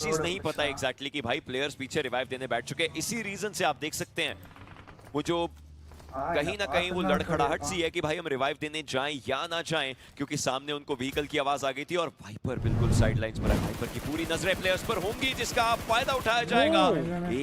चीज नहीं पता एग्जैक्टली कि भाई प्लेयर्स पीछे रिवाइव देने बैठ चुके हैं। इसी रीजन से आप देख सकते हैं वो जो कहीं ना कहीं वो लड़खड़ाहट सी है कि भाई हम रिवाइव देने जाएं या ना जाएं, क्योंकि सामने उनको व्हीकल की आवाज आ गई थी और वाइपर बिल्कुल साइड लाइंस पर है। वाइपर की पूरी नजरें प्लेयर्स पर होंगी जिसका फायदा उठाया जाएगा।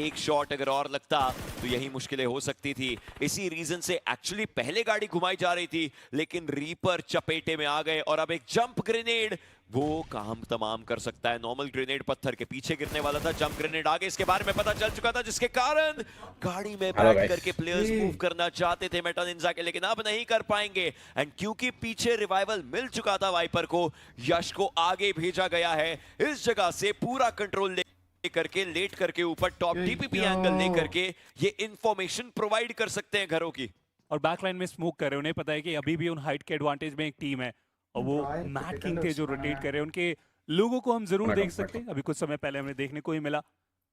एक शॉट अगर और लगता तो यही मुश्किलें हो सकती थी। इसी रीजन से एक्चुअली पहले गाड़ी घुमाई जा रही थी लेकिन रीपर चपेटे में आ गए और अब एक जंप ग्रेनेड वो काम तमाम कर सकता है। नॉर्मल ग्रेनेड पत्थर के पीछे गिरने वाला था, जंप ग्रेनेड आगे इसके बारे में पता चल चुका था, जिसके कारण गाड़ी में बैठ करके प्लेयर्स मूव करना चाहते थे मेटा निंजा के, लेकिन अब नहीं कर पाएंगे। एंड क्योंकि पीछे रिवाइवल मिल चुका था वाइपर को, यश को आगे भेजा गया है इस जगह से पूरा कंट्रोल ले करके लेट करके ऊपर टॉप डीपीपी एंगल लेकर के ये इंफॉर्मेशन प्रोवाइड कर सकते हैं घरों की। और बैकलाइन में स्मोक कर रहे हैं, उन्हें पता है कि अभी भी उन हाइट के एडवांटेज में एक टीम है और वो मैट किंग थे जो रोटेट कर रहे हैं। उनके लोगों को हम जरूर देख सकते हैं, अभी कुछ समय पहले हमें देखने को ही मिला,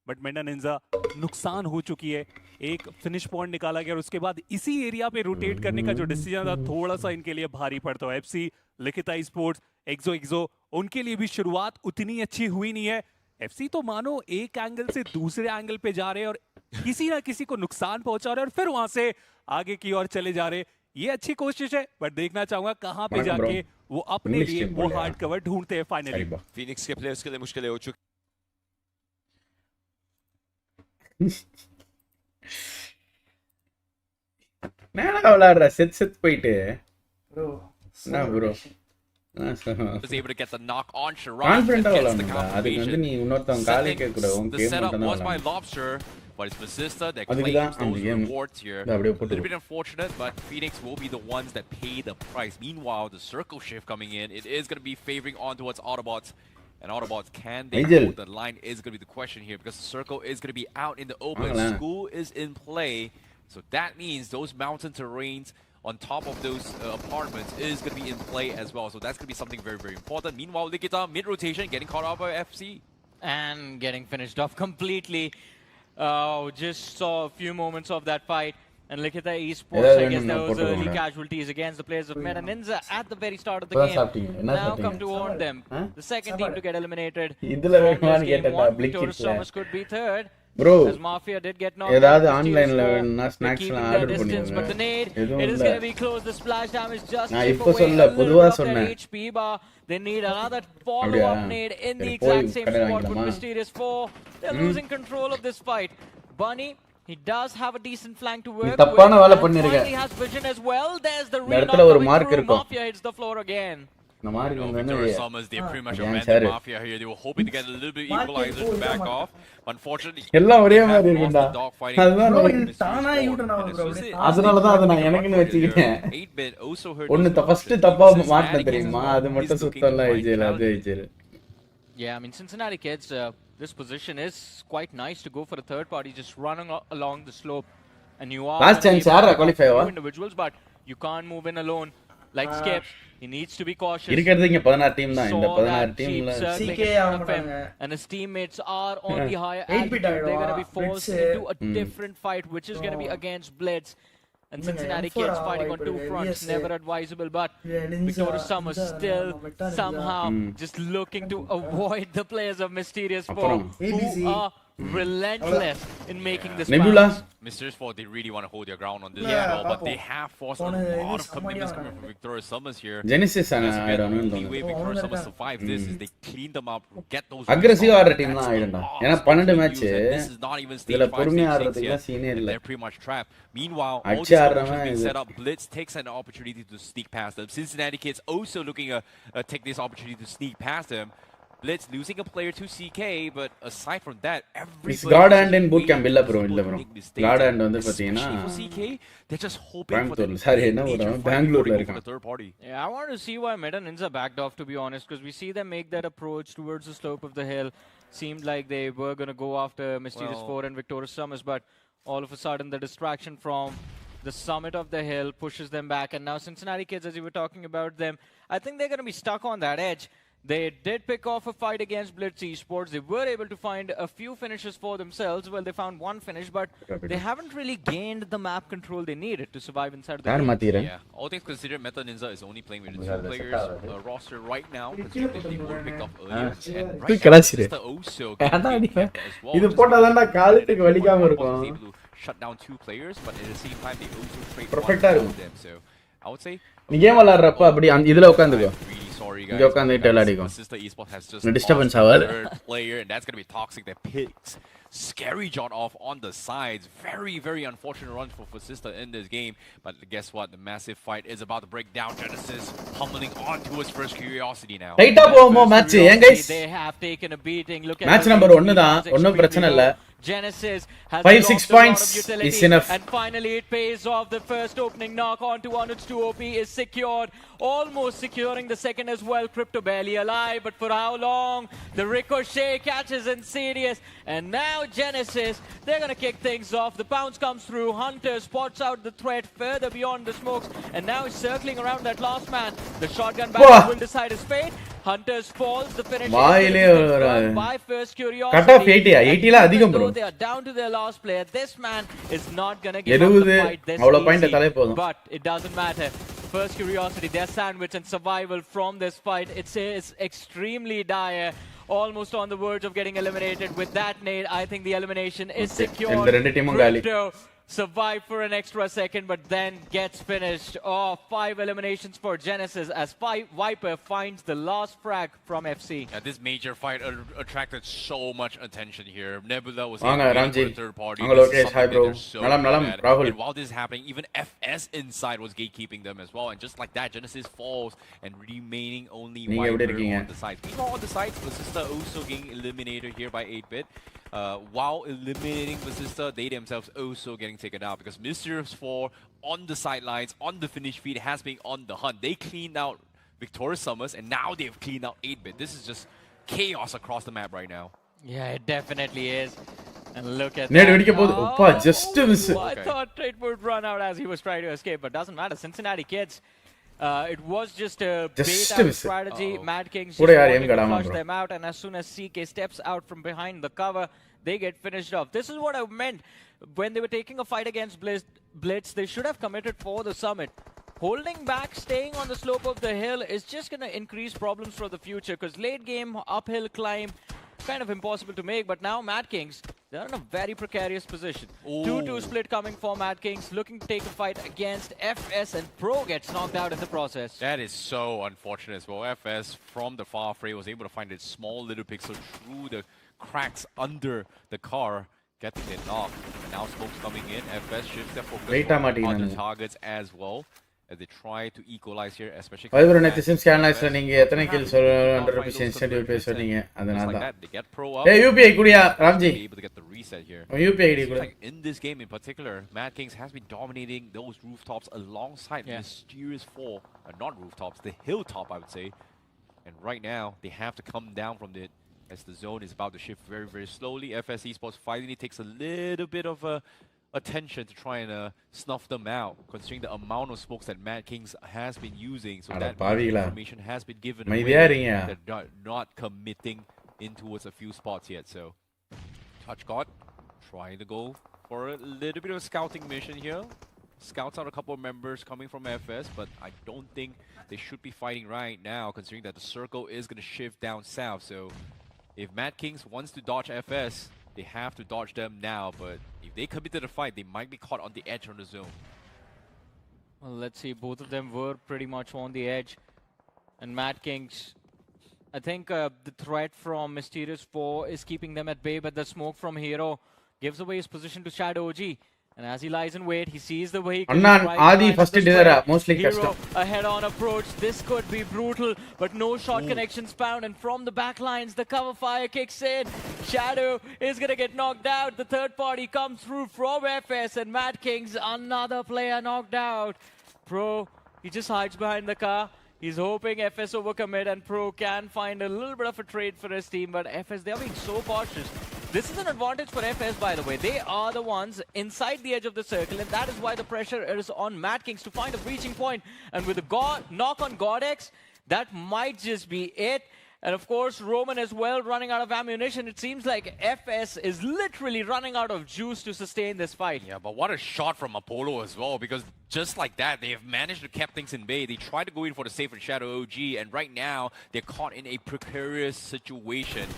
बट मेटा निंजा नुकसान हो चुकी है। एक फिनिश पॉइंट निकाला गया और उसके बाद इसी एरिया पे रोटेट करने का जो डिसीजन था थोड़ा सा इनके लिए भारी पड़ता है। एफसी, लिखिता स्पोर्ट्स, एक्सो उनके लिए भी शुरुआत उतनी अच्छी हुई नहीं है। एफसी तो मानो एक एंगल से दूसरे एंगल पे जा रहे हैं और किसी ना किसी को नुकसान पहुंचा रहे हैं और फिर वहां से आगे की ओर चले जा रहे। ये अच्छी कोशिश है, बट देखना चाहूंगा कहां पे जाके वो अपने लिए वो हार्ड कवर ढूंढते हैं फाइनली। फीनिक्स के प्लेयर्स के लिए मुश्किलें हो चुकी। நான் விளையாடுற செத் போயிட்டு bro was able to get the knock on Shiraz. கான்ஃபிடென்ட்டா விளையாடணும். அதுக்கு வந்து நீ இன்னொருத்தன் காலே கேட்க கூடாது. உன் The கேம் setup மட்டும் was by தான். Lobster, but it's Bmsd that அதுக்கு தான் claims அந்த those கேம் rewards here. அப்படியே A போட்டு little bit unfortunate, but Phoenix will be the ones that pay the price. Meanwhile, the circle shift coming in, it is going to be favoring on towards Autobots. And Autobots, can they hold the line is going to be the question here, because the circle is going to be out in the open. School is in play, so that means those mountain terrains on top of those apartments is going to be in play as well. So that's going to be something very, very important. Meanwhile, Likita, mid-rotation, getting caught out by FC. And getting finished off completely. Just saw a few moments of that fight. And Likita Esports, I guess there was early casualties against the players of Meta Ninja at the very start of the game. Now come to warn them. The second team to get eliminated. Victoria Thomas could be third. Bro, as Mafia did get knocked ஏதாவது out, ஆன்லைன்ல வேணும்னா snacks எல்லாம் order distance, but the nade, it is going to be close. The splash damage just நான் chip இப்ப away சொல்ல a little பொதுவா bit of சொன்னேன். their HP bar. They need another follow-up nade in the exact same spot with Mysterious 4. They're losing control of this fight. Bunny, he does have a decent flank to work with. தப்பான வேலை பண்ணிருக்க. He has vision as well. There's the இந்த இடத்துல ஒரு read mark இருக்கும். Mafia hits the floor again. Victoria Summers, they pretty much abandoned Mafia here. They were hoping to get a little bit equalizer to back off. Unfortunately, எல்லாம் ஒரே மாதிரி இருக்குடா. அதுதான் அதனால தான் அத நான் எனக்குன்னு வெச்சிட்டேன். 8-bit also heard ஒன்னு ஃபர்ஸ்ட் தப்பா மாட்டன தெரியுமா? அது மட்டும் சுத்தல ஐஜேல அது ஐஜேல. Yeah, I mean Cincinnati kids, this position is quite nice to go for a third party just running along the slope, and you are last chance யாரா qualify Aava? Individuals, but you can't move in alone like Skip. He needs to be cautious. இருக்கிறது இங்க 16 team தான். இந்த 16 டீம்ல CK and his teammates are on the higher altitude. They're going to be forced into a different fight, which is going to be against Blitz. And Cincinnati kids fighting on two fronts, never advisable, but Victoria Summers still somehow just looking to avoid the players of Mysterious 4, who are relentless in making this Nebula. Mysterious 4, they really want to hold their ground on this as well, but they have forced a lot of commitments coming from Victoria Summers here. Genesis I don't know. The only way Victoria Summers survive this is they clean them up, get those aggressive ஆடுற team தான் ஆயிடும்டா. ஏனா 12 match this is not even stage 5 பொறுமையா ஆடுறதுக்கு சீனே இல்ல. They're pretty much trapped. Meanwhile, all அடிச்சு this ஆடுறவன் being set up, Blitz takes an opportunity to sneak past them. Cincinnati kids also looking to take this opportunity to sneak past them. Blitz losing a player to CK, but aside from that, everybody God hand in boot camp இல்ல bro. God hand வந்து பாத்தீங்கன்னா CK, they're just hoping for the sorry என்ன வரும் பெங்களூர்ல இருக்கான். Yeah, I want to see why Meta Ninja backed off, to be honest, because we see them make that approach towards the slope of the hill. Seemed like they were going to go after Mysterious 4 and Victoria Summers, but all of a sudden the distraction from the summit of the hill pushes them back, and now Cincinnati kids, as you were talking about them, I think they're going to be stuck on that edge. They did pick off a fight against Blitz Esports. They were able to find a few finishes for themselves. Well, they found one finish, but they haven't really gained the map control they needed to survive inside of the game. Yeah, all things considered, Meta Ninja is only playing with the 2 players roster right now, considering they were picked off earlier. And right now, Sister also getting picked up as well. Was able to shut down 2 players, but at the same time, they also trade one of them. So I would say, நீ game விளையாடுறப்ப அப்படி இதுல உட்காந்துக்கோ really sorry guys. இங்க உட்கார்ந்துட்டு விளையாடிக்கோ Sister Esports has just disturbance lost ஆகாது the third player, and that's going to be toxic. That picks Scary John off on the sides. Very, very unfortunate run for Sister in this game. But guess what? The massive fight is about to break down. Genesis pummeling on to his first Curiosity now. டைட்டா போவோம் match ஏன் guys They have taken a beating. Look at match number 1 தான் ஒண்ணும் பிரச்சனை இல்ல Genesis has 5-6 points is enough. And finally it pays off. The first opening knock onto 102 OP is secured. Almost securing the second as well. Crypto barely alive, but for how long? The ricochet catches Insidious. And now Genesis, they're going to kick things off. The bounce comes through. Hunter spots out the threat further beyond the smokes. And now he's circling around that last man. The shotgun battle will decide his fate. Hunters falls. The finish is by first Curiosity. Cut off 80 la adhigam bro. They are down to their last player. This man is not going to give up the fight this easy. But it doesn't matter. First Curiosity, their sandwich and survival from this fight, it is extremely dire. Almost on the verge of getting eliminated. With that nade, I think the elimination is secured. Crypto survived for an extra second, but then gets finished. Oh, 5 eliminations for Genesis as Viper finds the last frag from FC. Yeah, this major fight attracted so much attention here. Nebula was able to the third party. Hi bro. Nalam, Rahul. And while this is happening, even FS inside was gatekeeping them as well. And just like that, Genesis falls and remaining only Viper on the sides. Meanwhile, on the sides, Vasista also getting eliminated here by 8-bit. While eliminating Vasista, they themselves also getting taken out because Mysterious 4 on the sidelines, on the finish feed, has been on the hunt. They cleaned out Victorious Summers, and now they've cleaned out 8-bit. This is just chaos across the map right now. Yeah, it definitely is. And look at that. Just miss. I thought it would run out as he was trying to escape, but doesn't matter. Cincinnati Kids. It was just a bait-out strategy. Mad Kings just wanted to flush them out, and as soon as CK steps out from behind the cover, they get finished off. This is what I meant. When they were taking a fight against Blitz, they should have committed for the summit. Holding back, staying on the slope of the hill is just going to increase problems for the future, because late game, uphill climb, kind of impossible to make. But now Mad Kings, they're in a very precarious position. 2-2 split coming for Mad Kings, looking to take a fight against FS, and Pro gets knocked out in the process. That is so unfortunate as well. FS from the far fray was able to find its small little pixel through the cracks under the car, getting the knock. And now Smoke's coming in. FS shifts their focus on the targets as well, as they try to equalize here, especially. நீங்க எத்தனை kills 100% incentive pay சொன்னீங்க அதனால தான். They get Pro up. Hey UPI Gudiya Ramji. Able to get the reset here. UPI குடி. Like in this game in particular, Mad Kings has been dominating those rooftops alongside Mysterious 4, not rooftops, the hilltop I would say. And right now they have to come down from it as the zone is about to shift very, very slowly. FS Esports finally takes a little bit of attention to try and snuff them out, considering the amount of smokes that Mad Kings has been using. So that information has been given away. They're not committing in towards a few spots yet. So Touch God trying to go for a little bit of a scouting mission here. Scouts out a couple of members coming from FS, but I don't think they should be fighting right now, considering that the circle is going to shift down south. So if Mad Kings wants to dodge FS, they have to dodge them now. But if they commit to the fight, they might be caught on the edge on the zone. Well, let's see. Both of them were pretty much on the edge. And Mad Kings, I think the threat from Mysterious 4 is keeping them at bay, but the smoke from Hero gives away his position to Shadow OG. And as he lies in wait, he sees the vehicle. Adi first didera mostly Hero a head-on approach. This could be brutal, but no shot connections found. And from the back lines, the cover fire kicks in. Shadow is going to get knocked out. The third party comes through from FS, and Mad Kings, another player knocked out. Pro, he just hides behind the car. He's hoping FS overcommit and Pro can find a little bit of a trade for his team, but FS, they're being so cautious. This is an advantage for FS, by the way. They are the ones inside the edge of the circle, and that is why the pressure is on Mad Kings to find a breaching point. And with the knock on Godex, that might just be it. And of course, Roman as well running out of ammunition. It seems like FS is literally running out of juice to sustain this fight. Yeah, but what a shot from Apollo as well, because just like that, they have managed to keep things in bay. They tried to go in for the safe and Shadow OG, and right now, they're caught in a precarious situation.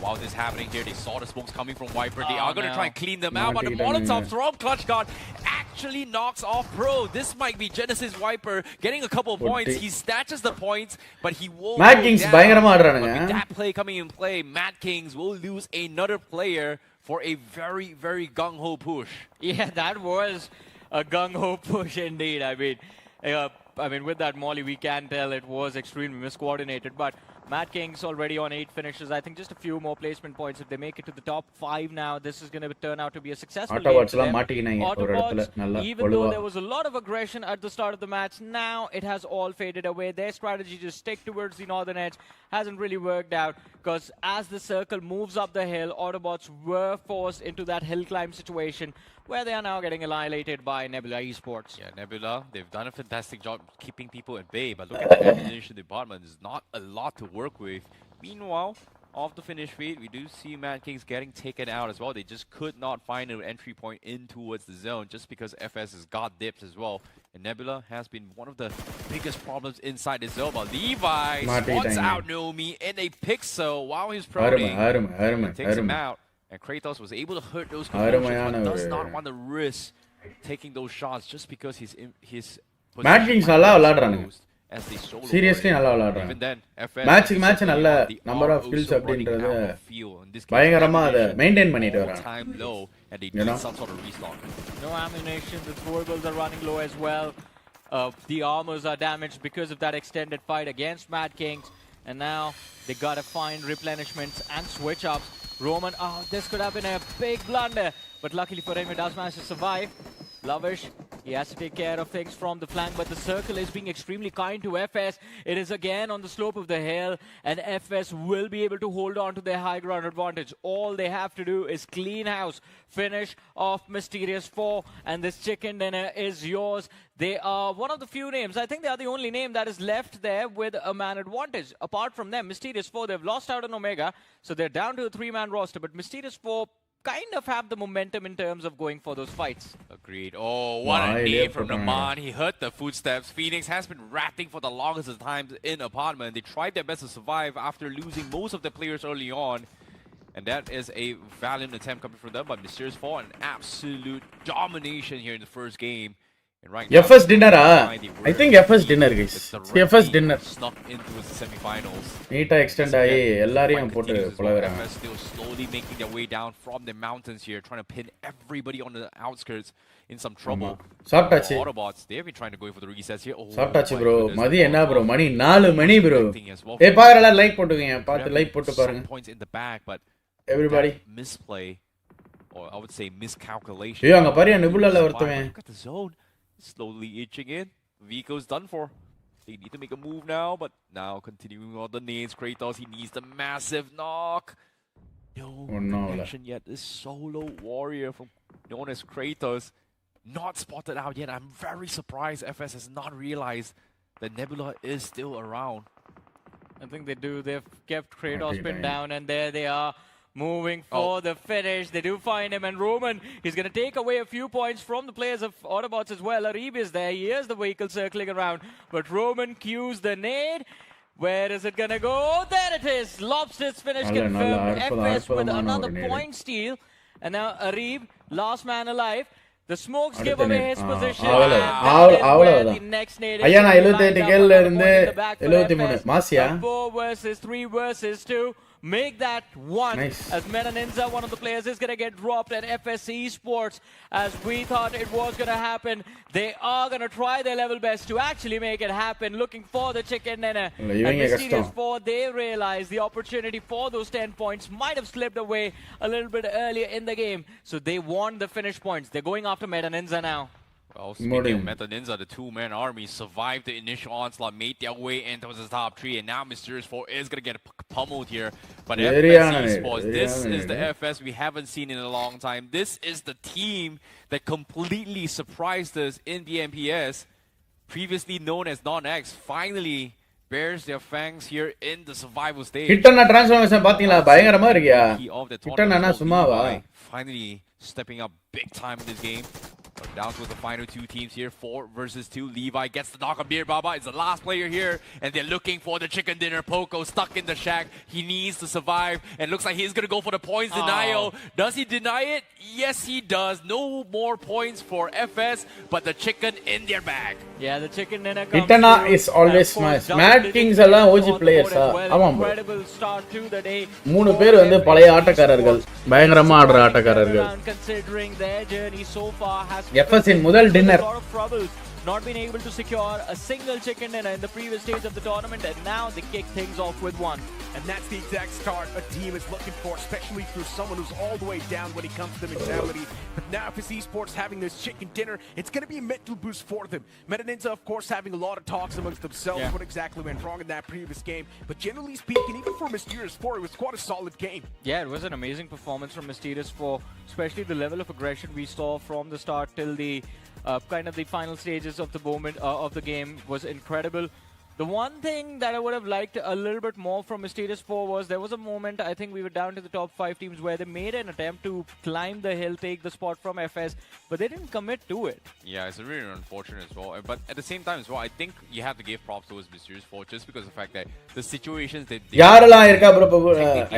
While this is happening here, they saw the smokes coming from Viper. They are going to try and clean them out, but the Molotov from Clutch God actually knocks off Pro. This might be Genesis Viper getting a couple of points. He snatches the points, but he won't Mad Kings பயங்கரமா But ஆடுறானுங்க. with that play coming in play, Mad Kings will lose another player for a very, very gung-ho push. Yeah, that was a gung-ho push indeed. I mean, with that Molly, we can tell it was extremely miscoordinated. But Mad Kings already on 8 finishes. I think just a few more placement points. If they make it to the top 5 now, this is going to turn out to be a successful game Autobots for them. எல்லாம் மாட்டிக்கினாங்க ஒரு இடத்துல நல்லா Even though பொழுவா. there was a lot of aggression at the start of the match, now it has all faded away. Their strategy to stick towards the northern edge hasn't really worked out, because as the circle moves up the hill, Autobots were forced into that hill climb situation where they are now getting annihilated by Nebula Esports. Yeah, Nebula, they've done a fantastic job keeping people at bay, but look at the ammunition department. There's not a lot to work with. Meanwhile, off the finish feed, we do see Mad Kings getting taken out as well. They just could not find an entry point in towards the zone just because FS has got dips as well. And Nebula has been one of the biggest problems inside the zone. But Levi spots out Nomi in a pixel while he's proning. Takes him out. And Kratos was able to hurt those commotions, but does not want to risk taking those shots just because his Mad Kings நல்லா விளையாடுறானுங்க. as they solo Seriously நல்லா even விளையாடுறாங்க. then FS match நல்ல number of kills அப்படின்றது பயங்கரமா அதை maintain பண்ணிட்டு வராங்க. time low and they need some sort of restock. No ammunition, the throwables are running low as well. The armors are damaged because of that extended fight against Mad Kings. And now they gotta find replenishments and switch ups. Roman, this could have been a big blunder, but luckily for him, he does manage to survive. Lavish, he has to take care of things from the flank, but the circle is being extremely kind to FS. It is again on the slope of the hill, and FS will be able to hold on to their high ground advantage. All they have to do is clean house, finish off Mysterious 4, and this chicken dinner is yours. They are one of the few names, I think they are the only name that is left there with a man advantage. Apart from them, Mysterious 4, they've lost out on Omega, so they're down to a 3-man roster, but Mysterious 4 kind of have the momentum in terms of going for those fights. Agreed. Oh, what a name from Naman. He heard the footsteps. Phoenix has been ratting for the longest of times in apartment. They tried their best to survive after losing most of their players early on. And that is a valiant attempt coming from them, but Mysterious 4 an absolute domination here in the first game. Right now, FS dinner I think FS dinner guys. FS dinner snuck into the semi-finals. நீட்டா extend ஆகி எல்லாரையும் போட்டு புலவறாங்க. FS still slowly making their way down from the mountains here, trying to pin everybody on the outskirts in some trouble. சாப்பிட்டாச்சு. Autobots, they've been trying to go for the resets here. சாப்பிட்டாச்சு bro. மதி என்ன bro? மணி 4 மணி bro. ஏய் பாருடா like போட்டுங்க. பார்த்து like போட்டு பாருங்க. Points in the back, but everybody misplay, or I would say miscalculation. ஏய் அங்க பாரு நெபுலால ஒருத்தவன். Look at the zone. Slowly itching in. Vico's done for. They need to make a move now, but now continuing on the nades. Kratos, he needs the massive knock. No connection yet. This solo warrior known as Kratos, not spotted out yet. I'm very surprised FS has not realized that Nebula is still around. I think they do. They've kept Kratos pinned down, and there they are. Moving for the finish. They do find him, and Roman, he's going to take away a few points from the players of Autobots as well. Arib is there. He hears the vehicle circling around, but Roman cues the nade. Where is it going to go? There it is. Lobster's finish confirmed. FS with another point steal. And now Arib, last man alive. The smokes give away his position. The next nade is ஐயா நான் 78 கேல்ல இருந்து 73 மாசியா 4 versus 3 versus 2. Make that one. Nice. As Meta Ninja, one of the players, is going to get dropped at FS Esports. As we thought it was going to happen, they are going to try their level best to actually make it happen. Looking for the chicken dinner. And Mysterious 4, they realize the opportunity for those 10 points might have slipped away a little bit earlier in the game. So they want the finish points. They're going after Meta Ninja now. Well, speaking of Meta Ninja, the two-man army survived the initial onslaught, made their way into the top 3, and now Mysterious 4 is going to get pummeled here. But FS Esports, this is the FS we haven't seen in a long time. This is the team that completely surprised us in the MPS, previously known as Non-X. Finally, bears their fangs here in the survival stage. கிட்டனா transformation பாத்தீங்களா பயங்கரமா இருக்கியா Key of the கிட்டனா tournament. சும்மாவா Levi finally stepping up big time in this game. But down to the final two teams here, 4 versus 2. Levi gets the knock on Beer Baba. It's the last player here, and they're looking for the chicken dinner. Poco stuck in the shack. He needs to survive, and looks like he's gonna go for the points denial. Does he deny it? Yes, he does. No more points for FS, but the chicken in their bag. Yeah, the chicken dinner comes கிட்டனா through. is always And of course, smash. double Mad digit Kings kills எல்லாம் on OG the players board as ah well. ஆமா bro Incredible start to the day. மூணு பேர் வந்து பழைய ஆட்டக்காரர்கள் பயங்கரமா ஆடுற ஆட்டக்காரர்கள் Considering their journey so far has FS இன் முதல் dinner a lot of troubles. Not been able to secure a single chicken dinner in the previous stage of the tournament, and now they kick things off with one. And that's the exact start a team is looking for, especially for someone who's all the way down when it comes to the mentality. But now if it's esports having this chicken dinner, it's going to be a mental boost for them. Metaninja, of course, having a lot of talks amongst themselves, what exactly went wrong in that previous game. But generally speaking, even for Mysterious 4, it was quite a solid game. Yeah, it was an amazing performance from Mysterious 4, especially the level of aggression we saw from the start till the kind of the final stages of the moment of the game was incredible. The one thing that I would have liked a little bit more from Mysterious 4 was there was a moment, I think we were down to the top 5 teams, where they made an attempt to climb the hill, take the spot from FS, but they didn't commit to it. Yeah, it's really unfortunate as well. But at the same time as well, I think you have to give props towards Mysterious 4 just because of the fact that the situations that they யாரெல்லாம் இருக்கா bro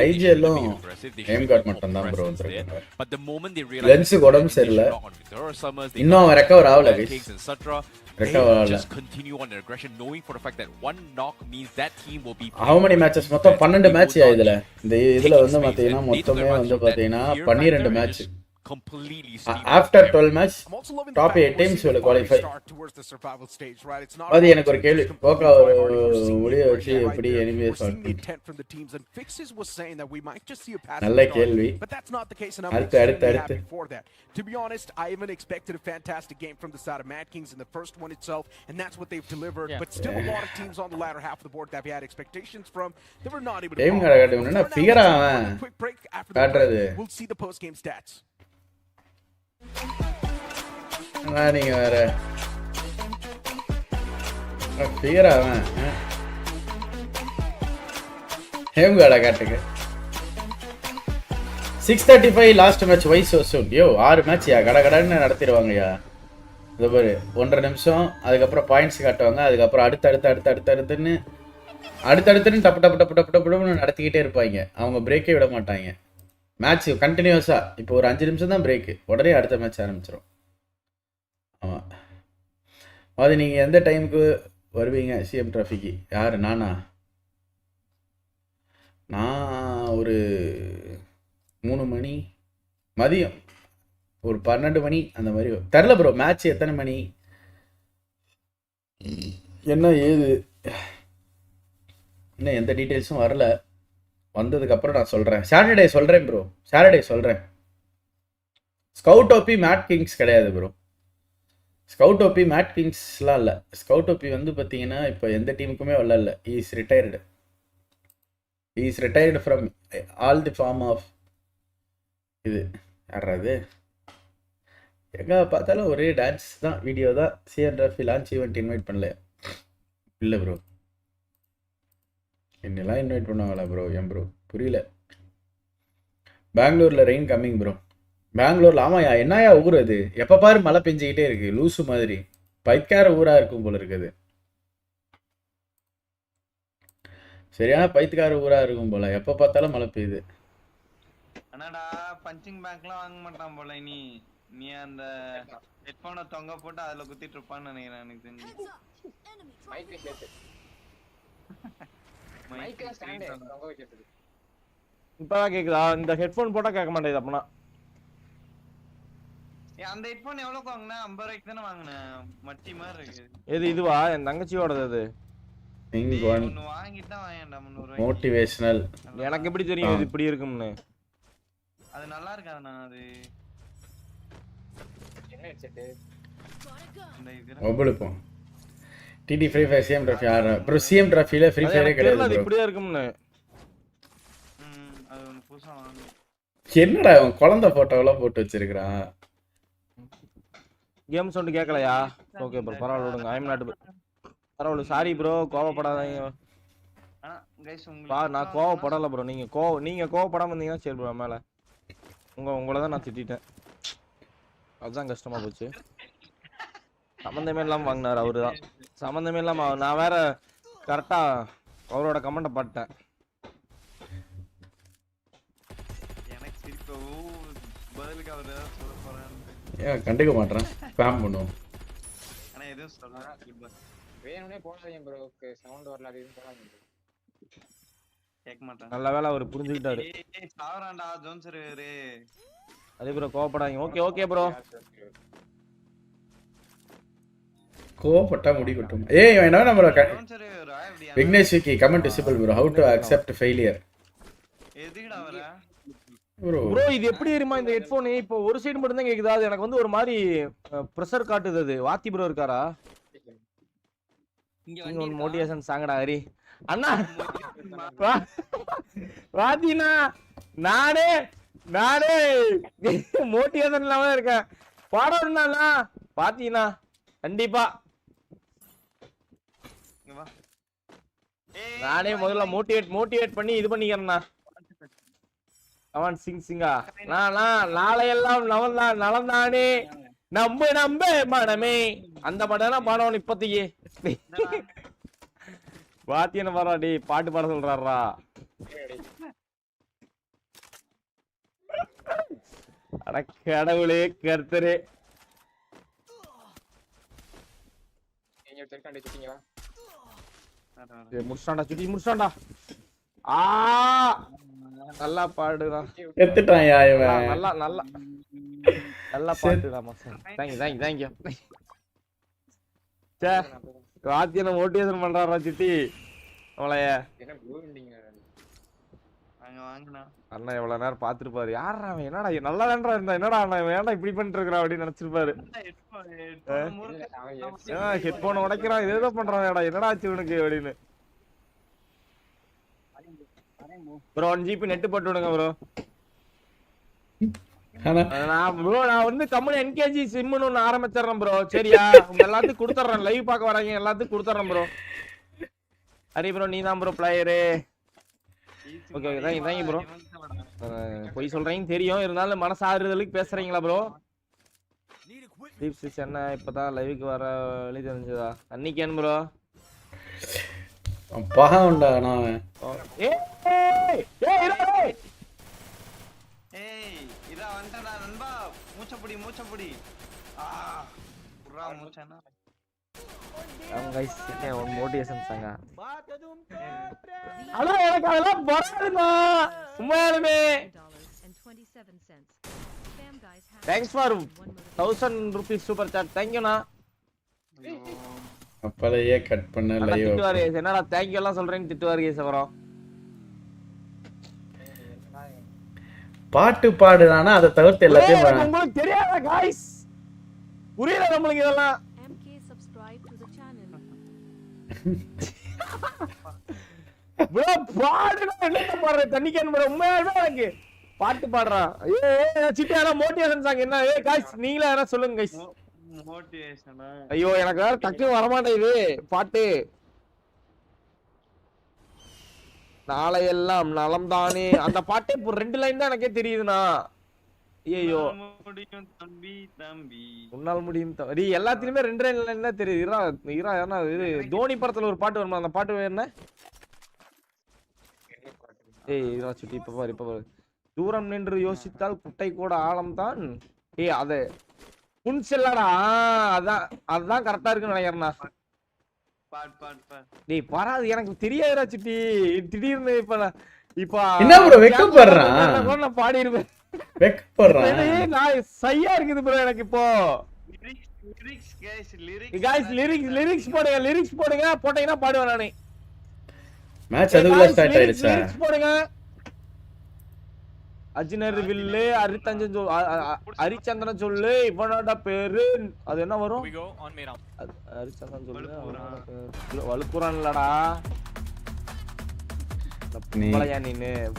ஐஜிஎல்லும் aggressive, they எம் should காட் be மட்டும் தான் more bro presence there. வந்திருக்காங்க But the moment they realize lens உடம்பு சரியில்லை Summers, இன்னும் ரெக்கவர் ஆகல guys Kings and Sutra, recover ஆகல just continue on their aggression, knowing for the fact that one knock means that team will be how many matches மொத்தம் 12 match இதுல இந்த இதுல வந்து பாத்தீங்கன்னா மொத்தமே வந்து பாத்தீங்கன்னா 12 match completely after 12 match I'm also loving top the 8 fact teams we're will seeing qualify start towards the survival stage, right? It's not அது எனக்கு ஒரு கேள்வி போக்கா ஒரு முடிய வச்சு எப்படி we're எனிமே seeing the intent from the teams, and Fixes was saying that we might just see a passive நல்ல start, கேள்வி but that's not the case, and I'm அடுத்து extremely happy for that. To be honest, I even expected a fantastic game from the side of Mad Kings in the first one itself, and that's what they've delivered. But still, a lot of teams on the latter half of the board that we had expectations from, they were not able to. Game காட்டுறதுன்னா figure அவன் Quick break after the காட்டுறது break, we'll see the post game stats. நீங்க வேற figure அவன் ham கார்டா காட்டுங்க 6:35 last match wise சூன் யோ 6 match yeah கடகடன்னு நடத்திடுவாங்கய்யா இது பாரு 1.5 நிமிஷம் அதுக்கப்புறம் பாயிண்ட்ஸ் காட்டுவாங்க அதுக்கப்புறம் அடுத்தடுத்துன்னு டப்பு டப்பு டப்பு டப்பு டப்புன்னு நடத்திக்கிட்டே இருப்பாங்க அவங்க பிரேக்கே விட மாட்டாங்க மேட்ச் கண்டினியூஸா இப்போ ஒரு 5 நிமிஷம் தான் பிரேக்கு உடனே அடுத்த மேட்ச் ஆரம்பிச்சிடும் ஆமாம் அது நீங்கள் எந்த டைமுக்கு வருவீங்க சிஎம் ட்ராஃபிக்கு யார் நானா நான் ஒரு 3 மணி மதியம் ஒரு 12 மணி அந்த மாதிரி தெரில ப்ரோ மேட்ச் எத்தனை மணி என்ன ஏது இன்னும் எந்த டீட்டெயில்ஸும் வரல வந்ததுக்கப்புறம் நான் சொல்கிறேன் சாட்டர்டே சொல்கிறேன் ப்ரோ சாட்டர்டே சொல்கிறேன் ஸ்கவுட் ஓபி மேட் கிங்ஸ் கிடையாது ப்ரோ ஸ்கவுட் ஓபி மேட் கிங்ஸ்லாம் இல்லை ஸ்கவுட் ஓபி வந்து பார்த்தீங்கன்னா இப்போ எந்த டீமுக்குமே வரல is retired from all the form of இது யாராது எங்கே பார்த்தாலும் ஒரே டான்ஸ் தான் வீடியோ தான் சிஎன் ரஃபி லான்ச் ஈவெண்ட் இன்வைட் பண்ணல இல்லை ப்ரோ என்னெல்லாம் இன்வைட் பண்ணுவாங்களா ப்ரோ ஏன் ப்ரோ புரியல பெங்களூரில் ரெயின் கம்மிங் ப்ரோ பெங்களூரில் ஆமாயா என்னயா ஊர் அது எப்போ பாரு மழை பெஞ்சிக்கிட்டே இருக்கு லூசு மாதிரி பைக்கார ஊராக இருக்கும் போல இருக்குது சரியான பைத்துக்கார ஊராக இருக்கும் போல எப்போ பார்த்தாலும் மழை பெய்யுது அண்ணாடா பஞ்சிங் பேக்லாம் வாங்க மாட்டான் போல நீ அந்த ஹெட்ஃபோனை தொங்க போட்டு அதுல குத்திட்டு இருப்பான்னு நினைக்கிறேன் எனக்கு தெரிஞ்சு இப்பதான் கேக்குதா இந்த ஹெட்ஃபோன் போட்டா கேட்க மாட்டேங்குது அப்பனா அந்த ஹெட்ஃபோன் எவ்வளவுக்கு வாங்குன 50 ரூபாய்க்கு தானே வாங்குனேன் மட்டி மாதிரி இருக்கு எது இதுவா என் தங்கச்சியோடது அது ஒன்னு வாங்கிட்டு தான் வாங்கடா 300 ரூபாய்க்கு மோட்டிவேஷனல் எனக்கு எப்படி தெரியும் இது இப்படி இருக்கும்னு அது நல்லா இருக்காதுண்ணா அது என்ன ஹெட்செட் இந்த இது ஒவ்வொருப்போம் டிடி ஃப்ரீ ஃபயர் சிஎம் ட்ராஃபி ஆடுற ப்ரோ சிஎம் ட்ராஃபியில் ஃப்ரீ ஃபயரே கிடையாது அது இப்படியே இருக்கும்னு அது ஒன்னு புதுசா வாங்க என்னடா அவன் குழந்தை போட்டோவெல்லாம் போட்டு வச்சிருக்கிறான் கேம் சவுண்ட் கேட்கலையா ஓகே ப்ரோ பரவாயில்ல விடுங்க ஐ அம் நாட் பரவாயில்ல சாரி ப்ரோ கோவப்படாதீங்க. ஆனா गाइस உங்களுக்கு நான் கோவப்படல ப்ரோ. நீங்க கோவப்படாம இருந்தீங்கன்னா சரி ப்ரோ மேல. உங்களை தான் நான் திட்டிட்டேன். அதுதான் கஷ்டமா போச்சு. சம்பந்தமே இல்லாம வாங்கினாரு அவருதான். சம்பந்தமே இல்லாம நான் வேற கரெக்டா அவரோட கமெண்ட்டை பார்த்தேன். எனக்கு சிரிப்பு பதிலுக்கு அவர் ஏதாவது சொல்ல போறான்னு ஏன் கண்டுக்க மாட்டேன். ஸ்பாம் பண்ணுவோம். ஆனா எதுவும் சொல்ல வேணும்னே போடாதீங்க ப்ரோ. சவுண்ட் வரல அது எதுவும் போடாதீங்க. கேட்க மாட்டான். நல்ல வேளை அவர் புரிஞ்சுக்கிட்டாரு. ஏய் சாவறான்டா ஜோன்சர் ரே. அதே ப்ரோ கோவப்படாதீங்க. Okay bro. கோவப்பட்டா முடி கொட்டும். ஏய் இவன் என்ன நம்ம ஜோன்சர் ரா இப்படி Vignesh Vicky comment disable bro. How to accept failure. எதுக்குடா வர? ப்ரோ இது எப்படி தெரியுமா இந்த ஹெட்போன் இப்போ ஒரு சைடு மட்டும் தான் கேக்குதா? அது எனக்கு வந்து ஒரு மாதிரி பிரஷர் காட்டுது. அது வாத்தி ப்ரோ இருக்காரா? இங்க ஒரு மோட்டிவேஷன் சாங்கடா ஹரி. அண்ணா வாத்தினா நானே மோட்டிவேஷன் இல்லாம இருக்கேன். பாடணும்னா பாத்தீங்கன்னா கண்டிப்பா நானே முதல்ல மோட்டிவேட் பண்ணி இது பண்ணிக்கிறேன்னா. அவன் சிங்கா நாளையெல்லாம் நலந்தானே நம்ப மனமே அந்த பாடம் தான் பாடணும் இப்போதைக்கு. வாத்தியன பாராடி பாட்டு பாட சொல்றாரா? அட கடவுளே கர்த்தரே. முடிச்சாண்டா. நல்லா பாடுதான். எத்துட்டான் இவன். நல்லா பாட்டுடா மச்சான். தேங்க்யூ. சே வாத்தியன மோட்டிவேஷன் பண்றாரா சிட்டி அவளைய. என்ன ப்ளூ விண்டிங் அங்க வாங்குனா அண்ணா எவ்வளவு நேரம் பாத்துருப்பாரு. யாரா அவன்? என்னடா நல்லா தான்டா இருந்தா, என்னடா அவன் ஏன்டா இப்படி பண்ணிட்டு இருக்கா அப்படின்னு நினைச்சிருப்பாரு. ஹெட்போன் உடைக்கிறான், இதேதோ பண்றான். என்னடா ஆச்சு உனக்கு அப்படின்னு. ப்ரோ 1 GB நெட் போட்டு விடுங்க ப்ரோ. நான் வந்து கம்பெனி என்கேஜி சிம்னு ஒண்ணு ஆரம்பிச்சிடறேன் ப்ரோ. சரியா? உங்க எல்லாத்துக்கும் கொடுத்துட்றேன். லைவ் பார்க்க வராங்க எல்லாத்துக்கும் கொடுத்துட்றேன் ப்ரோ. ஹரி ப்ரோ நீ தான் bro player. Okay thank you bro. பொய் சொல்றீங்க தெரியும், இருந்தாலும் மனசு ஆறுதலுக்கு பேசுறீங்களா ப்ரோ? தீப் என்ன இப்பதான் லைவுக்கு வர வழி தெரிஞ்சதா? அன்னைக்கு என்ன ப்ரோ பாவம்டா நான். ஏய் இதா வந்துடா நண்பா. மூச்சப்படி புறா மூச்சனா. Guys one motivation song. Hello எனக்கு அதெல்லாம் வராதுமா. உண்மையாலுமே thanks for 1000 rupees super chat. Thank you ண்ணா. அப்பளையே கட் பண்ண லைவ். திட்டுவாரு என்னடா थैंक you எல்லாம் சொல்றேன்னு திட்டுவாரு கேஸ் வரோம். பாட்டு பாடுறானா அதை தவிர்த்து எல்லாத்தையும் உங்களுக்கு தெரியாதா गाइस? புரியல நம்மளுக்கு இதெல்லாம். ப்ரோ பாடுடா என்ன பாடுற தண்ணி கேன் ப்ரோ. உண்மையாவே எனக்கு பாட்டு பாடுறான். சிட்டியால மோட்டிவேஷன் சாங் என்ன? गाइस நீங்களே யாரா சொல்லுங்க गाइस. மோட்டிவேஷனா? ஐயோ எனக்கு வேற டக்கு வர மாட்டேங்குது பாட்டு. நாளையெல்லாம் நலம் தானே அந்த பாட்டே இப்போ 2 லைன் தான் எனக்கே தெரியுதுண்ணா. ஐயோ உன்னால் முடியும் தம்பி. எல்லாத்துலயுமே 2 லைன் தான் தெரியுது. ஏன்னா இது தோனி படத்துல ஒரு பாட்டு வருமா? அந்த பாட்டு என்ன? சுட்டி இப்ப பாரு. தூரம் நின்று யோசித்தால் குட்டை கூட ஆழம் தான். அது புன்செல்லடா. அதான் கரெக்டா இருக்குன்னு நினைக்கிறேன்னா. டேய் பாராது எனக்கு தெரியாதுடா சிட்டி. திடீர்னு இப்ப என்ன ப்ரோ வெக்கப்படுறான்? நான் பாடி இருப்பேன். வெக்கப்படுறான். நான் சையா இருக்குது ப்ரோ எனக்கு இப்போ. லிரிக்ஸ் போடுங்க. போட்டீங்கன்னா பாடுவேன் நானே. மேட்ச் அதுக்குள்ள ஸ்டார்ட் ஆயிடுச்சா? லிரிக்ஸ் போடுங்க. அஜினர் வில்லு ஹரிச்சந்திரன் சொல்லு இவனோட பேரு அது என்ன வரும்? ஹரிச்சந்திரன் சொல்லு வலுக்குறான் இல்லடா.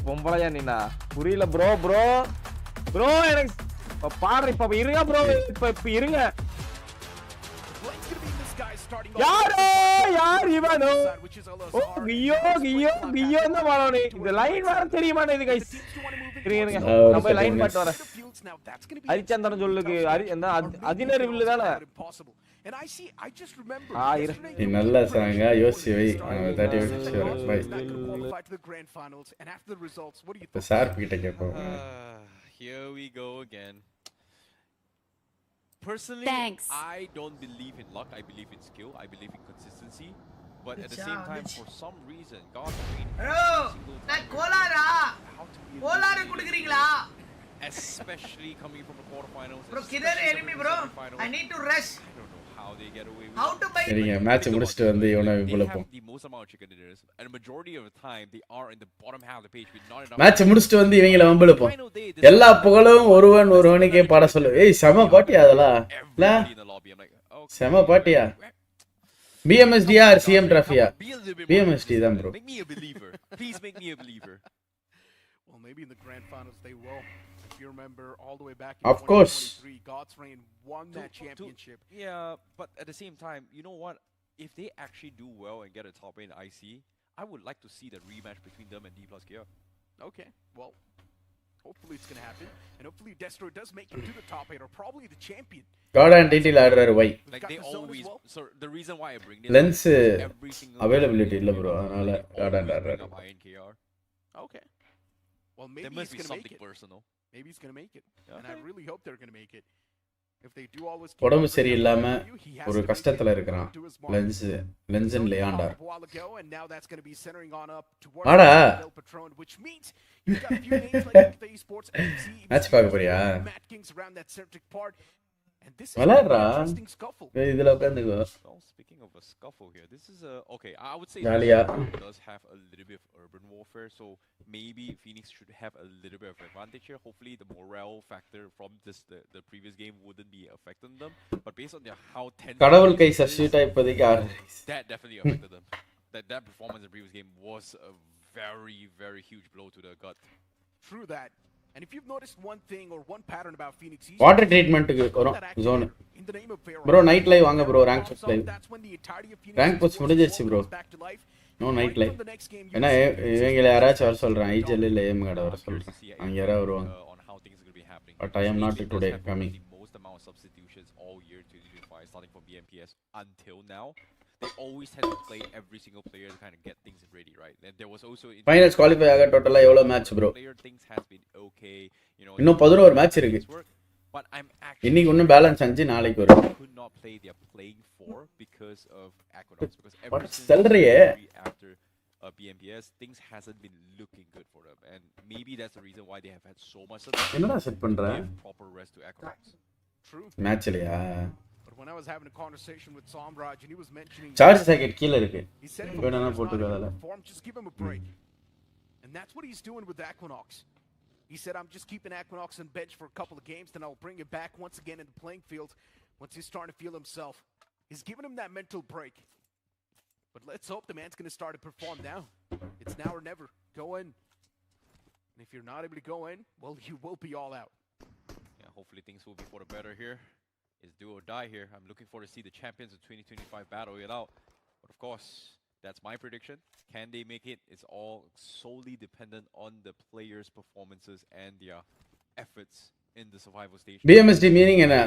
பொம்பளையா நீனா புரியல ப்ரோ எனக்கு பாடுற இப்ப இருங்க ப்ரோ. இப்ப இருங்க. starting யார் இவனோ ஓ கியோ தான் மாறனே இந்த லைன் வேற தெரியுமானே இது गाइस இருங்க நம்ம லைன் பாட்டு வர ஹரிச்சந்திரன் சொல்லுக்கு என்ன அதின ரிவ்யூ தானே and I just remember நல்ல சாங்க யோசி வை 30 மினிட்ஸ் வர by qualify to the grand finals and after the results what do you think sir கிட்ட கேப்போம் Here we go again. Personally, I don't believe in luck. I believe in skill. I believe in consistency. But at the same time, for some reason, God especially coming from the quarterfinals. Bro, kidhar enemy bro? I need to rush. I don't know how they get away with How to buy? சரிங்க match முடிச்சிட்டு வந்து இவனை விளப்போம். the most amount of chicken dinners, and the majority of the time they are in the bottom half of the page with not enough. Match முடிச்சிட்டு வந்து இவங்கள வம்பளுப்போம். எல்லா புகழும் ஒருவனுக்கே பாட சொல்லு. ஏய் செம பாட்டியா அதெல்லாம். இல்ல செம பாட்டியா. Bmsd or CM trophy? Bmsd தான் bro. Make me a believer. Please make me a believer. Well, maybe in the grand finals they will. If you remember all the way back in Of course. 2023, God's Reign won that championship. Yeah, but at the same time, you know what? If they actually do well and get a top 8 IC, I would like to see the rematch between them and D plus Gear. Okay, well, hopefully it's going to happen. And hopefully Destroy does make it to the top 8 or probably the champion. God and DT ஆடுறாரு why? Like they always, so the reason why I bring this lens every single availability இல்ல bro அதனால God and ஆடுறாரு. Okay. Well, maybe he's going to make it. Personal. Maybe he's going to make it. And I really hope they're going to make it. If they do always உடம்பு சரியில்லாம ஒரு கஷ்டத்துல இருக்கான் lens Leander ஆடா match பார்க்க போறியா விளையாடுறா இதுல உட்காந்துக்கோ Speaking of a scuffle here, this is a okay. I would say this does have a little bit of urban warfare, so maybe Phoenix should have a little bit of advantage here. Hopefully, the morale factor from the previous game wouldn't be affecting them. But based on their how tense, கடவுள் கை சஷ்டிட்டா இப்போதைக்கு that definitely affected them. That performance in the previous game was a very huge blow to the gut. True that. And if you've noticed one thing or one pattern about Phoenix, water treatment வரும் zone bro night live வாங்க bro rank push live rank push முடிஞ்சிருச்சு bro no night live ஏன்னா இவங்கள யாராச்சும் வர சொல்றேன் eye gel இல்ல ஏம் card வர சொல்றேன் அவங்க யாராவது வருவாங்க but I am not today coming most amount of substitutions all year 2025 starting from BMPS until now. They always tend to play every single player to kind of get things ready, right? And there was also finals qualify ஆக டோட்டலா எவ்வளவு match bro player things has been okay, you know. இன்னும் 11 match இருக்கு but I'm actually இன்னைக்கு இன்னும் balance 5 நாளைக்கு வரும் could not play they are playing for because of Equinox because what salary after BMPS things hasn't been looking good for them and maybe that's the reason why they have had so much என்னடா set பண்ற proper rest to Equinox. True. மேட்ச்லயா when I was having a conversation with Somraj and he was mentioning charge socket கீழ இருக்கு he said வேணா போட்டுக்கறல just give him a break and that's what he's doing with Equinox. He said I'm just keeping Equinox on bench for a couple of games then I'll bring it back once again in the playing field once he's starting to feel himself. He's giving him that mental break. But let's hope the man's going to start to perform now. It's now or never. Go in. And if you're not able to go in, well, you will be all out. Yeah, hopefully things will be for the better here. It's do or die here. I'm looking forward to see the champions of 2025 battle it out. But of course, that's my prediction. Can they make it? It's all solely dependent on the players' performances and their efforts in the survival stage. BMSD meaning in a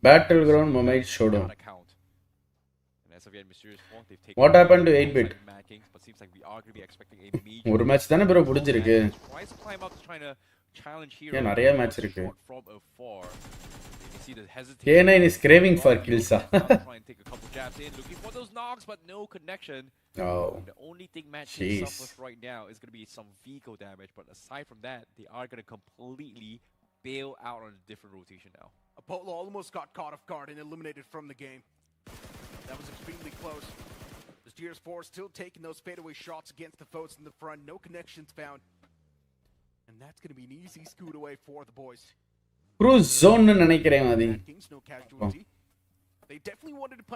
battleground moment showdown. What happened to 8-bit? But seems like we are going to be expecting a major ஒரு match தான bro முடிஞ்சிருக்கு tries to climb up trying to challenge here. ஏன் நிறைய match இருக்கு From afar. See the hesitation. K9 is craving for kills. Trying to take a couple jabs in, looking for those knocks, but no connection. Oh. The only thing Match suffers right now is going to be some vehicle damage, but aside from that, they are going to completely bail out on a different rotation now. Apollo almost got caught off guard and eliminated from the game. That was extremely close. The GS4 still taking those fadeaway shots against the foes in the front. No connections found. And that's going to be an easy scoot away for the boys. Cruise zone னு நினைக்கிறேன் அது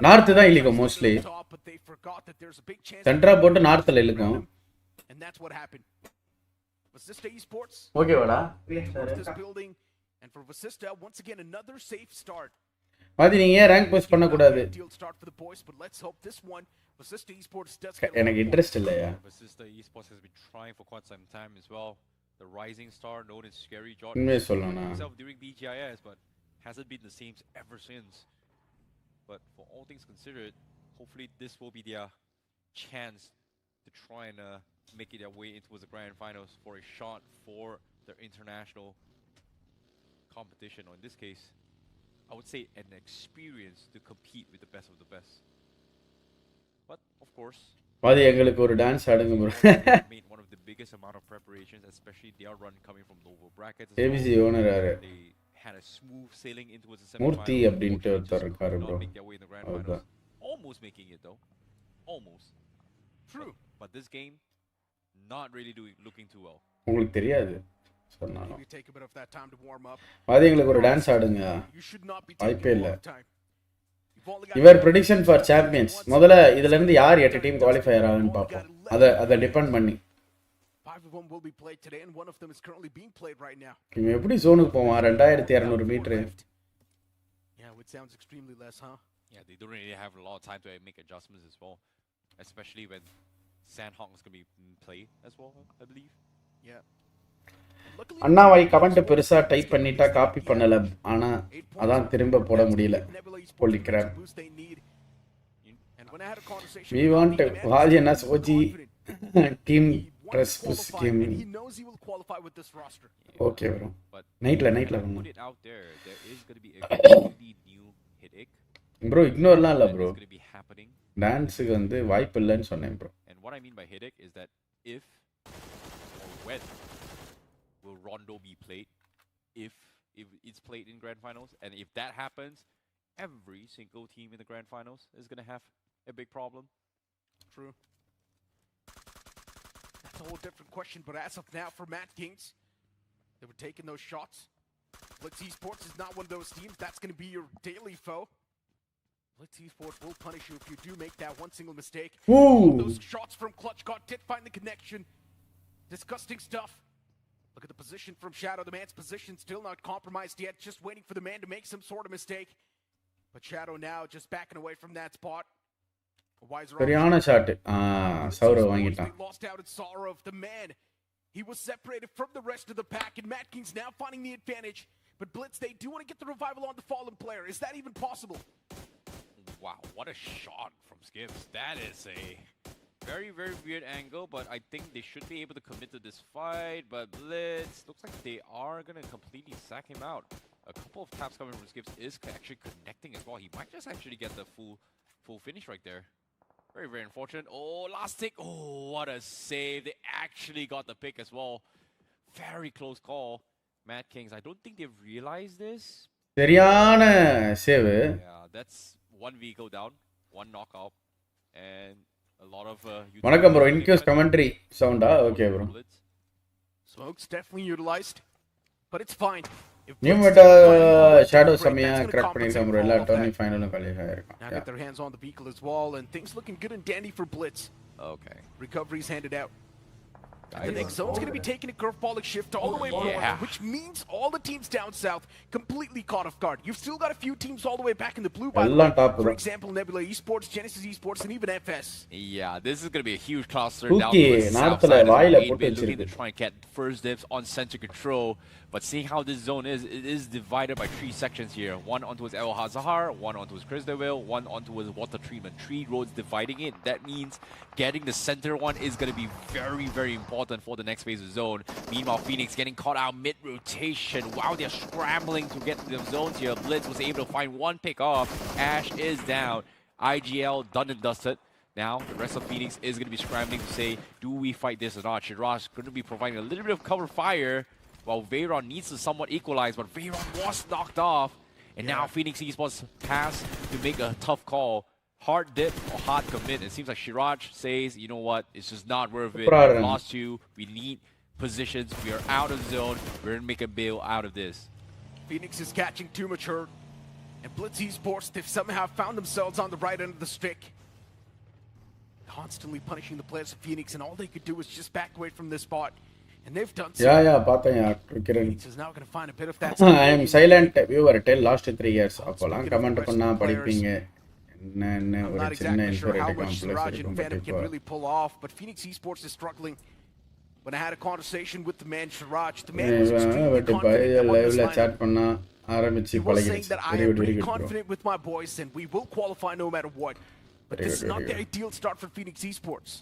north தான் இழுக்கும் mostly சென்ட்ரா போட்டு நார்த்ல இழுக்கும் ஓகேவாடா and for Vasista once again another safe start பாதி நீங்க ஏன் ரேங்க் புஷ் பண்ண கூடாது? Ideal start for the boys, but let's hope this one Bmsd Esports does எனக்கு இன்ட்ரஸ்ட் இல்லையா? Bmsd Esports has been trying for quite some time as well. The rising star known as Scary John உண்மையை சொல்லணும்னா himself during BGIS, but hasn't been the same ever since. But for all things considered, hopefully this will be their chance to try and make it their way into the grand finals for a shot for their international competition, or in this case, I would say an experience to compete with the best of the best. But of course, பாதி எங்களுக்கு ஒரு dance ஆடுங்க bro. made one of the biggest amount of preparations, especially their run coming from lower brackets. ABC owner யாரு? They had a smooth sailing into the Murthy semifinals. அப்படின்ட்டு ஒருத்தர் இருக்காரு bro. Make their way in the grand finals. Almost making it though. Almost. True. But this game, not really looking too well. உங்களுக்கு தெரியாது சொன்னாலும். Maybe take a bit of that time to warm up. பாதி எங்களுக்கு ஒரு dance ஆடுங்க. You should not be வாய்ப்பே taking இல்ல. a long time. Your prediction for champions. முதல்ல இதுல இருந்து யார் 8 டீம் குவாலிஃபையர் ஆகுன்னு பாப்போம். அத டிபெண்ட் பண்ணி. 5 of them will be played today and one of them is currently being played right now. இவன் எப்படி ஜோனுக்கு போவான் 2200 metre? Yeah, it sounds extremely less, huh? Yeah, they don't really have a lot of time to make adjustments as well, especially when Sandhawk is going to be played as well, I believe. Yeah. அண்ணாவை comment பெருசா type பண்ணிட்டா copy பண்ணல, ஆனா அதான் திரும்ப போட முடியல. போலிக்கிறார். We want வாஜி என்ன சோஜி team dress push game. Okay bro. நைட்ல Put it out there is going to be a completely new headache. bro இக்னோர்லாம் இல்ல bro. It's going to be happening. டான்ஸ்க்கு வந்து வாய்ப்பு இல்லன்னு சொன்னேன் bro. And what I mean by headache is that if or when will Rondo be played, if it's played in grand finals, and if that happens, every single team in the grand finals is going to have a big problem. True. That's a whole different question, but as of now, for Mad Kings, they were taking those shots. Blitz Esports is not one of those teams that's going to be your daily foe. Blitz Esports will punish you if you do make that one single mistake. Those shots from Clutch God did find the connection. Disgusting stuff. Look at the position from Shadow. The man's position still not compromised yet. Just waiting for the man to make some sort of mistake. But Shadow now just backing away from that spot. சரியான shot. Saurav வாங்கிட்டான். Lost out in sorrow of the man. He was separated from the rest of the pack, and Mad Kings now finding the advantage. But Blitz, they do want to get the revival on the fallen player. Is that even possible? Wow, what a shot from Skips. That is a very, very weird angle, but I think they should be able to commit to this fight. But Blitz, looks like they are going to completely sack him out. A couple of taps coming from Skips is actually connecting as well. He might just actually get the full finish right there. Very, very unfortunate. Oh, last tick. Oh, what a save. They actually got the pick as well. Very close call. Mad Kings, I don't think they've realized this. சரியான save. Yeah, that's one vehicle down, one knockout, and a lot of வணக்கம் bro, இன்க்யூஸ் commentary சவுண்டா? Okay bro. Smokes definitely utilized, but it's fine. New meta shadow சமயா crack பண்ணிருக்காங்க bro. எல்லா tourney ஃபைனலும் qualify ஆயிருக்காங்க. Now get their hands on the vehicle as well, and things looking good and dandy for Blitz. Okay. Recoveries handed out. The next zone's going to be taking a curveball shift all the way forward, which means all the teams down south completely caught off guard. You've still got a few teams all the way back in the blue, by the way. For example, Nebula Esports, Genesis Esports, and even FS. Yeah, this is going to be a huge cluster down to the south side. Looking to try and get first dibs on center control, but seeing how this zone is, it is divided by 3 sections here. One onto his El Hazahar, one onto his Chrisdeville, one onto his water treatment. 3 roads dividing it. That means getting the center one is going to be very, very important for the next phase of zone. Meanwhile, Phoenix getting caught out mid-rotation. Wow, they're scrambling to get to the zones here. Blitz was able to find one pick off. Ash is down. IGL done and dusted. Now, the rest of Phoenix is going to be scrambling to say, do we fight this or not? Shiraj going to be providing a little bit of cover fire, while Veyron needs to somewhat equalize, but Veyron was knocked off. And now Phoenix Esports has to make a tough call. Hard dip or hard commit. It seems like Shiraj says, you know what, it's just not worth it. We lost 2. We need positions. We are out of zone. We're going to make a bail out of this. Phoenix is catching too much hurt. And Blitz Esports, they've somehow found themselves on the right end of the stick. Constantly punishing the players of Phoenix, and all they could do was just back away from this spot. And they've done so. Yeah, பார்த்தேன் Kiran. Phoenix is now going to find a bit of that. I am silent viewer till last 3 years. அப்போலாம் comment பண்ணா படிப்பீங்க. என்ன I'm ஒரு not சின்ன exactly sure how inferiority much complex Siraj இருக்கும் and Venom can இப்போ. really pull off, but Phoenix Esports is struggling. When I had a conversation with the man Siraj, the man was extremely but confident about this லைவ்ல lineup. Chat பண்ணா ஆரம்பிச்சு He was saying பழகிடுச்சு. that I Very am good, very pretty good, bro. confident with my boys and we will qualify no matter what. But Very this good, is not very the good. ideal start for Phoenix Esports.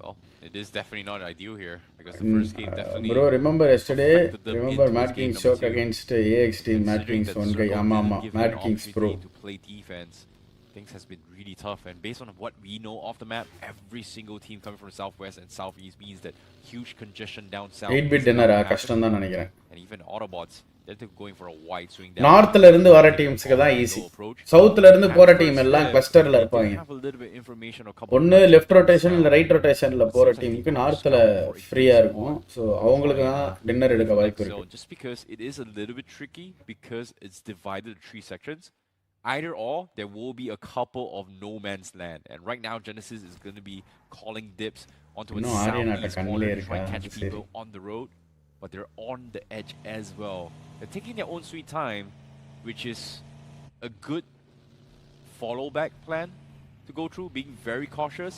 Well, it is definitely not ideal here because the first game definitely. Bro, remember yesterday? affected them Remember into Mad this King's game choke number 2. against AX team, Mad Considering King's that one guy, Circle Ama, didn't give Mad an King's Pro. opportunity to play defense. Things has been really tough, and based on what we know of the map, every single team coming from Southwest and Southeast means that huge congestion down south. 8-bit is dinner bound to happen. கஷ்டம் தான் நினைக்கிறேன். And even Autobots, they're going for a wide swing down. நார்த்ல இருந்து வர டீம்ஸ்க்கு தான் easy. சவுத்ல இருந்து போற team எல்லாம் கிளஸ்டர்ல இருப்பாங்க. ஒன்னு லெஃப்ட் ரொட்டேஷன் இல்ல ரைட் ரொட்டேஷன்ல போற டீமுக்கு நார்த்ல ஃப்ரீயா இருக்கும். சோ அவங்களுக்கு தான் டின்னர் எடுக்க வாய்ப்பு இருக்கு. Just because it is a little bit tricky because it's divided into 3 sections. Either or, there will be a couple of no man's land. And right now, Genesis is going to be calling dips onto its southeast corner to try and catch people on the road. But they're on the edge as well. They're taking their own sweet time, which is a good follow-back plan to go through, being very cautious.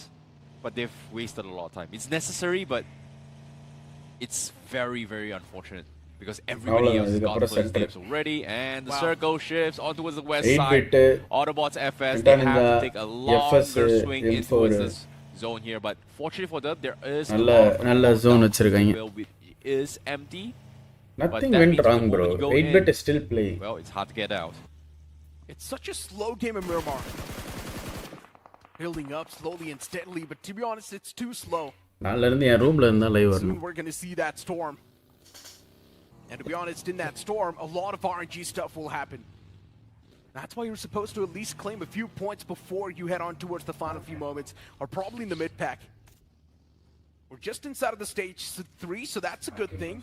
But they've wasted a lot of time. It's necessary, but it's very, very unfortunate. Because everybody else has got first dips already, and the circle shifts on towards the west side. Autobots FS, they have to take a longer swing in towards this zone here. But fortunately for them, there is a நல்ல zone வச்சிருக்காங்க. It is empty. Nothing went wrong, bro. 8-bit is still playing. Well, it's hard to get out. It's such a slow game in Miramar. Building up slowly and steadily, but to be honest, it's too slow. நாளைல இருந்து என் ரூம்ல இருந்தா live வரணும். Soon we're going to see that storm. And to be honest, in that storm, a lot of RNG stuff will happen. That's why you're supposed to at least claim a few points before you head on towards the final few moments, or probably in the mid-pack. We're just inside of the stage 3, so that's a good thing.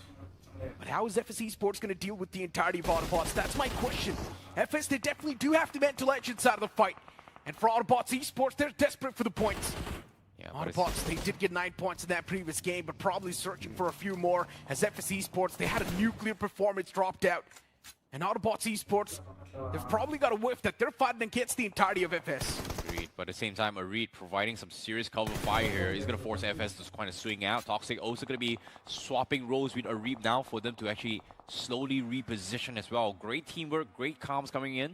But how is FS Esports going to deal with the entirety of Autobots? That's my question. FS, they definitely do have the mental edge inside of the fight. And for Autobots Esports, they're desperate for the points. Autobots, they did get 9 points in that previous game, but probably searching for a few more. As FS Esports, they had a nuclear performance dropped out. And Autobots Esports, they've probably got a whiff that they're fighting against the entirety of FS. Agreed, but at the same time, Areed providing some serious cover fire here. He's going to force FS to kind of swing out. Toxic also going to be swapping roles with Areed now for them to actually slowly reposition as well. Great teamwork, great comms coming in.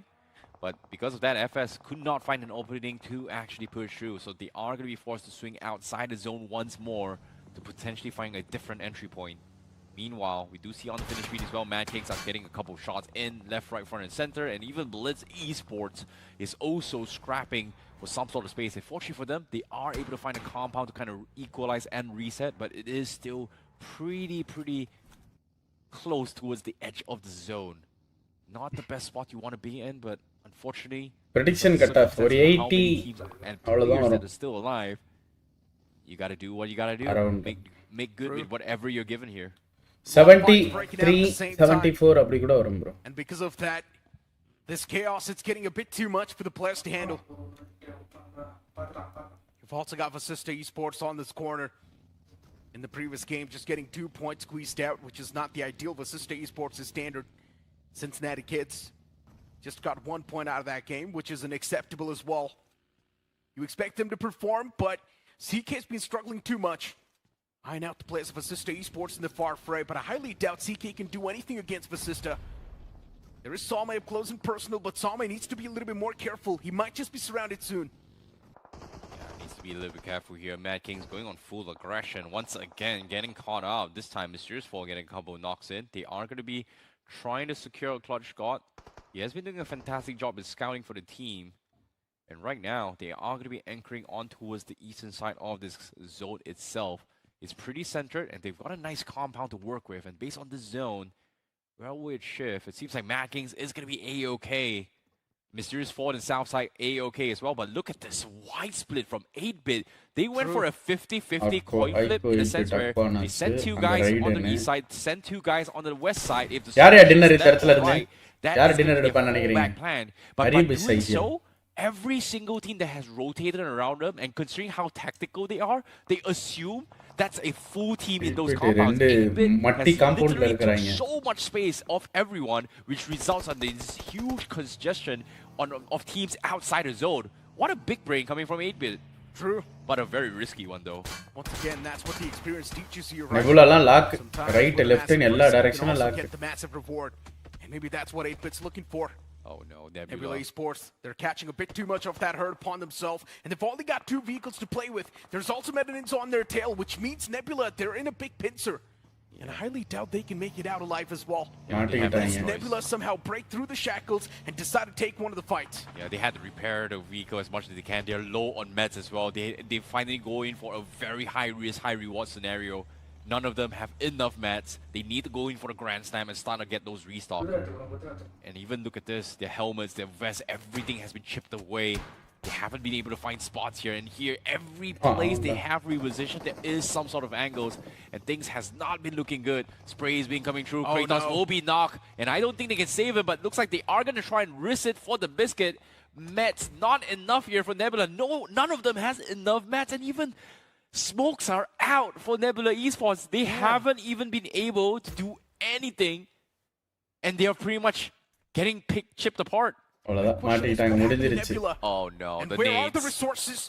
But because of that, FS could not find an opening to actually push through. So they are going to be forced to swing outside the zone once more to potentially find a different entry point. Meanwhile, we do see on the finish speed as well, Mad Kings are getting a couple shots in left, right, front, and center. And even Blitz Esports is also scrapping for some sort of space. And fortunately for them, they are able to find a compound to kind of equalize and reset. But it is still pretty close towards the edge of the zone. Not the best spot you want to be in, but unfortunately, prediction cut off for 80 and players that are still alive, you got to do what you got to do. Make good with whatever you're given here. 73 74 அப்படி கூட வரும் bro. And because of that, this chaos, it's getting a bit too much for the players to handle. You've also got Vasista Esports on this corner. In the previous game, just getting 2 points squeezed out, which is not the ideal Vasista Esports' standard. Cincinnati Kids just got 1 point out of that game, which is unacceptable as well. You expect them to perform, but CK's been struggling too much. Eyeing out the players of Vasista Esports in the far fray, but I highly doubt CK can do anything against Vasista. There is Salme up close and personal, but Salme needs to be a little bit more careful. He might just be surrounded soon. Needs to be a little bit careful here. Mad King's going on full aggression. Once again, getting caught up. This time, Mysterious Fall getting a couple knocks in. They are going to be trying to secure a clutch shot. He has been doing a fantastic job in scouting for the team. And right now, they are going to be anchoring on towards the eastern side of this zone itself. It's pretty centered, and they've got a nice compound to work with. And based on this zone, where will it shift? It seems like Mad Kings is going to be A-OK. Mysterious Ford and Southside A-OK as well. But look at this wide split from 8-bit. They went for a 50-50 coin flip in the sense where they sent 2 guys on the east side, sent 2 guys on the west side. If the right, that is going to be a fallback plan. But by doing so, every single team that has rotated around them, and considering how tactical they are, they assume That's a full team in those 8-bit compounds. ரெண்டு 8-bit mitti has காம்பவுண்ட்ல literally took இருக்கறாங்க. so much space of everyone, which results in this huge congestion of teams outside the zone. What a big brain coming from 8-bit. True. But a very risky one though. Once again, that's what the experience teaches you, right? நெபுலாலாம் lock Sometimes right with a left massive எல்லா risk, you can டைரக்ஷனும் also lock. get the massive reward. And maybe that's what 8-bit's looking for. Oh no, Nebula Nebula. Esports, they're catching a bit too much of that herd upon themselves, and they've only got 2 vehicles to play with. There's also Medinins on their tail, which means Nebula, they're in a big pincer. And I highly doubt they can make it out alive as well. Unless Nebula somehow break through the shackles and decide to take one of the fights. Yeah, they had to repair the vehicle as much as they can. They're low on meds as well. They finally go in for a very high risk, high reward scenario. None of them have enough mats. They need to go in for the Grand Slam and start to get those restock. And even look at this, their helmets, their vests, everything has been chipped away. They haven't been able to find spots here. And here, every place they have repositioned, there is some sort of angles. And things has not been looking good. Spray is being coming through. Kratos will be knocked. And I don't think they can save him, but looks like they are going to try and risk it for the biscuit. Mets, not enough here for Nebula. No, none of them has enough mats. And even smokes are out for Nebula Esports. They haven't even been able to do anything. And they are pretty much getting chipped apart. அவ்வளவுதான் மாட்டிட்டாங்க முடிஞ்சிருச்சு. Oh no, and the where nades. are the resources?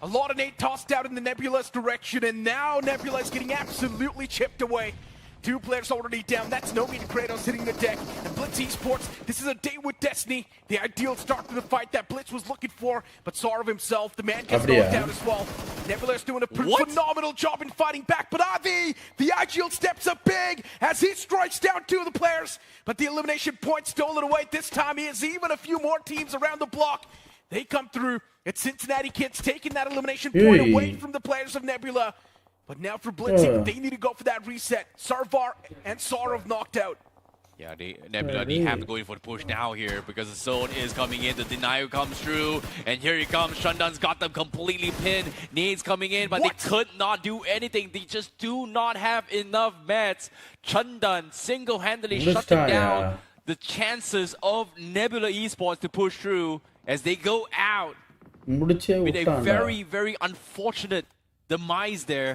A lot of nade tossed out in the Nebula's direction, and now Nebula is getting absolutely chipped away. 2 players already down. That's Nomi and Kratos hitting the deck. And Blitz Esports, this is a day with destiny. The ideal start to the fight that Blitz was looking for. But Sarv himself, the man gets knocked down as well. Nebula is doing a phenomenal job in fighting back. But Avi, the Agile steps up big as he strikes down 2 of the players. But the elimination point stolen away. This time he has even a few more teams around the block. They come through. It's Cincinnati Kids taking that elimination point away from the players of Nebula. But now for Blitzing, they need to go for that reset. Sarvar and Sarv knocked out. Yeah, Nebula, they have to go in for the push now here because the zone is coming in. The denial comes through. And here he comes. Shundan's got them completely pinned. Nades coming in, but they could not do anything. They just do not have enough mats. Chundan single-handedly shutting down the chances of Nebula Esports to push through as they go out with a very, very unfortunate demise there.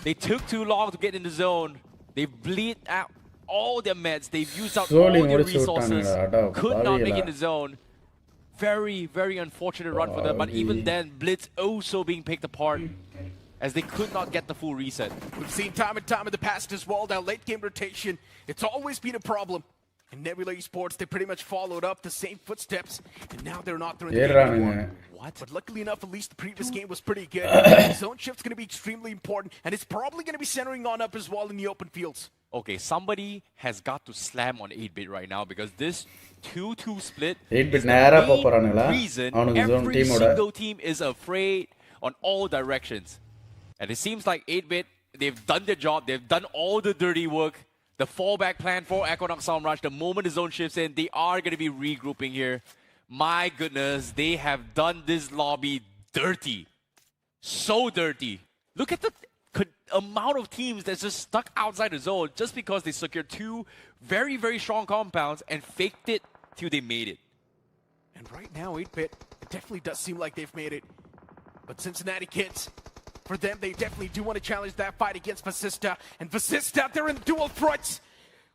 They took too long to get in the zone. They bleed out all their meds. They've used out all their resources. Could not make it in the zone. Very, very unfortunate run for them. But even then, Blitz also being picked apart as they could not get the full reset. We've seen time and time in the past as well, that late game rotation. It's always been a problem. And Nebula Esports, they pretty much followed up the same footsteps, and now they're not there in the game anymore. What? But luckily enough, at least the previous game was pretty good. Zone shift's going to be extremely important, and it's probably going to be centering on up as well in the open fields. Okay, somebody has got to slam on 8-bit right now because this 2-2 split 8-bit is the நேரா main போறானுங்களா reason அவனுக்கு zone every team ஓட single team is afraid on all directions. And it seems like 8-bit, they've done their job, they've done all the dirty work. The fallback plan for Equinox Samraj, the moment the zone shifts in, they are going to be regrouping here. My goodness, they have done this lobby dirty. So dirty. Look at the amount of teams that's just stuck outside the zone just because they secured 2 very, very strong compounds and faked it till they made it. And right now, 8-bit, it definitely does seem like they've made it. But Cincinnati Kids, for them, they definitely do want to challenge that fight against Vasista. And Vasista, they're in dual fronts.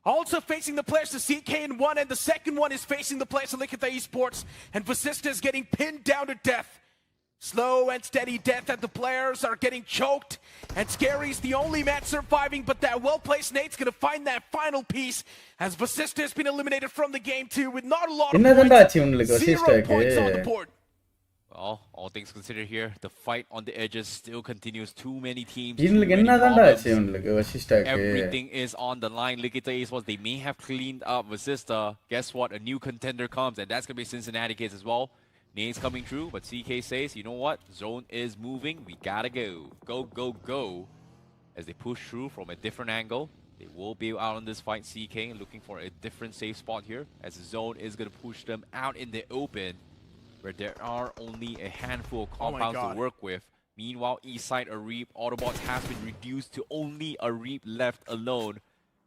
Also facing the players of CK in one, and the second one is facing the players of Likita Esports. And Vasista is getting pinned down to death. Slow and steady death, and the players are getting choked. And Scary's the only man surviving, but that well-placed Nate's going to find that final piece as Vasista has been eliminated from the game too with not a lot of points. 0 points on the board. Well, all things considered here, the fight on the edges still continues. Too many teams. Everything is on the line. Likita Esports, they may have cleaned up Vasista. Guess what? A new contender comes, and that's going to be Cincinnati Kids as well. Nade's coming through, but CK says, you know what? Zone is moving. We gotta go. Go, go, go. As they push through from a different angle. They will be out on this fight. CK looking for a different safe spot here, as the zone is going to push them out in the open, where there are only a handful of compounds to work with. Meanwhile, Eastside Areep, Autobots has been reduced to only Areep left alone.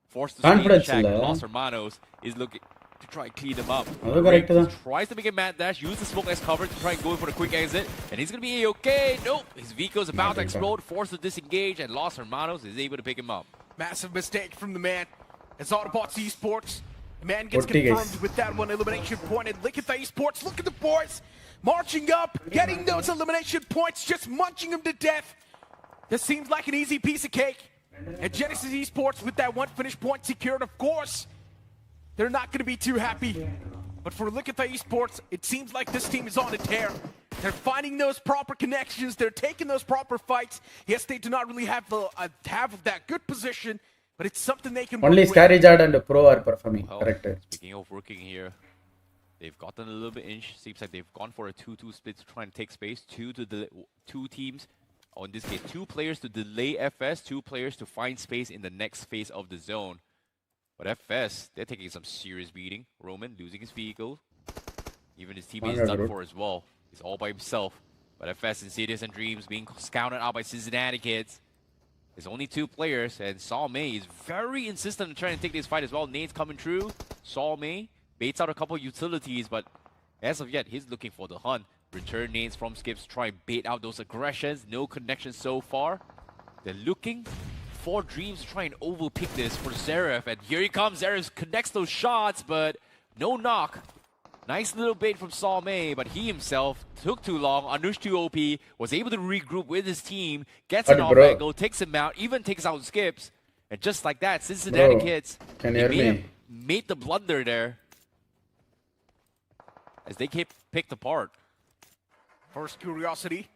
Forced to stay in check. Los Hermanos is looking to try and clean him up. That's correct. He tries to make a mad dash, use the smoke as cover to try and go for a quick exit, and he's gonna be okay. Nope, his vehicle is about to explode, forced to disengage, and Los Hermanos is able to pick him up. Massive mistake from the man. As Autobots Esports, the man gets confirmed with that one elimination point. And look at the Esports, look at the boys marching up, getting those elimination points, just munching them to death. This seems like an easy piece of cake. And Genesis Esports with that one finish point secured, of course, they're not going to be too happy. But for look at the Esports, it seems like this team is on a tear. They're finding those proper connections. They're taking those proper fights. Yes, they do not really have that good position, but it's something they can only Scary Jad and Pro are performing. Correct. Speaking of working here, they've gotten a little bit inch. Seems like they've gone for a 2-2 split to try and take space. Two teams, or in this case, 2 players to delay FS, 2 players to find space in the next phase of the zone. But FS, they're taking some serious beating. Roman losing his vehicle. Even his teammate is done for as well. He's all by himself. But FS, Insidious, and Dreams being scouted out by Cincinnati kids. There's only 2 players, and Saul May is very insistent on trying to take this fight as well. Nate's coming through. Saul May baits out a couple utilities, but as of yet, he's looking for the hunt. Return nades from Skips, try and bait out those aggressions. No connection so far. They're looking for Dreams to try and overpick this for Zeref, and here he comes. Zeref connects those shots, but no knock. Nice little bait from Saul May, but he himself took too long. Anush too OP, was able to regroup with his team, gets an off angle, takes him out, even takes out Skips. And just like that, Cincinnati kids, made the blunder there as they get picked apart. First curiosity.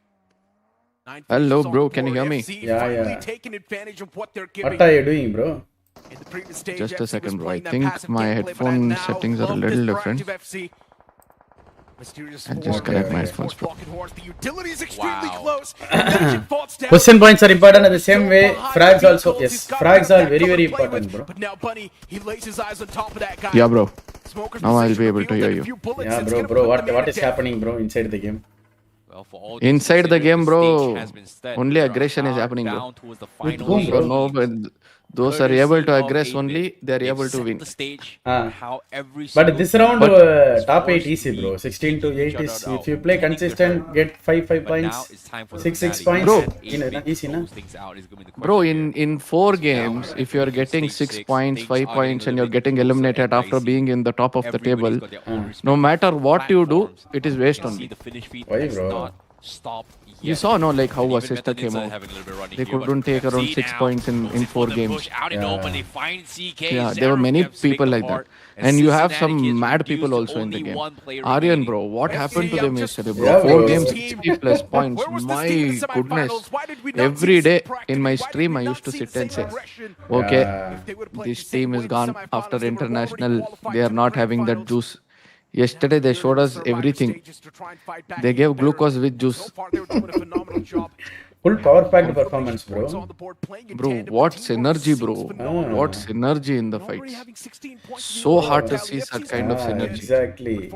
Hello, bro. Can you hear me? Yeah. Taking advantage of what they're giving. What are you doing, bro? Just a second, bro. I think my headphone settings are a little different. I'll just connect my headphones, bro. Question points are important in the same way. Frags also. Yes, frags are very, very important, bro. But now Bunny, he lays his eyes on top of that guy. Yeah, bro. Now I'll be able to hear you. Yeah, bro. What is happening, bro, inside the game? Inside the game, bro, only aggression is happening, bro. With whom, bro? No, but those are able to aggress only, they are able to win. But this round, top 8 easy, bro. 16 to 8 is, if you play consistent, get 5 points, 6 points, bro. Easy, na? Bro, in 4 games, if you are getting 6 points, 5 points, and you're getting eliminated after being in the top of the table, no matter what you do, it is waste only. Why, bro? You saw, no, like how Assista came out. They couldn't take around 6 points in 4 games. Yeah, there were many people like that. And you have some mad people also in the game. Aryan, bro, what happened to them yesterday, bro? 4 games, 60 plus points. My goodness. Every day in my stream, I used to sit and say, okay, this team is gone after international. They are not having that juice. Yesterday they showed us everything. They gave glucose with juice. Full power packed performance, bro. Bro, what synergy, bro. What synergy in the fights. So hard to see such kind of synergy. Exactly.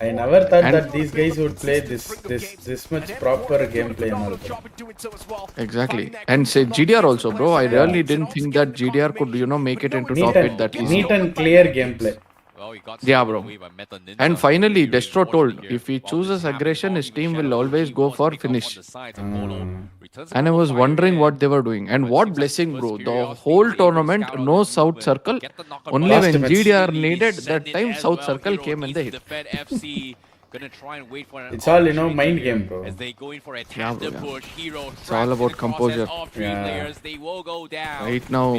I never thought that these guys would play this much proper gameplay and all. Exactly. And say GDR also, bro. I really didn't think that GDR could, make it into top 8 that easy. Neat and clear gameplay. Yeah, bro. And finally, Destro told, if he chooses aggression, his team will always go for finish. And I was wondering what they were doing. And what blessing, bro. The whole tournament, no South Circle. Only when GDR needed, that time South Circle came and they hit. Gonna try and wait for it's all, mind game, bro. As they go in for a tactical push, Hero it's all about composure. They will go down. Right now,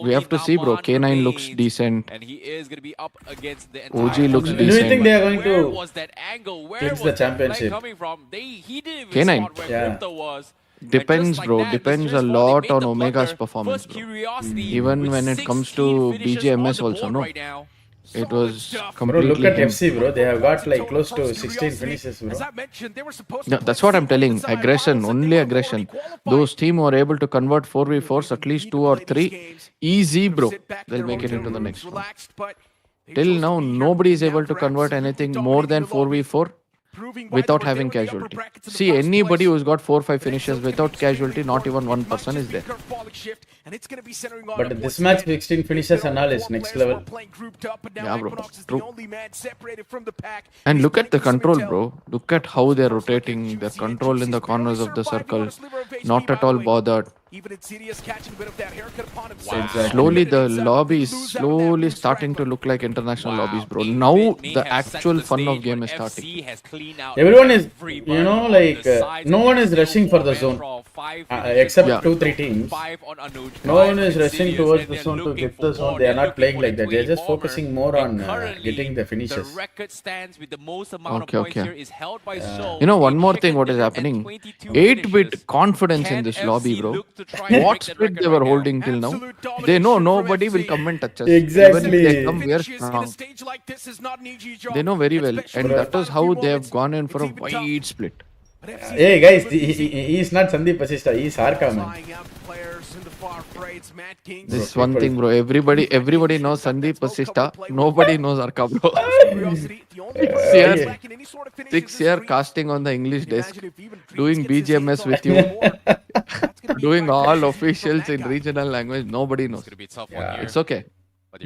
we have to see, bro. K9 looks decent. And he is gonna be up against the OG looks decent. Do you think they are going Where to was that angle? Where clinch was the that championship? coming from? He didn't K9. even spot where Crypto was. Depends, bro. Depends a lot on Omega's performance, bro. Even when it comes to BGMS also, no? It was completely... Bro, look at FC, bro. They have got like close to 16 finishes, bro. No, that's what I'm telling. Aggression, only aggression. Those teams were able to convert 4v4s, at least 2 or 3. Easy, bro. They'll make it into the next one. Till now, nobody is able to convert anything more than 4v4. without having casualty. See, anybody who's got 4 or 5 finishes without casualty, not even one person is there. But this match 16 finishes and all is next level. Yeah, bro. True. And look at the control, bro. Look at how they're rotating. They're controlled in the corners of the circle. Not at all bothered. Slowly the lobby is slowly starting to look like international lobbies, bro. Now the actual fun of game is starting. Everyone is, you know, like no one is rushing for the zone except 2-3 teams. No one is rushing towards the zone to get the zone. They are not playing like that. They are just focusing more on getting the finishes. Okay. You know, one more thing, what is happening? 8-bit confidence in this lobby, bro. What split they were holding till now? They know nobody will come and touch us. Exactly. Even if they come, we are strong. They know very well, and that is how they have gone in for a wide split. Hey guys, he is not Sandeep Vasishta. He is Harka, man. This one thing, bro. Everybody knows Sandeep Vasishta. Nobody knows Arka, bro. 6 year casting on the English desk, doing BGMS with you, doing all officials in regional language. Nobody knows. It's okay.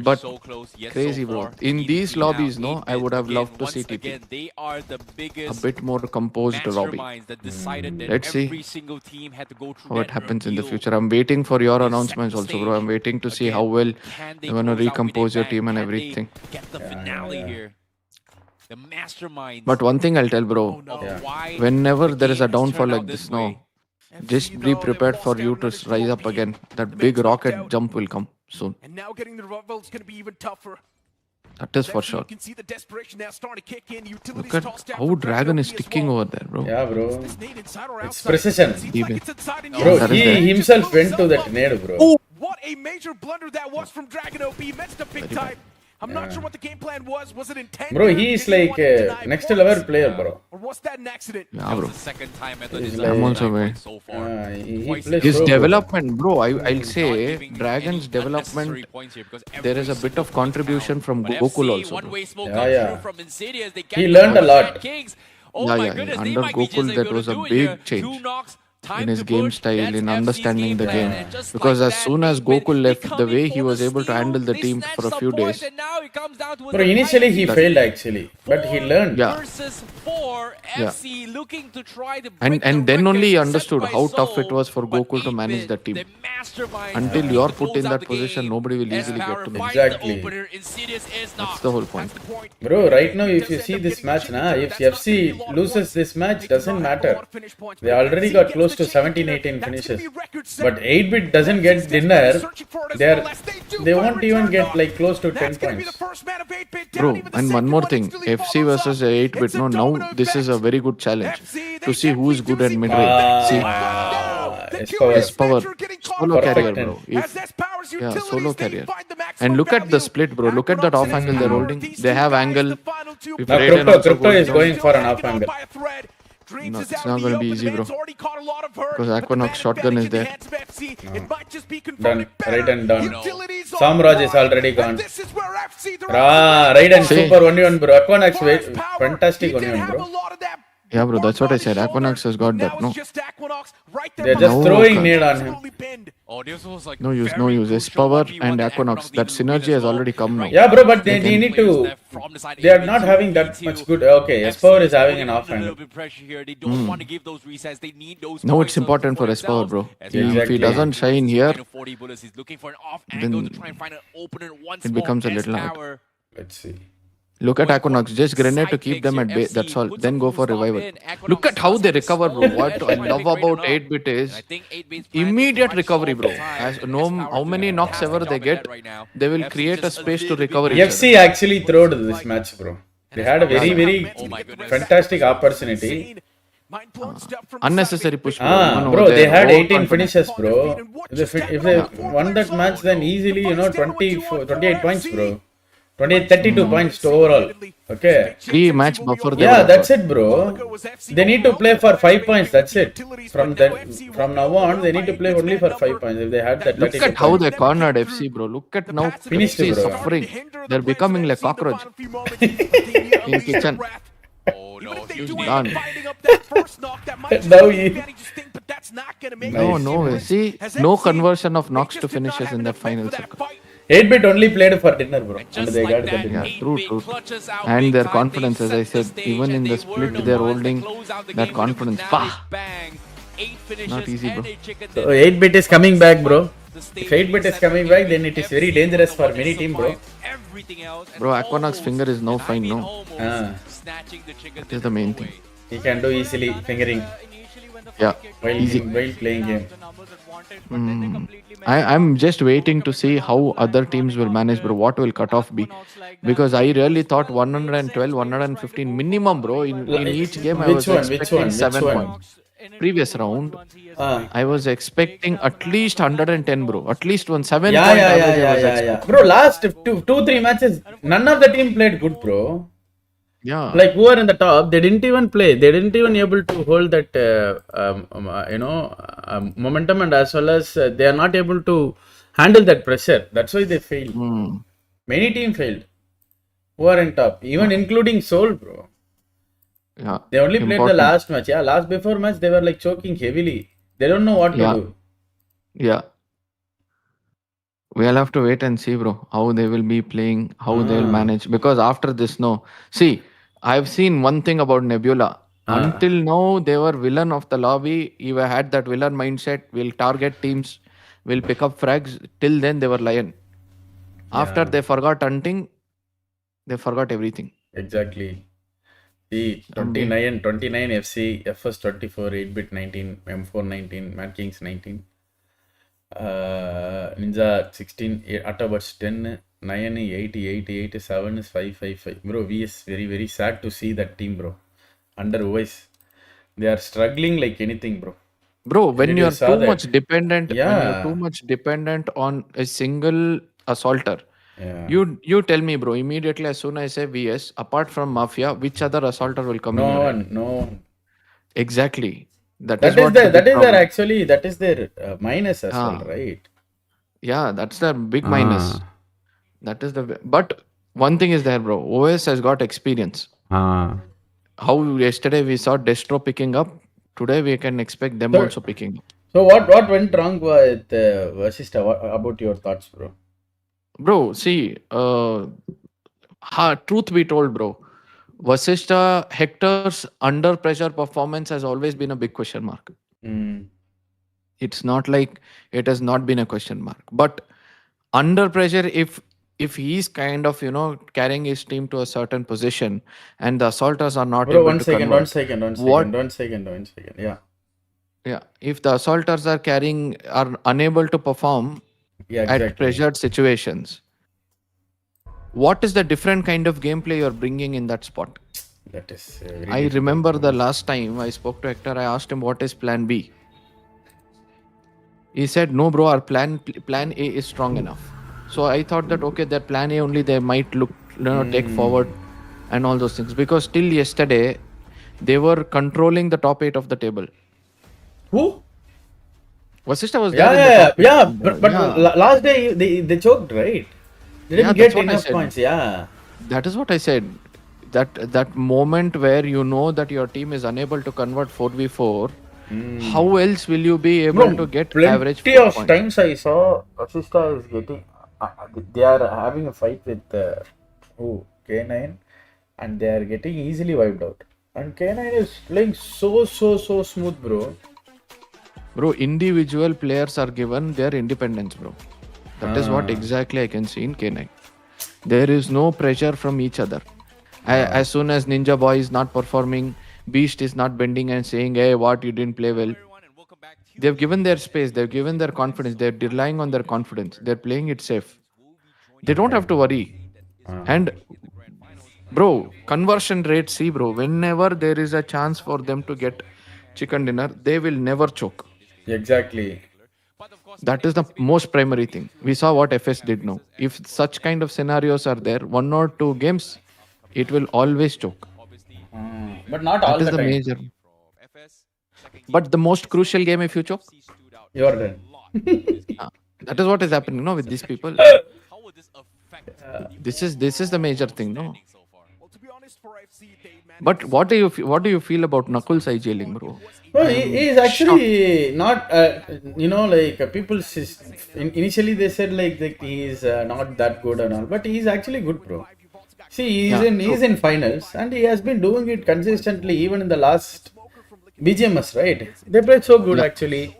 But so close, yet crazy, so bro. far. In these lobbies, no, 8-bit I would have again, loved to once see TP. again, they are the biggest A bit more composed lobby. masterminds that decided that Let's see every single team had to go through how it that happens in the ordeal. future. I'm waiting for your They announcements set the also, bro. I'm stage. waiting to see Again, how well can they you're going to close out recompose your winning team and back? Can they everything. Get the finale here. The masterminds. But one thing I'll tell, bro. of why Whenever the there is a game has downfall turned out like this this, no, way. just be prepared for you to rise up again. That big rocket jump will come soon. And now getting the level is going to be even tougher. That is for sure. You can see the desperation now starting to kick in. Look at how Dragon is sticking over there, bro. Yeah, bro. Is this nade inside or It's outside? precision. Seems Even. like it's inside and Bro, that is he there. himself went to that nade, bro. What a major blunder that was from Dragon OP. Messed up big Very time. I'm not sure what the game plan was. Was it intended? Bro, he is Did he like want to deny next points? level player, bro. Or was that an accident? Yeah, That bro. was the second time Method He's is like- I'm also aware. so far. He Twice plays His so good. development, bro, I'll Not say giving Dragon's any unnecessary development, points here because there is a every bit of single contribution round. from But Gokul FC, also, bro. one-way smoke Yeah, comes yeah. through from Insidious. They He get learned the a lot. Kings. Oh Yeah, my yeah, goodness, yeah. they Under might be Gokul, just that able was to a do it big here. change 2 knocks, time in his to game push. style, That's in FC's understanding the plan. game. And just Because like as that, soon as they Gokul left, come the in way for he was the able to steal. handle the They team snatch for a some few points, days. and now it comes down to Bro, initially he failed actually, but he learned. Yeah. versus 4, Yeah. FC looking to try to And break the then only he record set understood by how tough it Soul, was for but Gokul to manage 8-bit, the team. the mastermind Until looking you're to put close in out that the position, game. nobody will As easily get Power to him. finds Exactly. the opener, Insidious is That's knocked. the whole point. Bro, right now if you see this match, na, if FC loses this match, doesn't matter. They already got close to 17-18 finishes. But 8-bit doesn't get dinner. They won't even get like close to 10 points. Bro, and one more thing, FC versus 8-bit, no, now this is a very good challenge to see who is good at mid-range. See, S power. Solo carrier, Perfect bro. Yeah, solo carrier. And look at the split, bro. Look at that off angle they're holding. They have angle. If Now Raiden Crypto also goes is down, going for an off angle. No, it's not going to be easy, bro. Because Aquanox shotgun is there. Done. Raiden done. Samraj is already gone. Raiden See? super 1v1, bro. Aquanax fantastic 1v1, bro. Yeah, bro, that's what I said. Aquanox has got that, no? They're just No, throwing can't. nade on him. Oh, this was like No use, very no use. crucial S-Power 1v1 and that Aquanox. Aquanox That needed to win synergy as has well. already come now. Yeah, bro, but they can- need to. From the side, They are 8-bit not to having that BT2. much good. Okay, S power is having an FC off a little angle. bit pressure here. They don't want to give those resets. They need those No, points it's important for S-Power, bro. themselves. If Exactly. he doesn't shine here, 40 bullets. He's looking for an off angle then to try and find an opener once it more. becomes a little hard. S-Power. Let's see. look at Aquanox. Just grenade to keep them at bay. That's all. Then go for revival. Look at how they recover, bro. What I love about 8-bit is immediate recovery, bro. As no, how many knocks ever they get, they will create a space to recover each other. FC actually throwed this match, bro. They had a very fantastic opportunity. Unnecessary push, bro. Ah, bro, they had 18 finishes, bro. If they won that match, then easily, 28 points, bro. 32 points overall. Okay. 3 match buffer. Yeah, that's it, bro. They need to play for 5 points. That's it. From now on, they need to play only for 5 points. If they had that, Look at how they cornered FC, bro. Look at now Finished, FC is bro. suffering. They're becoming like cockroach in kitchen. Even no, if they huge do need. end up finding up that first knock, that might just Now be he- advantage thing, but that's not gonna make Nice. it. No way. Difference. See, As no FC, conversion of they knocks just to did not finishes have in that enough men final for that circle. fight. 8-bit only played for dinner, bro. And And just they like got the that, dinner. Yeah, true, 8-bit true. clutches out And big their time. confidence, They've as I set the said, stage even and in the they were split, the they're ones holding that closed out the that game. confidence. Now Bah! they bang. 8 finishes Not easy, and bro. a chicken So dinner. 8-bit is coming back, bro. The If stage 8-bit is set coming for back, then it is very FC dangerous was for the one many that team, bro. survived everything else and Bro, Aquanox almost, finger is no and I fine, mean no? almost, Ah. snatching the chicken That is the main dinner thing. away. He can do easily fingering Yeah, while, easy. while playing game. I'm just waiting to see how other teams will manage, bro. What will cutoff be? Because I really thought 112, 115 minimum, bro. In each game, I Which was one? expecting Which 7 one? points. Previous round, Ah. I was expecting at least 110, bro. At least one 7 Yeah, point yeah, yeah, average I yeah, was yeah, yeah. expecting. Bro, last 3 matches, none of the team played good, bro. Yeah. Like who are in the top, they didn't even play. They didn't even able to hold that, momentum, and as well as they are not able to handle that pressure. That's why they failed. Hmm. Many team failed. Who are in top, even including Seoul, bro. Yeah. They only played the Important. last match. Yeah, last before match they were like choking heavily. They don't know what to Yeah. do. Yeah. We'll have to wait and see, bro, how they will be playing, how they'll Ah. manage. Because after this, no. See, I've seen one thing about Nebula. Ah. Until now, they were villain of the lobby. You had that villain mindset. We'll target teams. We'll pick up frags. Till then, they were lion. After Yeah. they forgot hunting, they forgot everything. Exactly. See, And 29 FC, FS 24, 8-bit 19, M4 19, Mad Kings 19, Ninja 16, Autobots 10, 9, 80, 7 is 5. Bro, we is very, very sad to see that team, bro. Under OS. They are struggling like anything, bro. Bro, when Did you're you saw too that? much dependent, when you're Yeah. too much dependent on a single assaulter, Yeah. you tell me, bro, immediately as soon as I say VS, apart from Mafia, which other assaulter will come in No your head? one, no. Exactly. That That is is what their, the that big is their problem. actually, that is their minus as well, Ah, right? yeah, that's the big minus. Ah. That is the. But one thing is there, bro. OS has got experience. Ah. How yesterday we saw Destro picking up, today we can expect them So, also picking up. so what went wrong with Vasishta? What about your thoughts, bro? Bro, see, truth be told, bro, Vasishta Hector's under pressure performance has always been a big question mark. Mm. It's not like it has not been a question mark. But under pressure, if he's kind of carrying his team to a certain position and the assaulters are not Bro, able one to second. convert, what? Yeah. Yeah, if the assaulters are unable to perform Yeah, at exactly. pressured situations, what is the different kind of gameplay you're bringing in that spot? That is very I difficult, remember bro. the last time I spoke to Hector, I asked him what is plan B. He said, no, bro, our plan A is strong enough. So I thought that, okay, their plan A only they might take forward and all those things. Because till yesterday, they were controlling the top 8 of the table. Who? Vasishta was Yeah, there in the yeah, top 8. yeah. But Yeah. last day they choked, right? They Yeah, didn't that's get what I enough said. points. Yeah. That is what I said. That moment where you know that your team is unable to convert 4v4, how else will you be able Bro, to get plenty average 4 of points? times I saw Asista is getting. They are having a fight with K9, and they are getting easily wiped out. And K9 is playing so smooth, bro. Bro, individual players are given their independence, bro. That is what exactly I can see in K9. There is no pressure from each other. As soon as Ninja Boy is not performing, Beast is not bending and saying, hey, what, you didn't play well. They've given their space, they've given their confidence, they're relying on their confidence, they're playing it safe. They don't have to worry. And, bro, conversion rate, see, bro, whenever there is a chance for them to get chicken dinner, they will never choke. Exactly. That is the most primary thing. We saw what FS did now. If such kind of scenarios are there, 1 or 2 games, it will always choke. But not all That is the the time. major. But the most crucial game, if you choke, Your turn. that is what is happening, no, with these people. This is the major thing, no. But what do you feel about Knuckles IGLing, bro? Well, I'm he is shocked. actually not, like people initially they said like that he is not that good and all, but he is actually good, bro. See, Yeah, he true. is in finals and he has been doing it consistently even in the last BGMS, right? They played so good Yeah, actually.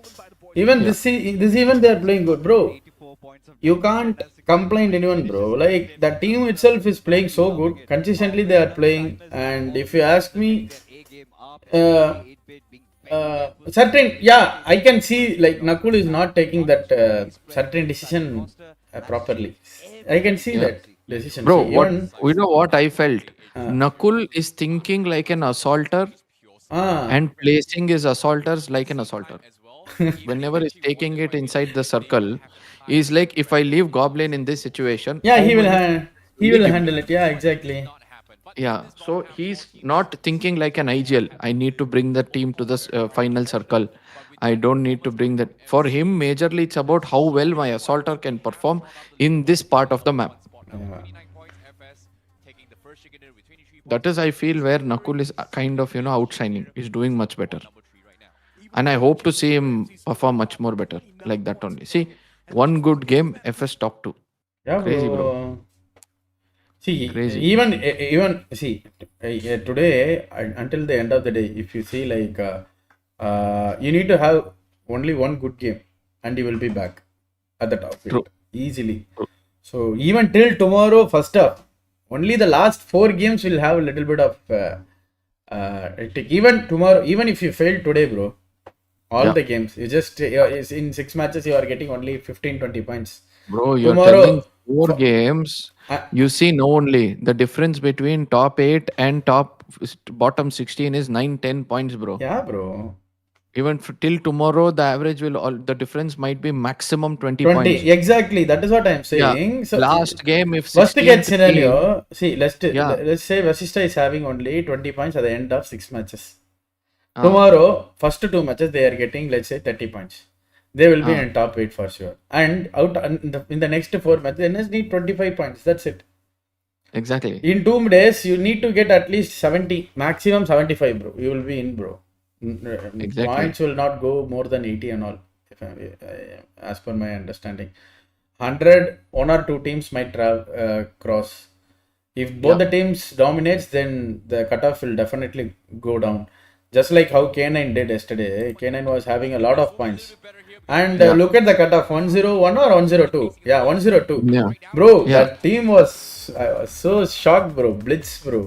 Even yeah. this even they are playing good, bro. You can't complain anyone, bro. Like the team itself is playing so good. Consistently they are playing, and if you ask me, uh, certain, yeah, I can see like Nakul is not taking that certain decision properly. I can see Yeah. that decision. Bro, See, what even you know what I felt? uh, Nakul is thinking like an assaulter ah, and placing his assaulters like an assaulter. Whenever he's taking it inside the circle, he's like, if I leave Goblin in this situation, yeah, how many he will he will give me? handle it. Yeah, exactly. Yeah, so he's not thinking like an IGL. I need to bring the team to the final circle. I don't need to bring that. For him, majorly, it's about how well my assaulter can perform in this part of the map. Yeah. That is, I feel, where Nakul is kind of, outshining. He's doing much better. And I hope to see him perform much more better. Like that only. See, one good game, FS top 2. Yeah, Crazy, bro. bro. See, Crazy. even see today until the end of the day, if you see like you need to have only one good game, and you will be back at the top True. field easily. True. So even till tomorrow, first up, only the last 4 games will have a little bit of. Even tomorrow, even if you fail today, bro, all Yeah. the games you just in 6 matches you are getting only 15-20 points. Bro, you're telling Tomorrow, 4 games. You see, no only the difference between top 8 and bottom 16 is 9-10 points, bro. yeah, bro. Even till tomorrow, the average the difference might be maximum 20 20 points. exactly, that is what I'm Yeah. saying. So Last game, if worst case 16th team, scenario, see, yeah. let's say Vasista is having only 20 points at the end of 6 matches. Uh, Tomorrow, first 2 matches they are getting, let's say, 30 points. They will be uh, in top 8 for sure. And out in the next 4 matches, they just need 25 points. That's it. exactly. In 2 days, you need to get at least 70, maximum 75, bro. You will be in, bro. Exactly. Points will not go more than 80 and all, as per my understanding. 100, one or two teams might cross. If both Yeah. the teams dominates, then the cutoff will definitely go down. Just like how K9 did yesterday. K9 was having a lot of points. And Yeah. look at the cutoff, 101 or 102. Yeah, 102. Yeah. Bro, Yeah. that team was, I was so shocked, bro. Blitz, bro.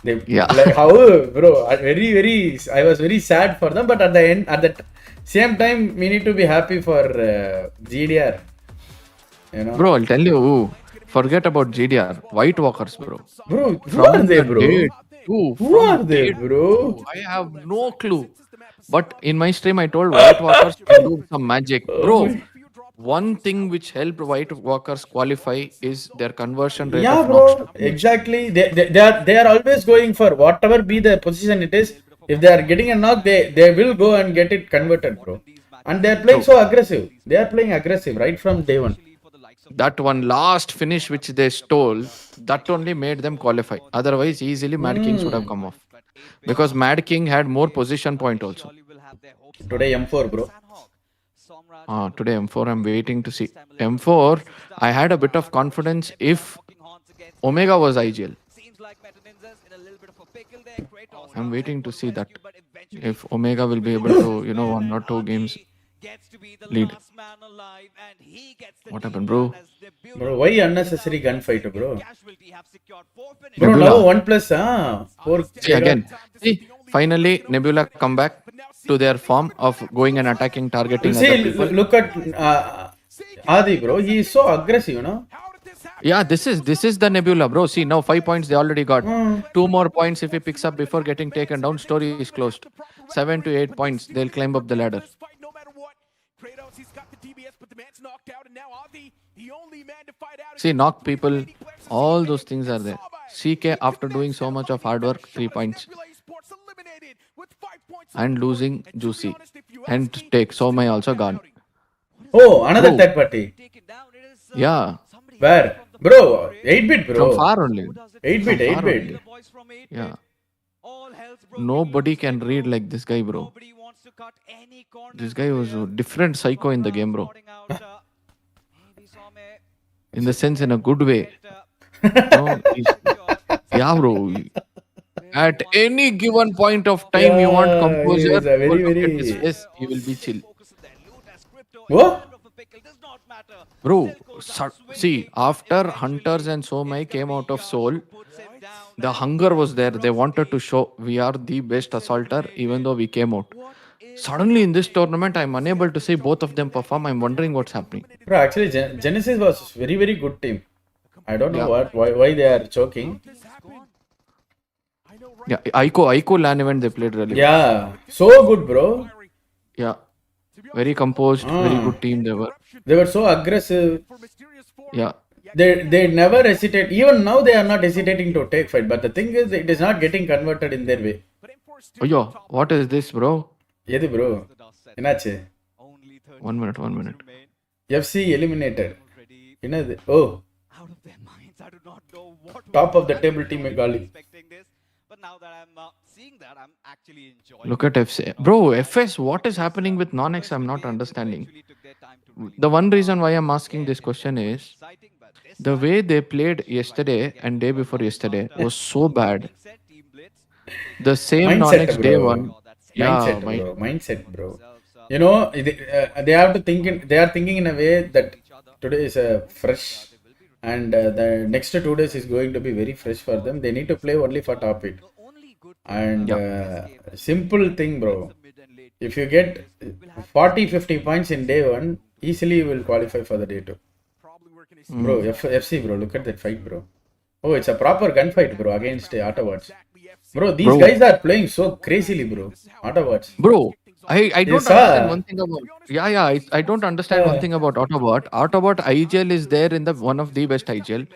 They Yeah. like how, bro. I was very sad for them, but at the end, at the same time, we need to be happy for GDR. You know, Bro, I'll tell you, forget about GDR. White Walkers, bro. bro. Who From are they, the bro? day two, Who are from they, day bro? two, I have no clue. But in my stream, I told White Walkers can do some magic. Bro, one thing which helped White Walkers qualify is their conversion rate Yeah, of knocks to bro. kills. Exactly. They are always going for whatever be the position it is. If they are getting a knock, they will go and get it converted, bro. And they are playing True. so aggressive. They are playing aggressive right from day one. That one last finish which they stole, that only made them qualify. Otherwise, easily Mad Kings would have come off. Because Mad King had more position point also. Today M4, bro. Today M4, I'm waiting to see. M4, I had a bit of confidence if Omega was IGL. I'm waiting to see that. If Omega will be able to, 1 or 2 games lead. What happened, bro? Bro, why unnecessary gunfight, bro? Bro, Nebula. now 1+, 4. See again. See, finally Nebula come back to their form of going and attacking, targeting other See, people. look at Adi, bro. He is so aggressive, you know. Yeah, this is the Nebula, bro. See, now 5 points they already got. 2 more points if he picks up before getting taken down. Story is closed. 7 to 8 points. They'll climb up the ladder. See, knock people. All those things are there. CK, after doing so much of hard work, 3 points. And losing Juicy. And take Somai also gone. Oh, another Bro. third party. Yeah. Where? Bro, 8-bit, From bro. far only. 8-bit, From far 8-bit. only. Yeah. Nobody can read like this guy, bro. This guy was a different psycho in the game, bro. In the sense, in a good way. No, yeah, bro. At any given point of time, you want Yeah, he composure, is a you will very, look at his very. face, he will be chill. What? Bro, see, after Hunters and Somai came out of Seoul, the hunger was there. They wanted to show we are the best assaulter, even though we came out. Suddenly in this tournament, I'm unable to see both of them perform. I'm wondering what's happening. Bro, actually, Genesis was very, very good team. I don't know Yeah. why they are choking. Yeah, Aiko LAN event they played really well. Yeah, so good, bro. Yeah. Very composed, very good team they were. They were so aggressive. Yeah. They never hesitate. Even now they are not hesitating to take fight. But the thing is, it is not getting converted in their way. Oh, yo, what is this, bro? எது bro? என்னாச்சு? 1 minute, 1 minute. FC eliminated. என்னது? Oh. Top of the table team Gali. Look at FC. Bro, FS, what is happening with non-X? I'm not understanding. The one reason why I'm asking this question is the way they played yesterday and day before yesterday was so bad. The same Mindset, non-X day bro. one. Mindset, Yeah, bro. Mindset, bro. You know, they have to think. They are thinking in a way that today is a fresh, and the next 2 days is going to be very fresh for them. They need to play only for top 8. And simple thing, bro. If you get 40-50 points in day 1, easily you will qualify for the day 2. Bro, FC, bro. Look at that fight, bro. Oh, it's a proper gunfight, bro, against Autobots. Bro, these guys are playing so crazily, bro. Autobots. Bro, I don't Yes, understand one thing about I don't understand one thing about Autobot. Autobot IGL is there in the one of the best IGL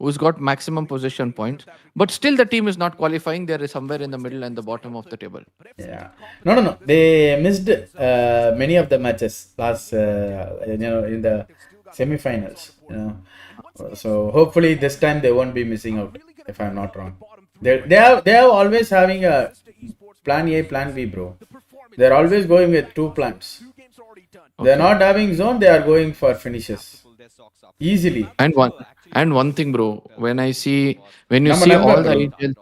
who's got maximum possession points, but still the team is not qualifying. There is somewhere in the middle and the bottom of the table. Yeah. No. They missed many of the matches last, in the semi-finals. So hopefully this time they won't be missing out. If I'm not wrong, they are always having a plan A, plan B, bro. They're always going with 2 plans. They're not having zone. They are going for finishes easily. And one thing, bro, when you see all the IGLs,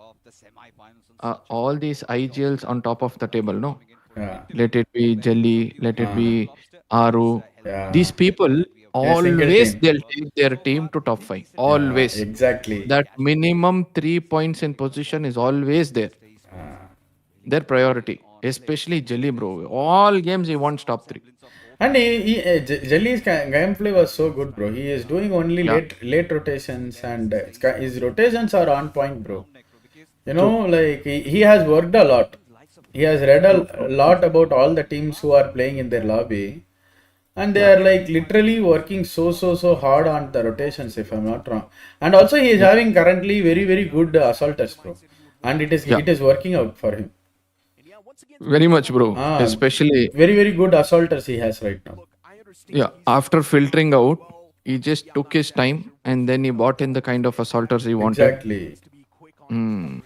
all these IGLs on top of the table, no? Yeah. Let it be Jelly, let it be Aru. Yeah. These people always they'll take their team to top 5. Always. Yeah, exactly. That minimum 3 points in position is always there. Their priority. Especially Jelly, bro. All games he wants top 3. And Jelly's gameplay was so good, bro. He is doing only late rotations, and his rotations are on point, bro. You know, like he has worked a lot. He has read a lot about all the teams who are playing in their lobby, and they are like literally working so hard on the rotations, if I'm not wrong. And also he is having currently very, very good assaulters, bro. And it is working out for him. Very much, bro. Especially very, very good assaulters he has right now. Yeah, after filtering out, he just took his time and then he bought in the kind of assaulters he wanted. Exactly. And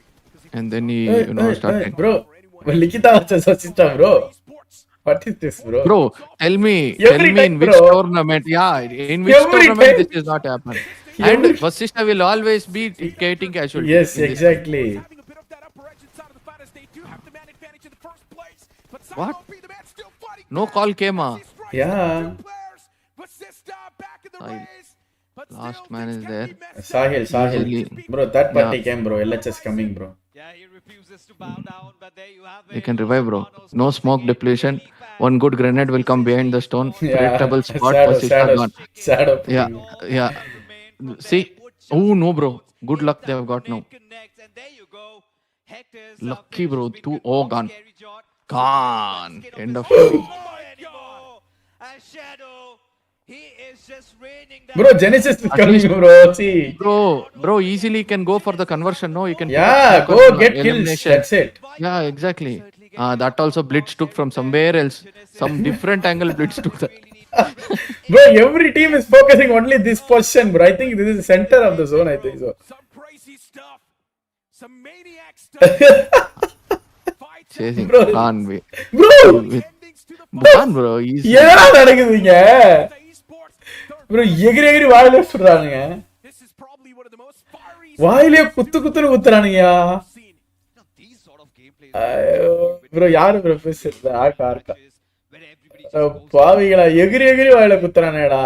then he, started. Bro, Likita was a system, bro. What is this, bro? Bro, tell me in which tournament? Yeah, in which tournament this is not happening. And Vasishtha will always be getting casualty. Yes, exactly. What? No call came. Yeah. Last man is there. Sahil. Bro, that party came, bro. LHS coming, bro. They can revive, bro. No smoke depletion. One good grenade will come behind the stone. Predictable spot. Shadow. Yeah. See? Oh, no, bro. Good luck they have got now. Lucky, bro. Gone. Gone. End of story. Bro, Genesis is coming, bro. See. Bro, easily can go for the conversion. No, you can. Go get kills. That's it. Yeah, exactly. That also Blitz took from somewhere else. Some different angle Blitz took that. Bro, every team is focusing only this position, bro. I think this is the center of the zone, I think so. Some crazy stuff. Some maniac stuff. Chasing Bro. Bukan with Bro! Bukan, bro. He's என்னடா நடக்குதுங்க? Bro, எகிரி எகிரி வாயில சுடுறானுங்க. வாயிலே குத்துன்னு குத்துறானுங்கயா. Bro யாரு bro பேசுறது? ஆர்க்கா. பாவிகளா எகிரி எகிரி வாயில குத்துறானேடா.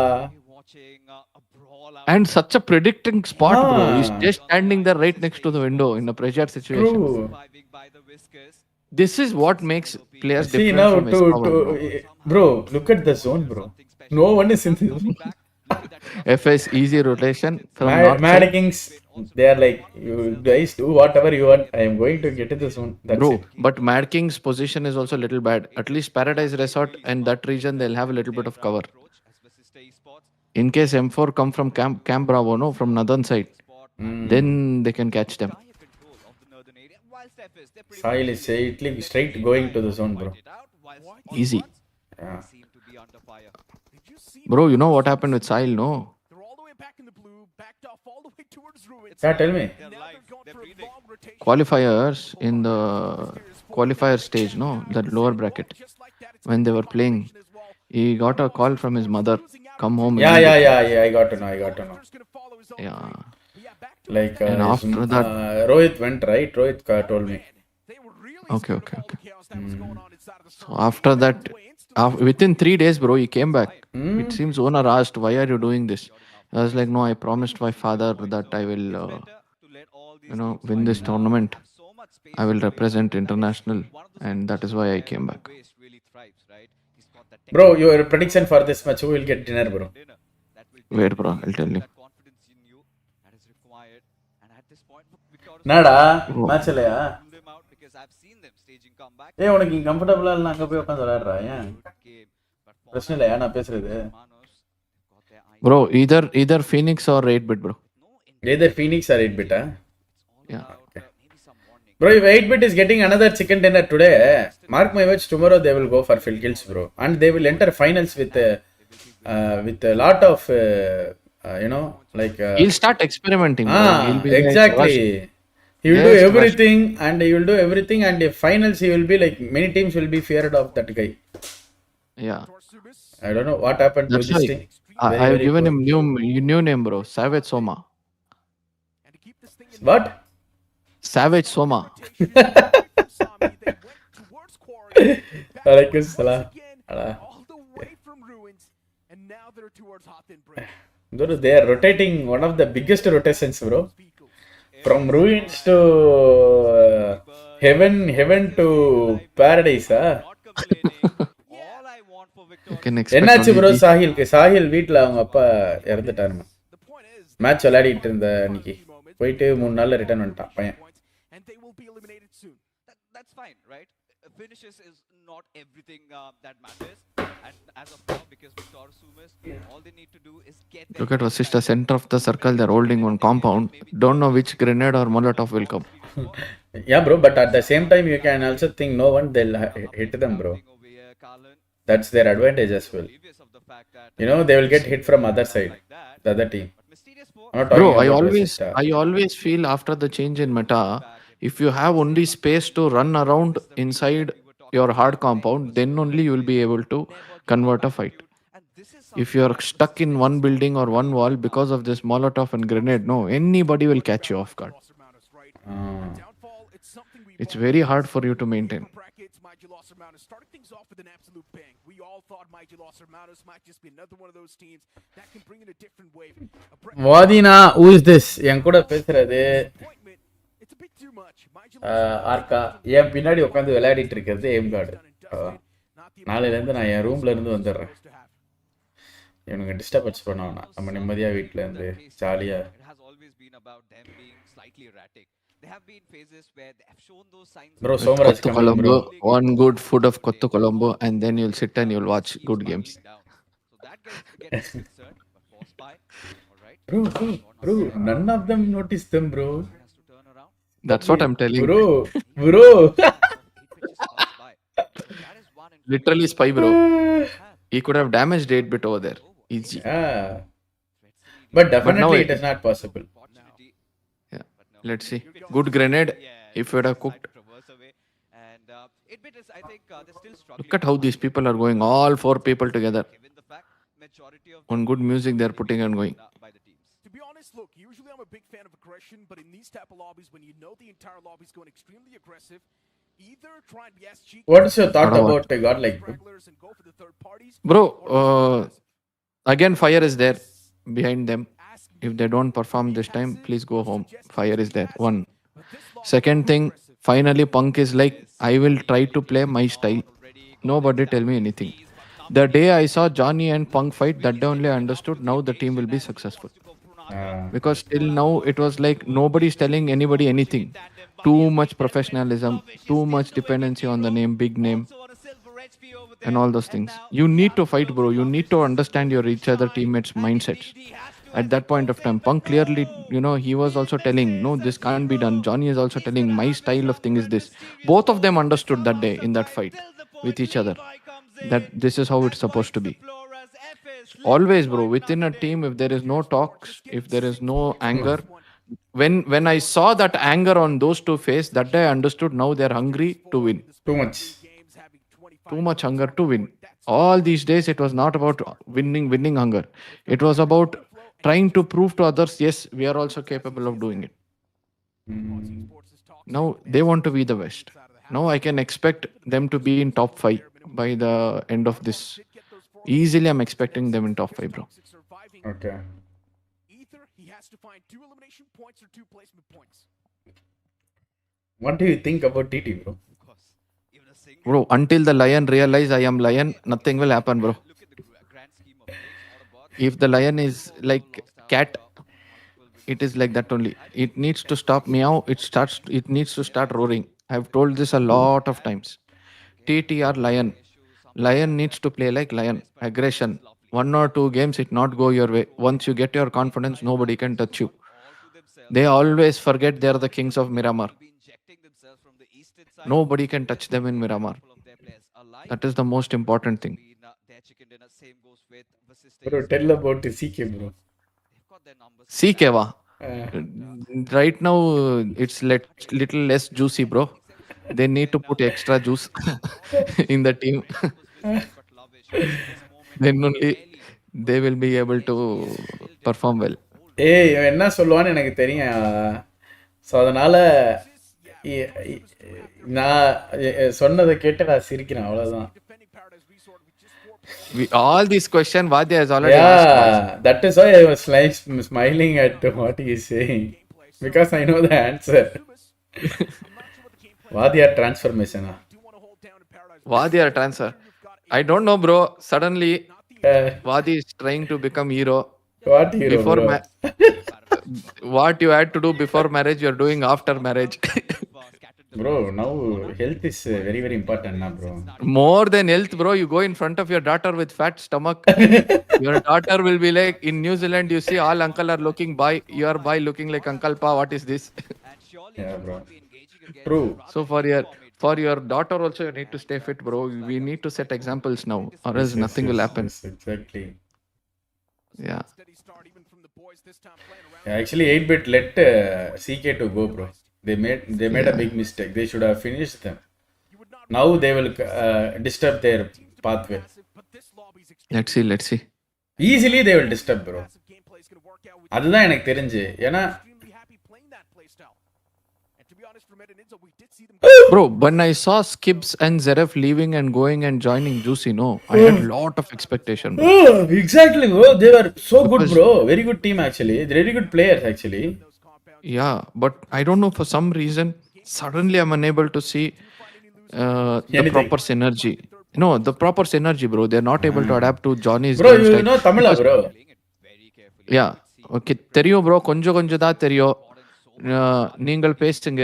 and such a predicting spot, bro. He's just standing there right next to the window in a pressure situation. True. This is what makes players See different now from bro, look at the zone, bro. No one is in the zone. FS easy rotation from Mad Kings, they are like, you guys do whatever you want. I am going to get in the zone. That's bro, it. but Mad King's position is also a little bad. At least Paradise Resort and that region, they'll have a little bit of cover. In case M4 come from Camp Bravo, no, from northern side, then they can catch them. Sahil is straight going to the zone, bro. Easy. Yeah. Bro, you know what happened with Sahil, no? Yeah, tell me. Qualifiers in the qualifier stage, no, that lower bracket, when they were playing, he got a call from his mother, come home. Yeah, I got to know. Yeah. Like, and after that, Rohit went, right? Rohit told me. Okay. So after that, within 3 days, bro, he came back. It seems owner asked, why are you doing this? I was like, no, I promised my father that I will, win this tournament. I will represent international, and that is why I came back. Bro, your prediction for this match, who will get dinner, bro? Wait, bro, I'll tell you. Nada, match இல்லையா? ஏய் உனக்கு கம்ஃபர்ட்டபிளா இல்ல அங்க போய் உட்கார்ந்து விளையாடுறா ஏன்? பிரச்சனை இல்லையா நான் பேசுறது? Bro, either Phoenix or 8-bit, bro. Either Phoenix or 8-bit, huh? Yeah. Okay. Bro, if 8-bit is getting another chicken dinner today, mark my words, tomorrow they will go for full kills, bro. And they will enter finals with a lot of, like... he'll start experimenting, bro. He'll be exactly. Like, he will do everything, and in finals he will be like, many teams will be feared of that guy. Yeah. I don't know what happened to this thing. I've given him new name, bro. Savage Soma. What? Savage Soma. Alaikum salam. They are rotating one of the biggest rotations, bro. From ruins to heaven to paradise, huh? என்னாச்சு bro Sahil வீட்டில் அவங்க அப்பா இறந்துட்டாருமா match விளையாடிட்டு இருந்த அன்னைக்கு போயிட்டு 3 நாள்ல return வந்துட்டான் பையன் Look at Vasishta, center of the circle, they're holding one compound. Don't know which grenade or Molotov will come. Yeah, bro, but at the same time, you can also think no one, they'll hit them, bro. That's their advantage as well. They will get hit from other side, the other team. Bro, I always feel after the change in meta, if you have only space to run around inside your hard compound, then only you will be able to convert a fight. If you're stuck in one building or one wall because of this Molotov and grenade, no, anybody will catch you off guard. It's very hard for you to maintain. Starting things off with an absolute bang. We all thought Mighty Los Hermanos might just be another one of those teams that can bring in a different wave. Vadina, who is this? என் கூட பேசுறது ஆர்க்கா என் பின்னாடி உட்காந்து விளையாடிட்டு இருக்கிறது M card நாளையில இருந்து நான் என் ரூம்ல இருந்து வந்துடுறேன் இவனுங்க டிஸ்டர்பன்ஸ் பண்ணானா நம்ம நிம்மதியா வீட்ல இருந்து ஜாலியா Bro, Somaraj coming, bro. One good food of Kottu Colombo, and then you'll sit and you'll watch good games. Bro, none of them noticed them, bro. That's what I'm telling. Bro. Literally spy, bro. He could have damaged 8-bit over there. Easy. Yeah. But But now definitely it is not possible. yeah. Let's see. Good grenade. If you would have cooked. Look at how these people are going. All 4 people together. On good music they're putting and going. To be honest, look, usually I'm a big fan of aggression, but in these type of lobbies, when you know the entire lobby is going extremely aggressive, either try and be as cheeky What is your thought What about God like? and go for the third parties. Bro, again fire is there behind them. If they don't perform this time, please go home. Fire is there. One. Second thing, finally Punk is like, I will try to play my style. Nobody tell me anything. The day I saw Johnny and Punk fight, that day only I understood now the team will be successful. Because till now it was like nobody's telling anybody anything. Too much professionalism, too much dependency on the name, big name, and all those things. You need to fight, bro. You need to understand your each other teammates' mindsets. At that point of time, Punk clearly, he was also telling, no, this can't be done. Johnny is also telling, my style of thing is this. Both of them understood that day in that fight with each other that this is how it's supposed to be. Always, bro, within a team, if there is no talks, if there is no anger, when I saw that anger on those two face, that day I understood now they're hungry to win. Too much. Too much hunger to win. All these days, it was not about winning hunger. It was about trying to prove to others, yes, we are also capable of doing it. Now they want to be the best. Now I can expect them to be in top 5 by the end of this. Easily, I'm expecting them in top 5, bro. Okay. Either he has to find 2 elimination points or 2 placement points. What do you think about TT, bro? Bro, until the lion realize I am lion, nothing will happen, bro. If the lion is like cat, it is like that only. It needs to stop meow. It needs to start roaring. I've told this a lot of times. TTR lion. Lion needs to play like lion. Aggression. 1 or 2 games, it not go your way. Once you get your confidence, nobody can touch you. They always forget they are the kings of Miramar. Nobody can touch them in Miramar. That is the most important thing. Bro, tell about the CK, bro. CK va? Right now, it's little less juicy, bro. They need to put extra juice in the team. Then only they will be able to perform well. ஏய் இவன் என்ன சொல்லுவான்னு எனக்கு தெரியும். So அதனால நான் சொன்னதை கேட்டு நான் சிரிக்கிறேன் அவ்வளோதான். All these questions Vadya has already asked. Yeah, that is why I was like smiling at what he is saying because I know the answer. Vadya transformation. Vadya transfer. I don't know, bro. Suddenly, Vadi is trying to become hero. What hero, Before bro? what you had to do before marriage, you're doing after marriage. Bro, now health is very, very important now, bro. More than health, bro. You go in front of your daughter with fat stomach. Your daughter will be like, in New Zealand, you see all uncle are looking by. You are by looking like Uncle Pa. What is this? Yeah, bro. True. So for your daughter also, you need to stay fit, bro. We need to set examples now, or else Yes, nothing yes, will happen. yes, exactly. Yeah. Actually, 8-bit let CK to go, bro. They made a big mistake. They should have finished them. Now they will disturb their pathway. Let's see. Easily they will disturb, bro. அதுதான் எனக்கு தெரிஞ்சு. ஏன்னா Bro, when I saw Skips and Zeref leaving and going and joining Juicy, no, I had a lot of expectation. Bro. Exactly, bro. They were so good, bro. Very good team, actually. Very good players, actually. Yeah, but I don't know, for some reason, suddenly I'm unable to see the proper synergy. No, the proper synergy, bro. They're not able to adapt to Johnny's Bro, game you style. know Tamil, bro. Yeah, okay. தெரியும் bro, கொஞ்சம் தான் தெரியும். நீங்கள் பேசுங்க,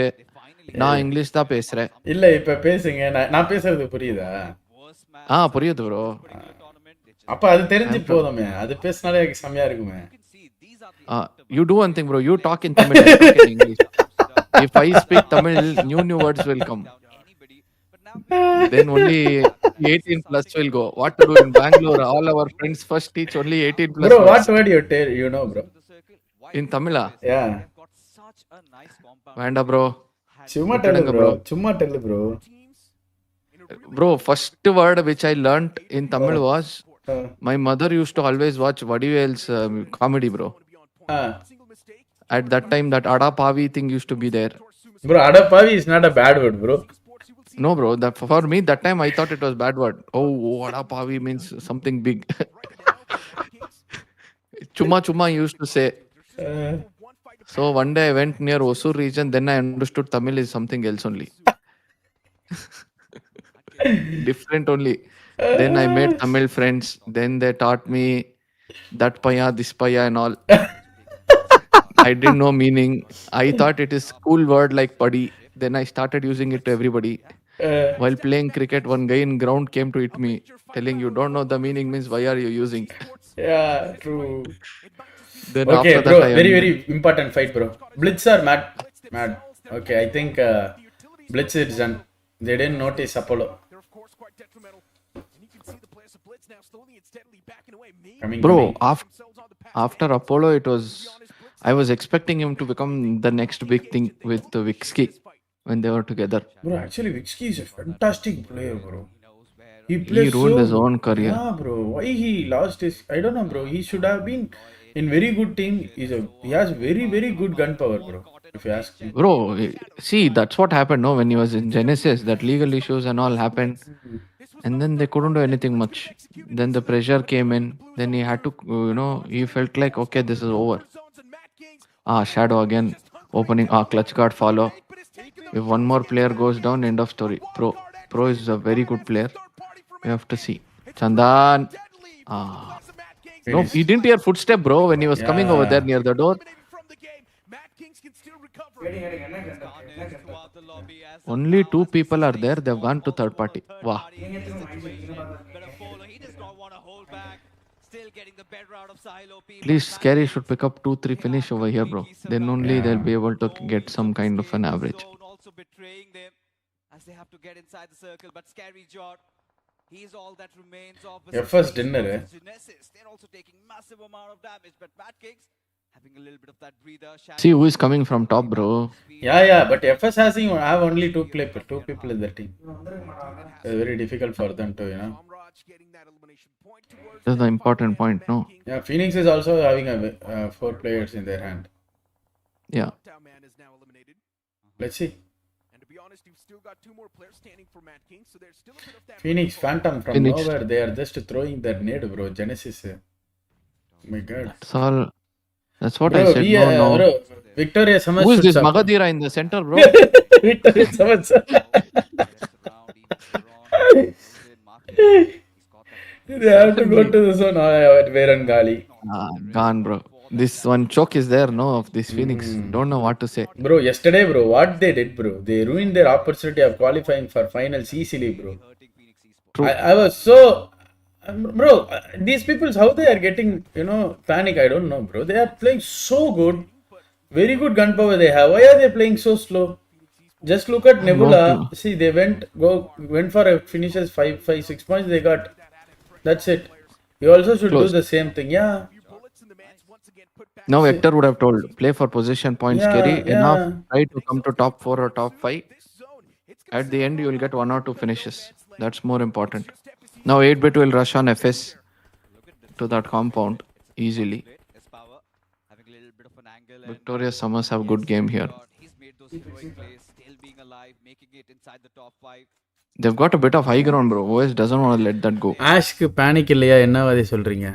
நான் English தான் பேசுறேன். இல்ல இப்ப பேசுங்க, நான் பேசுறது புரியுதா? புரியுது bro. அப்ப அது தெரிஞ்சு போதுமே, அது பேசினாலே செமையா இருக்குமே. You do one thing, bro. You talk in Tamil, I talk in English. If I speak Tamil, new words will come. then only 18 plus will go. What to do in Bangalore? All our friends first teach only 18 plus Bro, what words. word you tell, you know, bro? In Tamila. Yeah. Vanda bro. சும்மா tell விட்டுடுங்க bro. bro. சும்மா tell bro. Bro, first word which I learnt in Tamil was Uh, my mother used to always watch Vadivel's comedy, bro. uh. At that time, that Ada Pavi thing used to be there. Bro, Adapavi is not a bad word, bro. No, bro. That for me, that time I thought it was bad word. Oh, Ada Pavi means something big. Chuma Chuma used to say. Uh, So one day I went near Osur region, then I understood Tamil is something else only. Different only. Then I made Tamil friends. Then they taught me that paya, this paya, and all. I didn't know meaning. I thought it is cool word like padi. Then I started using it to everybody. While playing cricket, one guy in ground came to hit me, telling you don't know the meaning means why are you using? yeah, true. Then Okay, after bro, that I very, very important fight, bro. Blitz or mad? Mad. Okay, I think Blitz is done. They didn't notice Apollo. Coming, bro, coming. after Apollo, it was. I was expecting him to become the next big thing with Vixki when they were together. Bro, actually, Vixki is a fantastic player, bro. He He plays ruined so his own career. Yeah, bro. Why he lost his? I don't know, bro. He should have been in very good team. He has very, very good gun power, bro. If you ask me. Bro, see, that's what happened, no? When he was in Genesis, that legal issues and all happened. And then they couldn't do anything much. Then the pressure came in. Then he had to, he felt like, okay, this is over. Shadow again. Opening, clutch guard follow. If one more player goes down, end of story. Pro is a very good player. We have to see. Chandan. No, he didn't hear footstep, bro, when he was coming over there near the door. Only 2 people are there. They've gone to third party. Wow. Please, Scary should pick up 2-3 finish over here, bro. Then only they'll be able to get some kind of an average. Your first dinner, eh? See who is coming from top, bro. Yeah, but FS have only two people in the team. It's very difficult for them to, That's the important point, no? Yeah, Phoenix is also having 4 players in their hand. Yeah. Let's see. Phoenix Phantom from Phoenix. nowhere. They are just throwing that nade, bro. Genesis. Oh my God. That's what I said. No. Bro, Victoria Summers. Who is this Magadira in the center, bro? Victoria Summers. They have to go to the zone at Verangali. Gone, bro. This one choke is there, no, of this Phoenix. Don't know what to say. Bro, yesterday, bro, what they did, bro, they ruined their opportunity of qualifying for finals easily, bro. True. I was so... bro, these people, how they are getting, panic, I don't know, bro. They are playing so good. Very good gunpower they have. Why are they playing so slow? Just look at Nebula. See, they went for a finishes 5-6 points they got. That's it. You also should do the same thing. Yeah. Now Hector would have told, play for position points, carry enough, try to come to top 4 or top 5. At the end, you will get 1 or 2 finishes. That's more important. Now 8-bit will rush on FS to that compound easily. Victoria Summers have good game here. They've got a bit of high ground, bro. OS doesn't want to let that go. ஆஷ்க்கு panic இல்லையா என்னவாதி சொல்றீங்க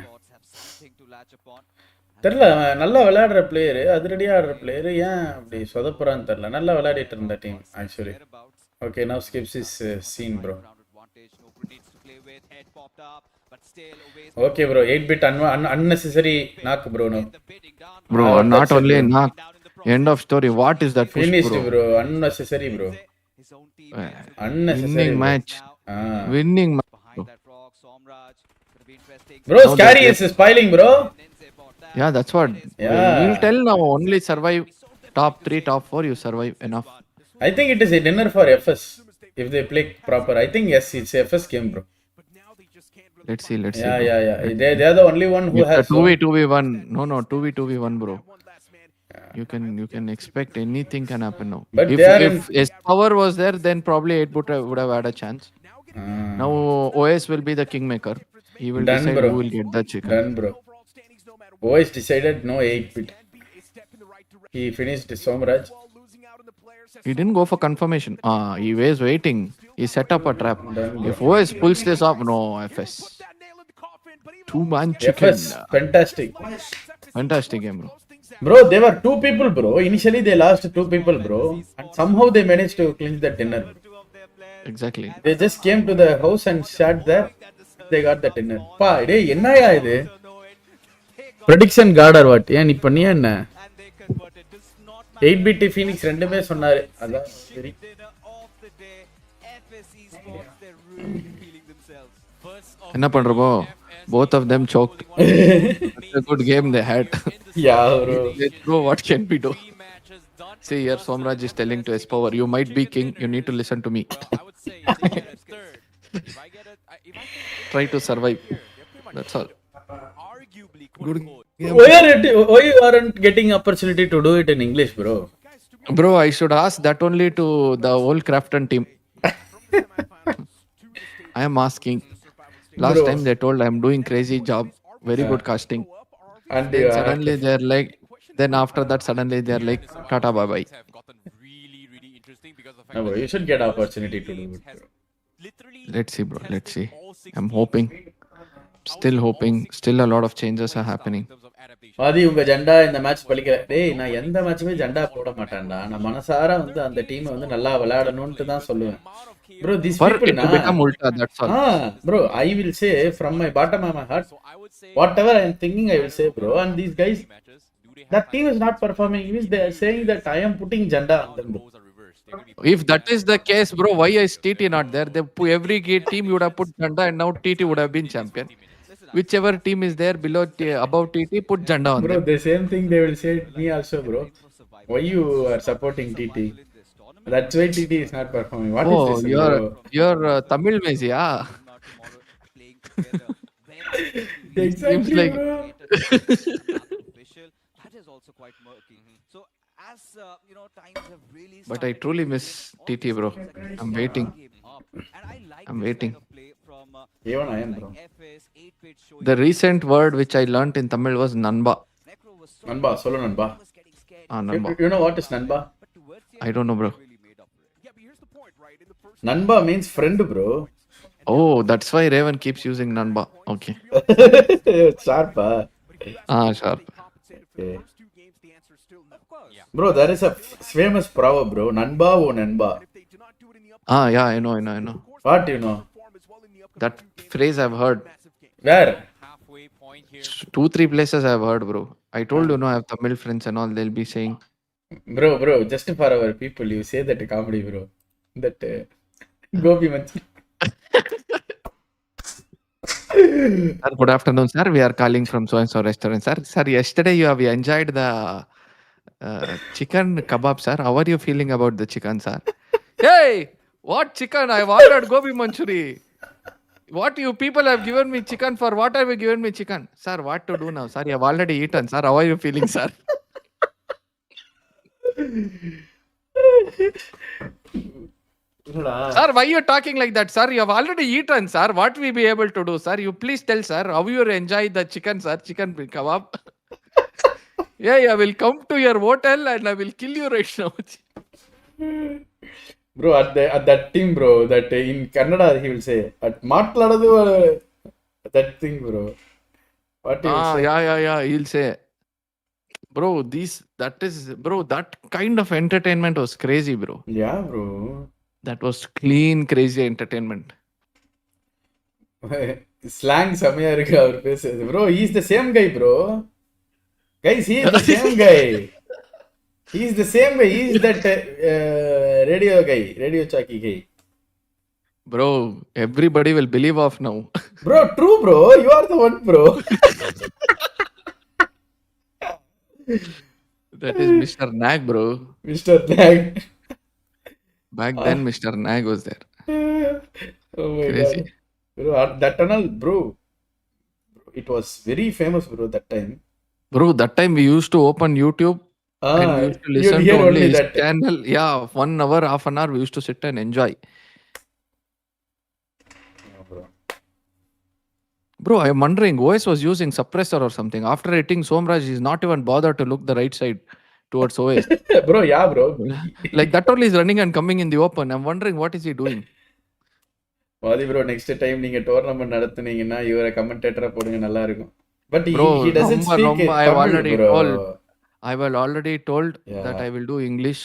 தெரியல நல்லா விளையாடுற player அதிரடியாக ஆடுற player ஏன் அப்படி சொதப்புறான்னு தெரியல நல்லா விளையாடிட்டு இருந்த team actually okay now Schiff's is scene bro okay bro 8-bit unnecessary knock bro no bro not only knock end of story what is that push finished bro unnecessary bro unnecessary winning match winning match bro Scary is spoiling bro yeah that's what we'll tell now only survive top 3 top 4 you survive enough I think it is a dinner for FS if they play proper. I think yes, it's FS game, bro. Let's see, Yeah, bro. yeah. They are the only one who It's a has 2v2v1. No, 2v2v1, bro. You can expect anything can happen now. But If they are in. S Power was there, then probably it would have had a chance. Now OS will be the kingmaker. He will Done, decide bro. who will get the chicken. Done, bro. OS decided no 8-bit. He finished Somraj. He didn't go for confirmation. He was waiting. He set up a trap. Done, bro. If OS pulls this off, no, FS. 2-man chicken. FS, fantastic. Fantastic game, bro. Bro, they were 2 people, bro. Initially, they lost 2 people, bro. And somehow they managed to clinch the dinner. Exactly. They just came to the house and sat there. They got the dinner. Pa, டேய் என்னயா இது? Prediction god or what? ஏன் நீ பண்ணியா என்ன? 8-bit Phoenix ரெண்டுமே சொன்னாரு. அதான் சரி. என்ன பண்றப்போ? Both of them choked. It's a good game they had. Yeah, bro. Bro, what can we do? See here, Somraj is telling to S Power, you might be king, you need to listen to me. Try to survive. That's all. Good game. Why you aren't getting opportunity to do it in English, bro? Bro, I should ask that only to the whole Crafton team. I am asking. Last Bro. time they told I'm doing crazy job, very good casting. And Then you suddenly they're like, then after that suddenly they're like, tata bye bye. No, bro, you should get opportunity to do it, bro. Let's see, bro. Let's see. I'm hoping. Still hoping. Still a lot of changes are happening. பாதி உங்க ஜெண்டா இந்த match பலிக்கல. டேய் நான் எந்த மேட்சுமே ஜெண்டா போட மாட்டேன்டா. நான் மனசார வந்து அந்த டீமை வந்து நல்லா விளையாடணும்னு தான் சொல்லுவேன். Bro, these For people it to become ulta, that's all. bro, I will say from my bottom of my heart, whatever I am thinking, I will say, bro. And these guys, that team is not performing. Means they are saying that I am putting Janda on them, bro. If that is the case, bro, why is TT not there? Every team you would have put Janda and now TT would have been champion. Whichever team is there below, above TT, put Janda on Bro, them. the same thing they will say me also, bro. Why you are supporting TT? That's why TT is not performing. What is this, bro? You're Tamil Messi, yeah. Exactly, like- bro. But I truly miss TT, bro. I'm waiting. I'm waiting. Even I am, bro. The recent word which I learnt in Tamil was Nanba. Nanba, solo Nanba. Nanba. You know what is Nanba? I don't know, bro. Nanba means friend, bro. Oh, that's why Raven keeps using Nanba. Okay. Sharp, Sharp. Okay. Bro, there is a famous proverb, bro. Nanba o Nanba. Yeah, I know. What you know? That phrase I've heard. Where? 2-3 places I've heard, bro. I told you, I have Tamil friends and all. They'll be saying, Bro, just for our people, you say that comedy, bro. That Gobi Manchuri. sir, good afternoon, sir. We are calling from so-and-so restaurant, sir. Sir, yesterday you have enjoyed the chicken kebab, sir. How are you feeling about the chicken, sir? Hey, what chicken? I've ordered gobi manchuri. What you people have given me chicken for? What have you given me chicken? Sir, what to do now? Sir, you have already eaten, sir. How are you feeling, sir? Sir, why you talking like that, sir? You have already eaten, sir. What we be able to do, sir? You please tell, sir, how you enjoy the chicken, sir? Chicken kebab. Yeah, I will come to your hotel and I will kill you right now. Bro, at that team, bro, that in Kannada he will say, at Matladadu, that thing, bro. What he will say? Yeah. He'll say, bro, that kind of entertainment was crazy, bro. Yeah, bro. That was clean, crazy entertainment. Slang செமையா இருக்கு அவர் பேசுறது. Bro, he is the same guy, bro. Guys, he is the same guy. He is the same guy. He is that radio guy, radio jockey guy. Bro, everybody will believe off now. Bro, true, bro. You are the one, bro. That is Mr. Nag, bro. Mr. Nag. Back then, Mr. Nag was there. Oh my Crazy. god. Bro, that tunnel, bro, it was very famous, bro, that time. Bro, that time we used to open YouTube and we used to You'll listen to hear only only his that. channel. Yeah, 1 hour, half an hour, we used to sit and enjoy. Yeah, bro. Bro, I'm wondering, OS was using suppressor or something. After hitting Somraj, he's not even bothered to look the right side towards OS. Bro, yeah, bro. Like that only is running and coming in the open. I'm wondering what is he doing? வாதி bro next time நீங்க tournament நடத்துனீங்கன்னா இவரை கமெண்டேட்டரா போடுங்க நல்லா இருக்கும். But Bro, he doesn't Romba, speak Romba, Tamil, bro. I will already told Yeah. that I will do English.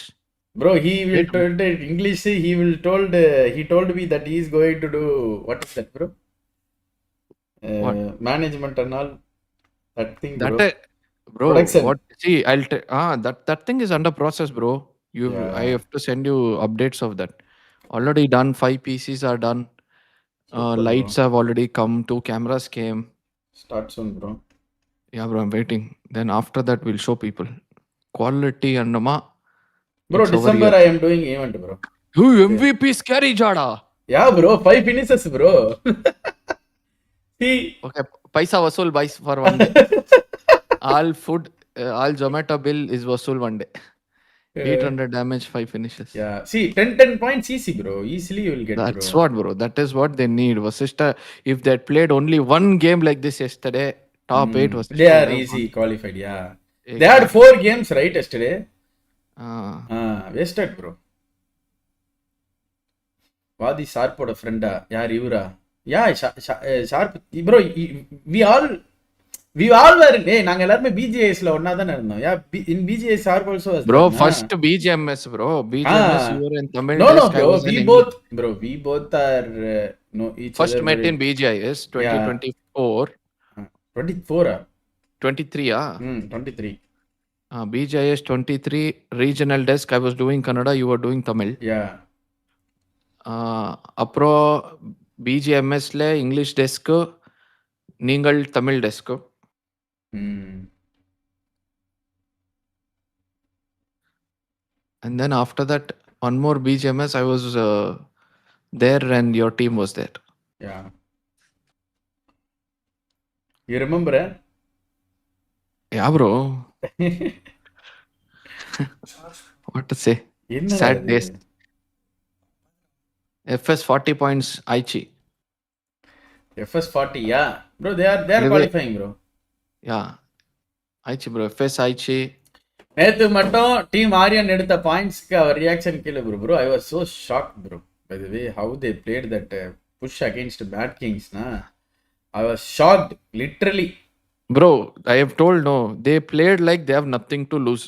Bro, he will Wait. told English. He told me that he is going to do what is that, bro? What? Management and all that thing, That bro. bro, Production. what? See, that thing is under process, bro. Yeah. I have to send you updates of that. Already done. 5 PCs are done. Super, Lights bro. have already come. 2 cameras came. Start soon, bro. Yeah, bro, I'm waiting. Then after that, we'll show people quality and nama. Bro, It's over December here. I am doing event, bro. Who MVP scary jada? Yeah, bro. 5 finishes, bro. See. Okay, paisa vasool buys for one day. All food, all Zomato bill is vasool one day. 800 damage, 5 finishes. Yeah. See, 10 points easy, bro. Easily you will get, That's bro. what, bro. That is what they need. Vasishta, if they had played only one game like this yesterday, top 8 was. They are easy qualified, yeah. Exactly. They had 4 games, right, yesterday? Wasted, bro. Vadi Sharpoda friend, yaar ivura. Yeah, Sharp, bro. We all were, hey, நாங்க எல்லாரும் BGS ல ஒண்ணா தான இருந்தோம். Yeah, in BGS Sharp also was. Bro, there, first BGMS, bro. BGMS, you were in Tamil. No, desk, I bro. was in We both are know each first other. met in BGIS 2024. 24, 23, 23. BGIS 23 regional desk. I was doing Kannada. You were doing Tamil. Yeah. Apro BGMS le English desk. Ningal Tamil desk. And then after that, one more BGMS, I was there and your team was there. Yeah. You remember, eh? Yeah, bro. What to say? Sad days. FS 40 points, Aichi. FS 40, yeah. Bro, they are qualifying, bro. Yeah. Aichi, bro. FS Aichi. நேத்து மட்டும் team Aryan எடுத்த பாயிண்ட்ஸ்க்கு அவர் reaction கீழே bro I was so shocked bro by the way how they played that push against bad கிங்ஸ்னா I was shocked literally Bro, I have told no, they played like they have nothing to lose.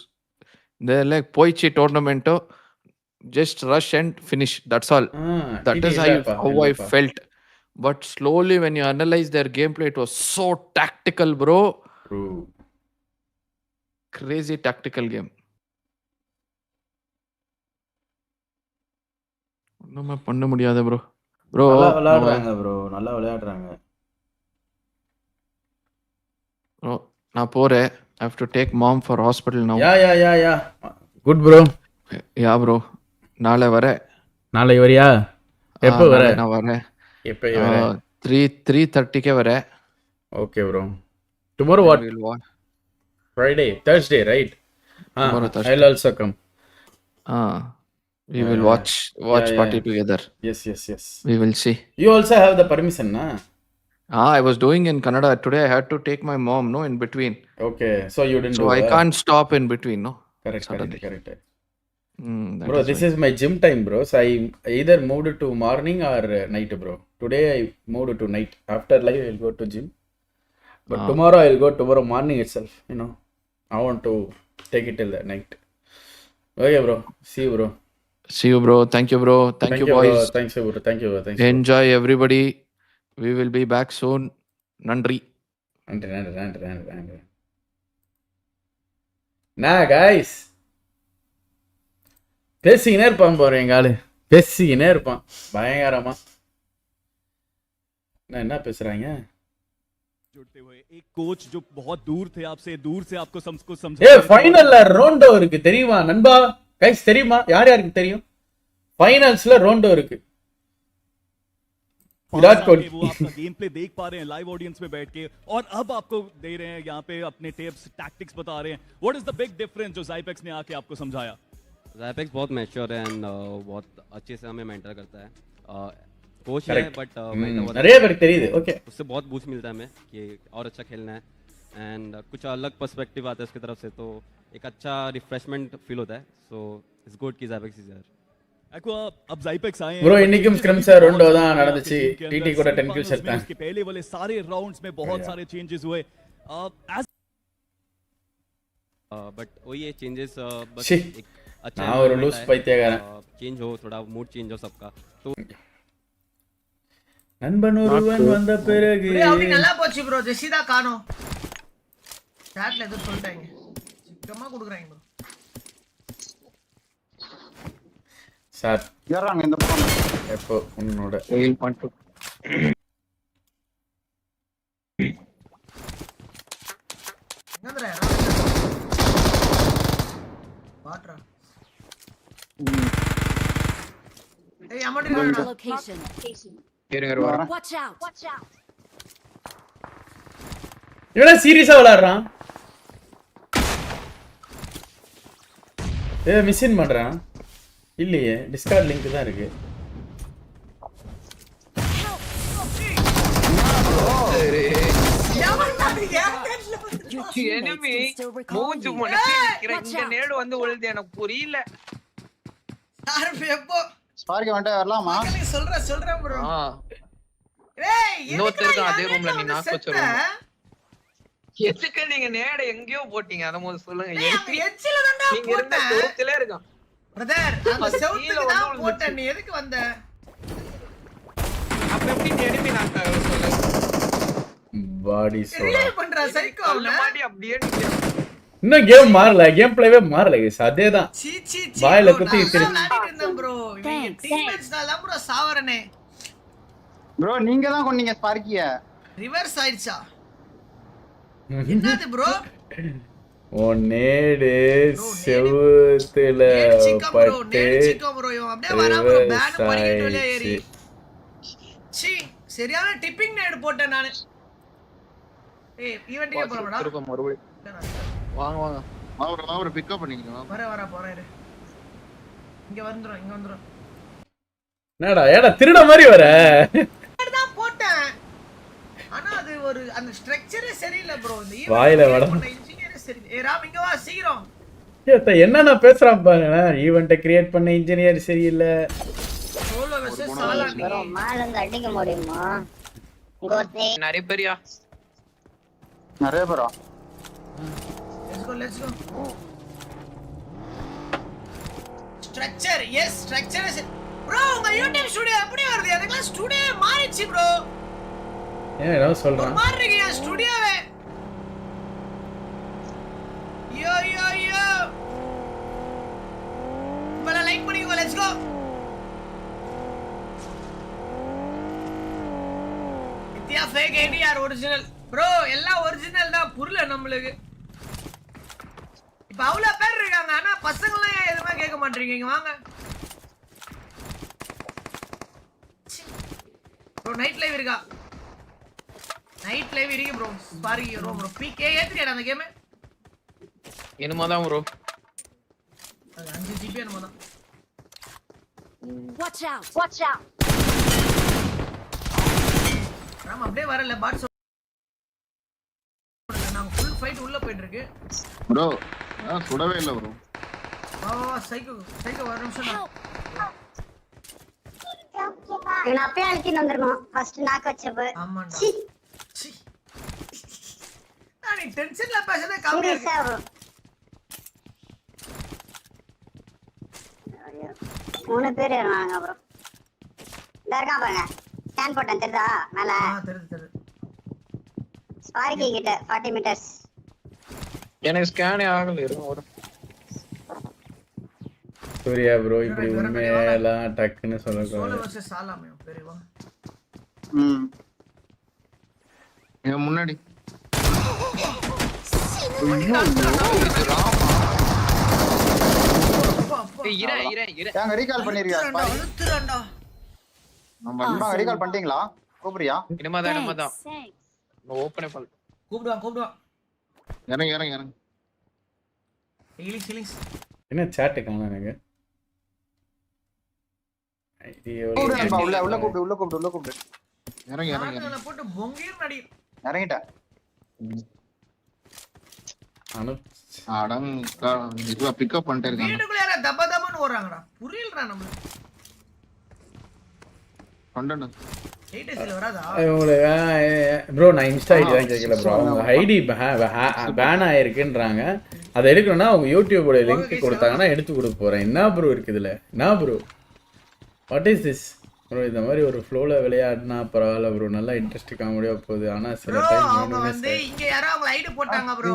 They're like Poichi tournament, just rush and finish. That's all. That is how I felt. But slowly when you analyze their gameplay, it was so tactical, bro. True. Crazy tactical game. ஒண்ணுமே பண்ண முடியாது bro. Bro, நல்லா விளையாடுறாங்க bro. நல்லா விளையாடுறாங்க. Bro, நான் போறேன். I have to take mom for hospital now. Yeah. Good bro. Yeah bro. நாளை வரேன். நாளை வரியா? எப்போ வர? நான் வரேன். எப்போ வர? 3:30 வரேன். Okay bro. Tomorrow what? Friday, Thursday, right? Tomorrow Thursday. I'll also come. We will watch party together. Yes. We will see. You also have the permission, na? I was doing in Kannada. Today I had to take my mom, no, in between. Okay, so you didn't do I can't stop in between, no? Correct. That Bro, this is my gym time, bro. So I either moved to morning or night, bro. Today I moved to night. After live, I'll go to gym. But tomorrow I'll go tomorrow morning itself, you know. I want to take it till the night. Okay, bro. See you, bro. See you, bro. Thank you, bro. Thank you, boys. Bro. Thank you, bro. Enjoy, everybody. We will be back soon. Nandri. Nandri. Nah, guys. பேசிக்கினே இருப்பான் பாரு எங்க ஆளு பேசிக்கினே இருப்பான் பயங்கரமா என்ன பேசுறாங்க जुड़ते हुए एक कोच जो बहुत दूर थे आपसे दूर से आपको कुछ समझा ஏ ஃபைனல்ல ரோண்டோ இருக்கு தெரியுமா நண்பா கைஸ் தெரியுமா யாருக்கு தெரியும் ஃபைனல்ஸ்ல ரோண்டோ இருக்கு विराट कोहली वो आपका गेम प्ले देख पा रहे हैं लाइव ऑडियंस में बैठ के, और अब आपको दे रहे हैं यहाँ पे अपने टिप्स टैक्टिक्स बता रहे हैं. What is the big difference जो ज़ाइपेक्स ने आके आपको समझाया? ज़ाइपेक्स बहुत मैच्योर है एंड बहुत अच्छे से हमें मेंटर करता है. कोच है बट நிறைய பேருக்கு தெரியுது. ஓகே, उससे बहुत बूस्ट मिलता है हमें कि और अच्छा खेलना है एंड कुछ अलग पर्सपेक्टिव आता है उसकी तरफ से, तो एक अच्छा रिफ्रेशमेंट फील होता है. सो इट्स गुड कि ज़ाइपेक्स इज हियर. अब ज़ाइपेक्स आए हैं ப்ரோ இன்னைக்கும் ஸ்கிரம்ஸ் ரெண்டோ தான் நடந்துச்சு. டிடி கூட 10 kills எடுத்தாங்க. उसके पहले वाले सारे राउंड्स में बहुत सारे चेंजेस हुए. बट वही ये चेंजेस बस शी, एक अच्छा நான் ஒரு லூஸ் பைத்தியக்காரன். चेंज हो, थोड़ा मूड चेंज हो सबका. तो நண்பன் ஒருவன் வந்த பிறகு அப்படி நல்லா போச்சு ப்ரோ. ஜெசிதா காணோம். சாட்ல ஏதோ சொல்லிட்டாங்க. சிக்கமா குடுக்குறாங்க ப்ரோ. சார் யாராங்க இந்த பக்கம் எப்போ உன்னோட வெயில் பண்ணிட்டு என்னடா வாட்ரா. ஏய் அம்மாடி வாடா. Location. இருங்க வரேன். Watch out. Watch out. இவனா சீரியஸா விளையாடுறான். மிஷின் பண்றான் இல்லையே, டிஸ்கார்ட் லிங்க் தான் இருக்கு. Enemy மூஞ்சு முனைக்கு இங்க நேடு வந்து விழுது எனக்கு புரியல. யாரு எப்போ ஸ்பார்க் வந்துட்டே வரலாமா? சொல்றேன் ப்ரோ. ஏய் இன்னொருத்தருக்கு அதே ரூம்ல நீ நாக் வச்சிருக்க. எதுக்கு நீங்க நேட எங்கயோ போட்டீங்க அத முதல்ல சொல்லுங்க. எச்சில தான்டா நீங்க இருந்த போட்டேன் தூரத்திலே இருக்கான் பிரதர். அந்த செவுத்துக்கு தான் போட்டேன். நீ எதுக்கு வந்த? அப்ப எப்படி enemy நாக் சொல்லுங்க. பாடி சோடா ரிலீவ் பண்றா சைக்கோ. சொல்ல மாட்டி அப்படியே நிக்கிறேன். இன்னும் கேம் மாறல, கேம் பிளேவே மாறல guys. அதேதான் சீ சீ சீ. வாயில குத்தி திருப்பி விளையாடிட்டு இருந்தேன் ப்ரோ. டீம்மேட்ஸ் தான் ப்ரோ சாவறனே. ப்ரோ நீங்க தான் கொன்னீங்க ஸ்பார்க்கிய. ரிவர்ஸ் ஆயிடுச்சா? என்னது ப்ரோ? ஓ நேடு செவுத்துல பட்டு சிக்கம் ப்ரோ. இவன் அப்படியே வரா ப்ரோ. பேன் பண்ணிட்டு வெளிய ஏறி. சீ சரியான டிப்பிங் நேடு போட்டேன் நானு. ஏய் ஈவென்ட்க்கே போறோம்டா. திரும்ப மறுபடியும் வாங்க வாங்க. அவரை பிக்கப் பண்ணிக்கலாம். வர போறேன். இங்க வந்துரும். என்னடா ஏடா திருட மாதிரி வர தான் போட்டேன். ஆனா அது ஒரு அந்த ஸ்ட்ரக்சரே சரியில்லை ப்ரோ. இந்த வாயில வட இன்ஜினியரே சரி. ஏய் ராம் இங்க வா சீக்கிரம். என்னன்னா பேசுறான் பாருங்க. ஈவென்ட்டை கிரியேட் பண்ண இன்ஜினியர் சரியில்லை. சோலோ வெர்சஸ் சாலா நீ மேல இருந்து அடிக்க முடியுமா? கோத்தே நிறைய பேரியா. நிறைய பேரா? Let's go. Structure, yes, structure is bro. உங்க YouTube ஸ்டுடியோ எப்படி வருது? எனக்கு ஸ்டுடியோ மாறிச்சு ப்ரோ. ஏன்னா சொல்றேன். மாறிங்க ஸ்டுடியோவே. யோ. பல லைக் பண்ணிக்கோ. Let's go. இத்தியா fake ID or original? Bro எல்லாம் ஒரிஜினல் தான். புரியல நம்மளுக்கு. இப்ப அவ்வளவு பேர் இருக்காங்க, ஆனா பசங்களாம் ஏன் எதுவுமே கேட்க மாட்டீங்க? இங்க வாங்க ப்ரோ. நைட் லைவ் இருக்கா? நைட் லைவ் இருக்கு ப்ரோ. பாருங்க ப்ரோ. பிகே ஏத்துக்கடா அந்த கேம். என்னமா தான் ப்ரோ. அது 5 GB என்னமா தான். Watch out. நாம அப்படியே வரல பாட். நாங்க ஃபுல் ஃபைட் உள்ள போயிட்டு இருக்கு ப்ரோ. சுடவே இல்ல ப்ரோ. வா சைக்கோ ஒரு நிமிஷம். நான் அப்பயே அழுத்திட்டு வந்திருக்கணும் ஃபர்ஸ்ட் நாக் வச்சப்ப. ஆமாடா. சி நான் டென்ஷன்ல பேசவே கம்மியா இருக்கு. 3 பேர் இருக்காங்க ப்ரோ. டர்கா பாருங்க. ஸ்கேன் போட்டேன் தெரியுதா? மேல தெரியுது. ஸ்பார்க்கி கிட்ட 40 மீட்டர்ஸ். எனக்கு ஸ்கேனே ஆகல. இருங்க ஒரு சூர்யா ப்ரோ இப்படி உண்மையெல்லாம் டக்குன்னு சொல்லக்கூடாது. சோலோ வெர்சஸ் சாலாமே பெரியவா. ஏன் முன்னாடி இர ஏங்க ரீகால் பண்ணிருக்கா? அழுத்துறான்டா. நம்ம இன்னும் ரெடிகால் பண்ணிட்டீங்களா கூப்பிடுறியா இனிமேதான் ஓப்பனே பண்ணு கூப்பிடுவான் இறங்க இலிங்ஸ் என்ன சாட் காணோம் எனக்கு உள்ள கூப்பிடு இறங்க போட்டு பொங்கீர் நடி இறங்கிட்டேன் பிக்கப் பண்ணிட்டே இருக்காங்க வீட்டுக்குள்ள யாரா தபன்னு ஓடுறாங்கடா புரியலடா நம்மளுக்கு கண்டென்ட் ப்ரோ நான் இன்ஸ்டா ஐடி தான் கேட்கல ப்ரோ அவங்க ஐடி பேன் ஆயிருக்குன்றாங்க அதை எடுக்கணும்னா அவங்க யூடியூபோட லிங்க் கொடுத்தாங்கன்னா எடுத்து கொடுக்க போறேன் என்ன ப்ரோ இருக்கு இதுல என்ன bro what is this bro இந்த மாதிரி ஒரு ஃப்ளோல விளையாடினா பரவாயில்ல ப்ரோ நல்லா இன்ட்ரெஸ்ட் காமெடியா போகுது ஆனா சில டைம் அவங்க வந்து இங்க யாரோ அவங்க ஐடி போட்டாங்க ப்ரோ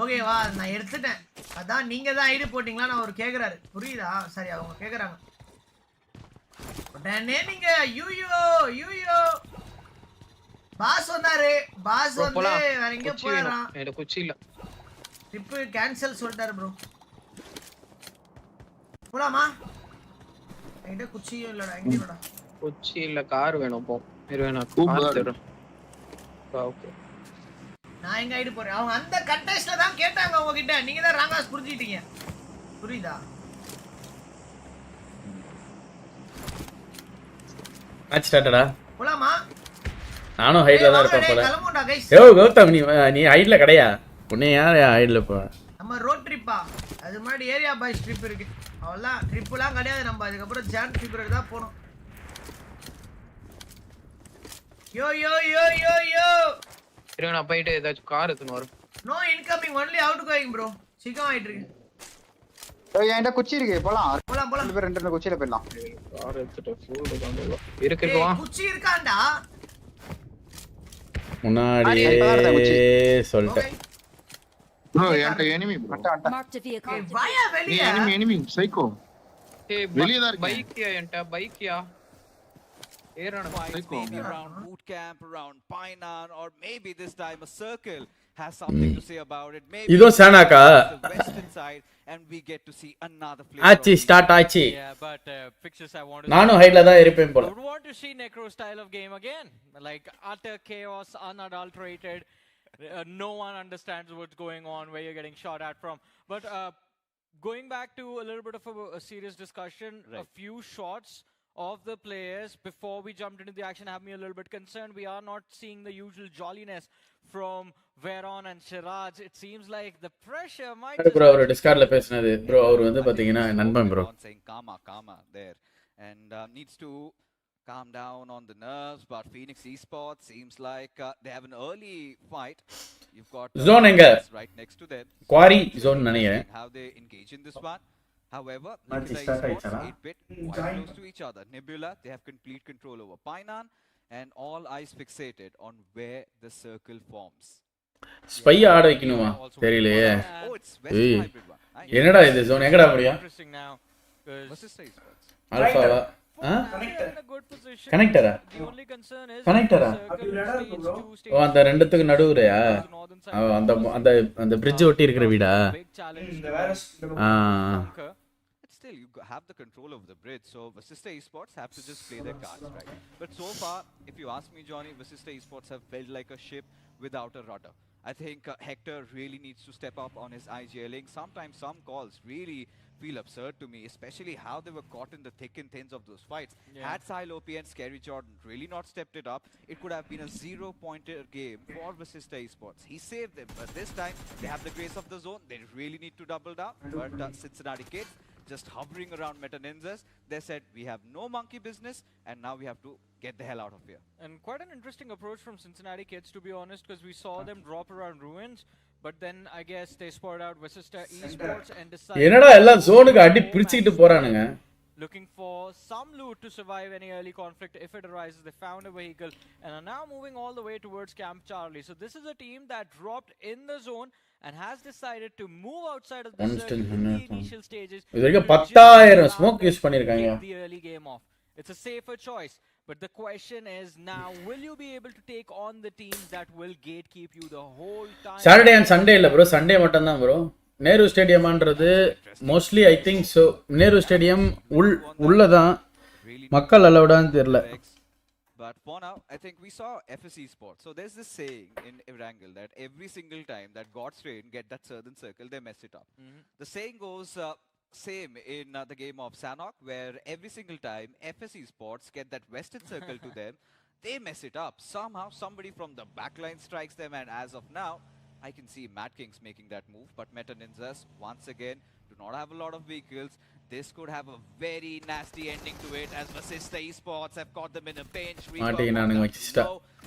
ஓகேவா நான் எடுத்துட்டேன் அதான் நீங்க தான் ஐடி போட்டீங்களா நான் அவர் கேக்குறாரு புரியுதா சரி அவங்க கேக்குறாங்க உடனே நீங்க யூயோ பாஸ் வந்தாரு பாஸ் வந்து வேற எங்க போறான் எனக்கு குச்சி இல்ல ட்ரிப் கேன்சல் சொல்லிட்டாரு ப்ரோ போலாமா என்கிட்ட குச்சியும் இல்லடா எங்க இல்லடா குச்சி இல்ல கார் வேணும் போ வேணும் கார் தர ஓகே நான் எங்க ஐடி போறேன் அவங்க அந்த கண்டெஸ்ட்ல தான் கேட்டாங்க உங்க கிட்ட நீங்க தான் ராங்காஸ் புரிஞ்சிட்டீங்க புரியுதா மேட்ச் ஸ்டார்ட்டடா போலாமா நானும் ஹைட்ல தான் இருப்பேன் போல கிளம்புடா गाइस ஏய் கௌதம் நீ ஹைட்ல கடையா உன்னை யார் ஹைட்ல போ நம்ம ரோட் ட்ரிப்பா அது முன்னாடி ஏரியா பாய்ஸ் ட்ரிப் இருக்கு அவ்வளவுதான் ட்ரிப்லாம் கிடையாது நம்ம அதுக்கு அப்புறம் ஜான் ட்ரிப் தான் போறோம் யோ இருங்க நான் போயிட்டு ஏதாச்சும் கார் எடுத்துன்னு வரேன் no incoming only outgoing bro சீக்கிரம் ஆயிட்டு இருக்கு என்கிட்ட குச்சி இருக்கு போலாம் போலாம் ரெண்டு குச்சியில போயிடலாம் கார் எடுத்துட்டு ஃபுல் இருக்குவா குச்சி இருக்காண்டா முன்னாடியே சொல்லிட்டேன் ப்ரோ என்கிட்ட எனிமி ப்ரோ வாயா வெளிய எனிமி சைக்கோ ஏய் வெளிய தான் இருக்கு பைக்யா என்கிட்ட பைக்யா maybe around boot camp, around Painan, or maybe this time a circle has something to say about it. Maybe Ido Sanaka. the western side, and we get to see another player. Achi start Achi. Yeah, but fixtures I want to நானும் ஹைட்ல தான் இருப்பேன் போல. I would want to see Necro style of game again, like utter chaos, unadulterated. No one understands what's going on, where you're getting shot at from. But going back to a little bit of a serious discussion, a few shots of the players before we jumped into the action have me a little bit concerned. We are not seeing the usual jolliness from Veron and Siraj. It seems like the pressure might bro அவர் டிஸ்கார்ட்ல பேசினது bro அவர் வந்து பாத்தீங்கன்னா நண்பன் bro saying calma there and needs to calm down on the nerves, but Phoenix Esports seems like they have an early fight. You've got zone enga right next to them, quarry zone நினைக்கிறேன் how they engage in this one. However, Nebula Esports 8-bit quite close to each other. Nebula, they have complete control over Painan, and all eyes fixated on where the circle forms. Spy ஆட வைக்கணுமா தெரியலையே ஏய் என்னடா இது zone எங்கடா முடியும் ஆல்பாவா கனெக்டரா ஓ அந்த ரெண்டுத்துக்கு நடுவுறயா அந்த அந்த அந்த bridge ஒட்டி இருக்கிற வீடா Still, you have the control of the bridge, so Vasista Esports have to just play their cards right. But so far, if you ask me, Johnny, Vasista Esports have felt like a ship without a rudder. I think Hector really needs to step up on his IGLing. Sometimes some calls really feel absurd to me, especially how they were caught in the thick and thins of those fights. Had Silopi and Scary Jordan really not stepped it up, it could have been a 0-pointer game for Vasista Esports. He saved them, but this time they have the grace of the zone. They really need to double down. But Cincinnati Kids just hovering around Meta Ninjas, they said we have no monkey business and now we have to get the hell out of here. And quite an interesting approach from Cincinnati Kids, to be honest, because we saw them drop around ruins, but then I guess they spotted out Vasista Esports and decided என்னடா எல்லாம் ஜோனுக்கு அடி பிடிச்சிட்டு போறானுங்க looking for some loot to survive any early conflict if it arises. They found a vehicle and are now moving all the way towards Camp Charlie. So this is a team that dropped in the zone and has decided to move outside of the circle in the initial stages. இதுக்கு 10000 smoke use பண்ணிருக்காங்க. The early game off. It's a safer choice. But the question is now, will you be able to take on the teams that will gatekeep you the whole time? Saturday and Sunday இல்ல bro, Sunday மட்டும் தான் bro. Nehru ஸ்டேடியம்ன்றது mostly I think so Nehru stadium உள்ளதான் மக்கள் அலவுடான்னு தெரியல. But for now, I think we saw FSC Sports. So there's this saying in Erangel that every single time that God's Train get that southern circle, they mess it up. The saying goes same in the game of Sanhok, where every single time FSC Sports get that western circle to them, they mess it up. Somehow somebody from the backline strikes them, and as of now, I can see Mad Kings making that move. But Meta Ninjas, once again, do not have a lot of vehicles. This could have a very nasty ending to it, as Vasista Esports have caught them in a pinch.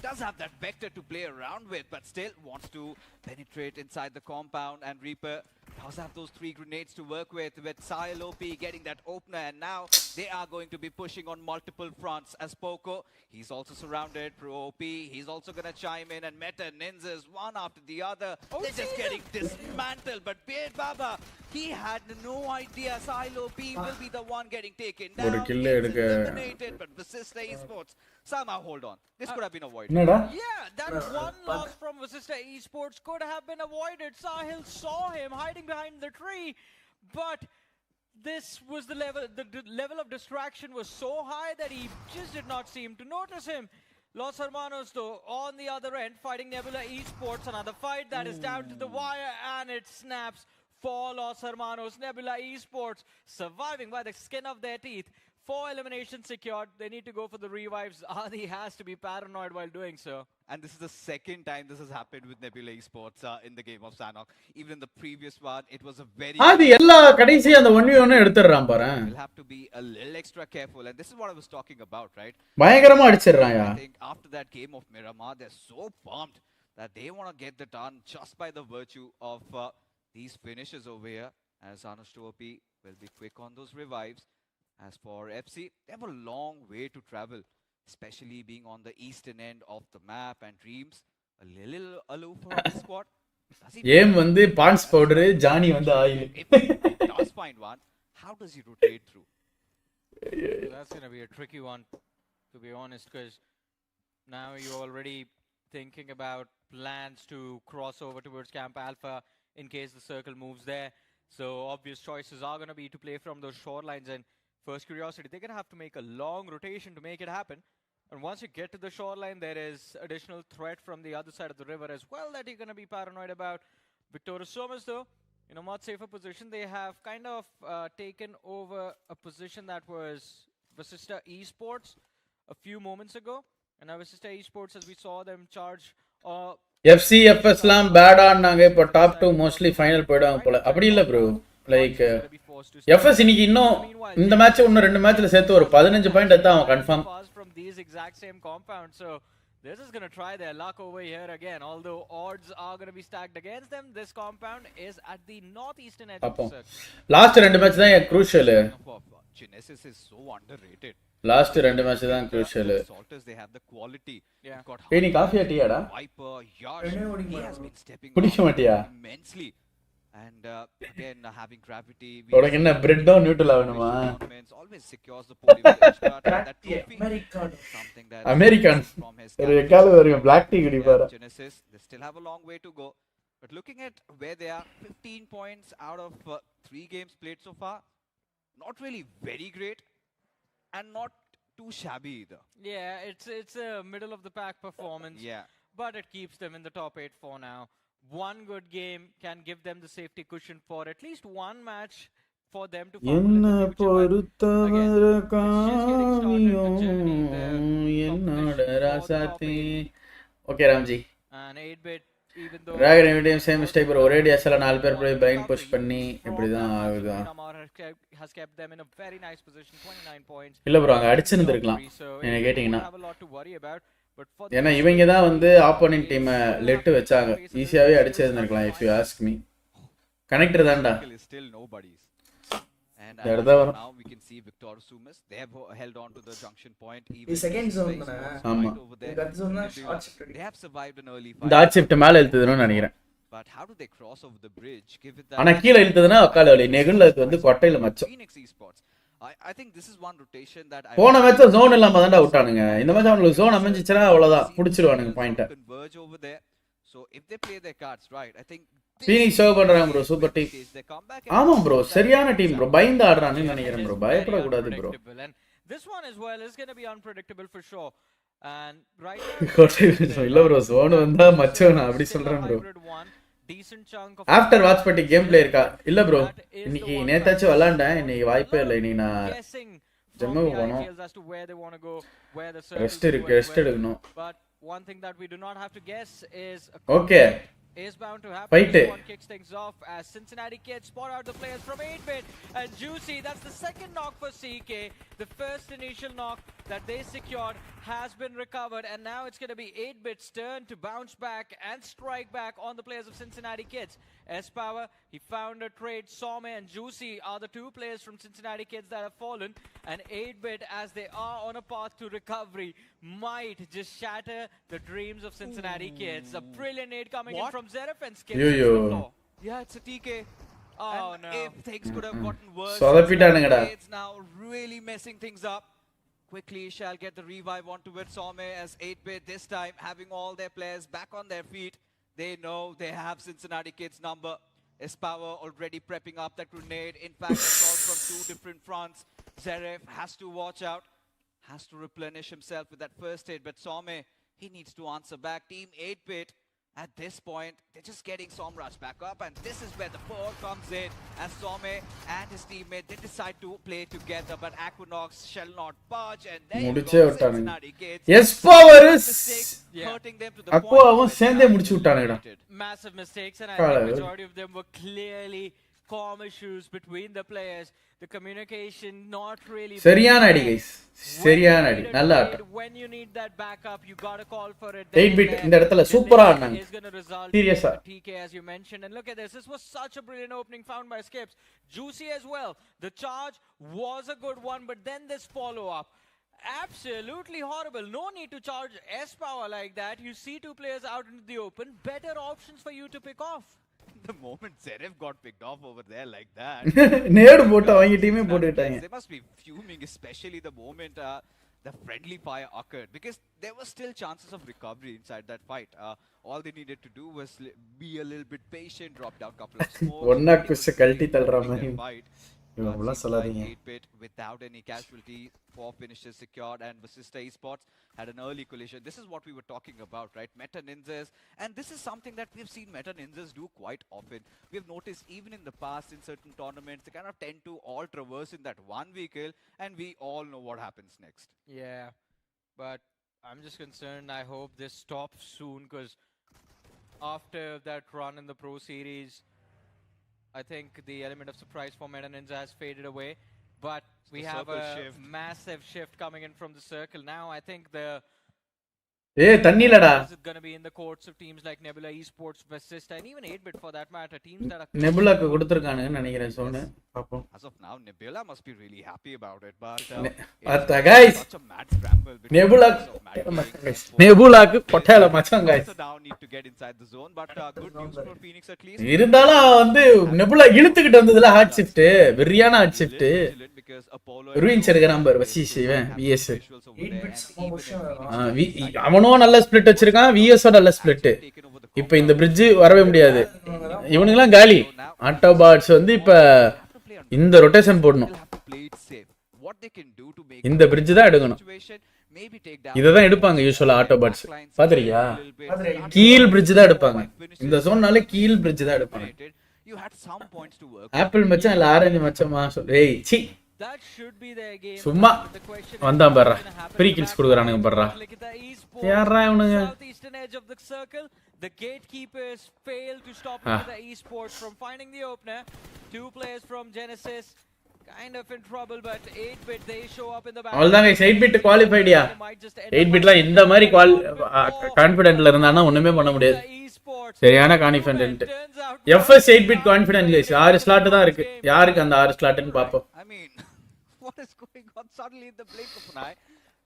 Does have that vector to play around with, but still wants to penetrate inside the compound, and Reaper does have those 3 grenades to work with Sahil OP getting that opener, and now they are going to be pushing on multiple fronts as Poco. He's also surrounded. Pro OP, he's also going to chime in, and Meta Ninjas, one after the other. They're just getting dismantled, but Beard Baba, he had no idea Sahil OP will be the one getting taken down. Eliminated, but Vasista Esports somehow hold on. This could have been avoided. Yeah, that one loss from Vasista Esports could have been avoided. Sahil saw him hiding behind the tree, but this was the level of distraction was so high that he just did not seem to notice him. Los Hermanos, though, on the other end, fighting Nebula Esports. Another fight that is down to the wire, and it snaps for Los Hermanos. Nebula Esports surviving by the skin of their teeth. 4 eliminations secured. They need to go for the revives. Adi has to be paranoid while doing so. And this is the second time this has happened with Nebula Esports in the game of Sanhok. Even in the previous one, it was a very... Adi எல்லா கடைசி அந்த 1v1 எடுத்துறான் பாரு. We'll have to be a little extra careful, and this is what I was talking about, right? பயங்கரமா அடிச்சிரான்யா. I think after that game of Miramar, they're so pumped that they want to get the done just by the virtue of these finishes over here, as Anush OP will be quick on those revives. As for FC, they have a long way to travel, especially being on the eastern end of the map, and Dreams a little aloof from the squad. Aim வந்து பான்ஸ் powder, Johnny வந்து oil. Does find one. How does he rotate through? That's going to be a tricky one, to be honest, because now you're already thinking about plans to cross over towards Camp Alpha in case the circle moves there. So obvious choices are going to be to play from those shorelines, and first curiosity, they're going to have to make a long rotation to make it happen. And once you get to the shoreline, there is additional threat from the other side of the river as well that you're going to be paranoid about. Victoria Somas, though, in a much safer position. They have kind of taken over a position that was Vasista Esports a few moments ago. And now Vasista Esports, as we saw them charge... FCFS லாம் bad ஆனாங்க. இப்போ top 2 mostly final போய்டுவாங்க போல. அப்படி இல்ல bro. Like FS இன்னைக்கு இன்னும் இந்த மேட்ச் இன்னும் 2 மேட்ச்ல சேர்த்து ஒரு 15 பாயிண்ட் எடுத்தா அவன் confirm. From these exact same compound, so they're just going to try their luck over here again. Although odds are going to be stacked against them, this compound is at the northeastern edge of the circle. Last 2 match தான் crucial. Genesis is so underrated. Last 2 match தான் crucial. Salters, they have the quality. ஏய் நீ coffee ஆட்டியாடா? Viper, Yash, he has been stepping குடிக்க மாட்டியா? immensely. And again, having gravity. உனக்கு என்ன பிரெட் ஆ நியூட்ரல் ஆவணுமா? Always secures the podium edge, but that trophy, something that American. ஒரு எக்கால வருங்க black tea குடிப்பாரா? Genesis, they still have a long way to go. But looking at where they are, 15 points out of 3 games played so far, not really very great, and not too shabby either. Yeah, it's a middle of the pack performance. Yeah, but it keeps them in the top 8 for now. One good game can give them the safety cushion for at least one match for them to என்ன பொறுத்தவரை காவியம் என்னோட ராசாத்தி. Okay Ramji. And 8-bit, even though Dragon Medium same mistake bro. ஒரே டிஎஸ்ல 4 பேர் போய் blind push பண்ணி இப்படி தான் ஆகுது. has kept them in a very nice position, 29 points. இல்ல bro அங்க அடிச்சிருந்திருக்கலாம். என்ன கேட்டிங்கனா. Have a lot to worry about. ஏன்னா இவங்க தான் வந்து ஆப்போனன்ட் டீமை லெட் வச்சாங்க. ஈஸியாவே அடிச்சிருந்திருக்கலாம் if you ask me. Connector தான்டா. And now we can see Victor Sumis, they have held on to the junction point even the second zone ஆமா. they have survived an early fight. இந்த add shift மேல இழுத்துதுன்னு நினைக்கிறேன். But how do they cross over the bridge given that ஆனா கீழ இழுத்துதுனா அக்கால வலி நெகுல்ல வந்து கொட்டையில மச்சம். I think this is one rotation that போன மேட்ச் ஜோன் இல்லாம தான்டா விட்டானுங்க. இந்த மேட்ச் அவங்களுக்கு ஜோன் அமைஞ்சிச்சனா அவ்வளவுதான் புடிச்சிடுவானுங்க பாயிண்ட. So if they play their cards right, I think Phoenix serve பண்றாங்க bro, சூப்பர் டீம். ஆமா bro, சரியான டீம் bro. பயந்து ஆடுறான்னு நினைக்கிறேன் bro. பயப்பட கூடாது bro. this one as well is going to be unpredictable for sure. And right இல்ல bro zone வந்தா மச்சோனா அப்படி சொல்றேன் ப்ரோ. ஆஃப்டர் வாட்ச் பட்டி கேம் ப்ளே இருக்கா? இல்ல ப்ரோ. இன்னைக்கு நேத்தாச்சும் விளையாண்டேன். இன்னைக்கு வாய்ப்பே இல்லை. இன்னைக்கு நான் ஜம்முக்கு போகணும். ரெஸ்ட் எடுக்கணும். One thing that we do not have to guess is okay is bound to happen. Fight This one kicks things off as Cincinnati Kids spot out the players from 8-bit and Juicy. That's the second knock for CK. The first initial knock that they secured has been recovered, and now it's going to be 8-bit's turn to bounce back and strike back on the players of Cincinnati Kids. S-Power, he found a trade. Some and Juicy are the two players from Cincinnati Kids that have fallen, and 8-bit, as they are on a path to recovery, might just shatter the dreams of Cincinnati Kids. A brilliant aid coming in from Zeref and skips the floor. Yeah, it's a TK. Oh and no. if things could have gotten worse, it's now really messing things up. Quickly shall get the revive onto it. Some as 8-bit this time having all their players back on their feet. They know they have Cincinnati Kids number. S-Power already prepping up that grenade. In fact, assault from two different fronts. Zeref has to watch out. Has to replenish himself with that first aid. But Some, he needs to answer back. Team 8-bit, at this point, they're just getting Somraj back up. And this is where the power comes in. As Some and his teammate, they decide to play together. But Aquinox shall not budge. And there you go, Cincinnati Kids. S-Power is hurting them to the Aquaவும் சேர்ந்தே முடிச்சு விட்டானுடா. Massive mistakes, and I think majority of them were clearly calm issues between the players. The communication not really சரியான அடி guys. சரியான அடி. நல்ல ஆட்டம். When you need that backup, you got to call for it. 8-bit இந்த இடத்துல சூப்பரா ஆடுனாங்க. சீரியஸா. TK, as you mentioned, and look at this. This was such a brilliant opening found by Skips. Juicy as well. The charge was a good one, but then this follow up. Absolutely horrible. No need to charge S-Power like that. You see two players out into the open. Better options for you to pick off. The moment Zeref got picked off over there like that, நேடு போட்டு அவங்க டீமே போட்டுட்டாங்க. They must be fuming, especially the moment the friendly fire occurred, because there were still chances of recovery inside that fight. All they needed to do was be a little bit patient, drop down a couple of smokes. ஒண்ணா குஸ் கழட்டி தள்ளுற மாதிரி. Iwala சொல்லாதீங்க. 8-bit without any casualty, 4 finishes secured, and Vasista Esports had an early collision. This is what we were talking about, right? Meta Ninjas, and this is something that we've seen Meta Ninjas do quite often. We've noticed even in the past in certain tournaments, they kind of tend to all traverse in that one vehicle, and we all know what happens next. Yeah, but I'm just concerned. I hope this stops soon, because after that run in the Pro Series, I think the element of surprise for Meta Ninja has faded away, but we have a massive shift coming in from the circle now. I think the தண்ணிலடா is going to be in the courts of teams like Nebula Esports, Bmsd, and even 8-bit for that matter. Teams that are Nebulaக்கு கொடுத்திருக்கானுன்னு நினைக்கிறேன் சோனு. பாப்போம். As of now, Nebula must be really happy about it, but guys, such a mad scramble. Nebulaக்கு கொட்டையில மச்சான் guys. Now need to get inside the zone, but good news for Phoenix at least. இருந்தாலும் வந்து Nebula இழுத்துக்கிட்டு வந்ததுல hard shift, வெரியான hard shift. Ruins எடுக்க number வசிஷ் இவன் VS. அவனோ நல்ல ஸ்ப்ளிட் வச்சிருக்கான், விஎஸோ நல்ல ஸ்ப்ளிட். இப்போ இந்த பிரிட்ஜ் வரவே முடியாது. இவனுங்கலாம் காலி. ஆட்டோபாட்ஸ் வந்து இப்ப இந்த ரொட்டேஷன் போடணும். இந்த பிரிட்ஜ் தான் எடுக்கணும். இததான் எடுப்பாங்க யூசுவலா ஆட்டோபாட்ஸ். பாத்திரியா? கீழ் பிரிட்ஜ் தான் எடுப்பாங்க. இந்த ஜோன்னால கீழ் பிரிட்ஜ் தான் எடுப்பாங்க. ஆப்பிள் மச்சான் இல்ல ஆரஞ்சு மச்சான் ஏய் சி சும்மா வந்தான் பாரு. ஃப்ரீ கில்ஸ் கொடுக்குறானுங்க பாரு. யாரா இவனுங்க? The gatekeepers fail to stop the esports from finding the opener. Two players from Genesis kind of in trouble, but 8-bit they show up in the back. அவ்வளவுதான் guys, 8-bit குவாலிஃபைடியா. 8-bitல இந்த மாதிரி கான்ஃபிடென்ட்ல இருந்தானா ஒண்ணுமே பண்ண முடியாது. சரியான confident. FS 8-bit confident guys. 6 slot தான் இருக்கு. யாருக்கு அந்த 6 ஸ்லாட்னு பாப்போம். I mean, what is going on suddenly in the blink of an eye?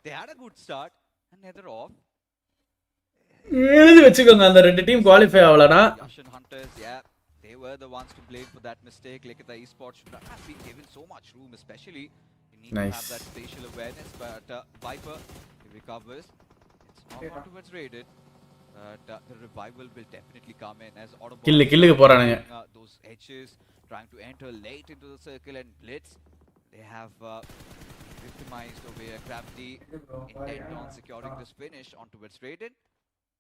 They had a good start and now they're off. எழுதி வெச்சுக்கோங்க அந்த ரெண்டு டீம் குவாலிஃபை ஆவலனா. Russian Hunters, yeah, they were the ones to blame for that mistake. Like the esports should not have been given so much room, especially you need to have that spatial awareness. But Viper, he recovers. It's not towards raided. The revival will definitely come in as Autobot killu போறானுங்க. Those edges trying to enter late into the circle and blitz. They have victimized over here. Gravity intent on securing this finish onto its Raiden.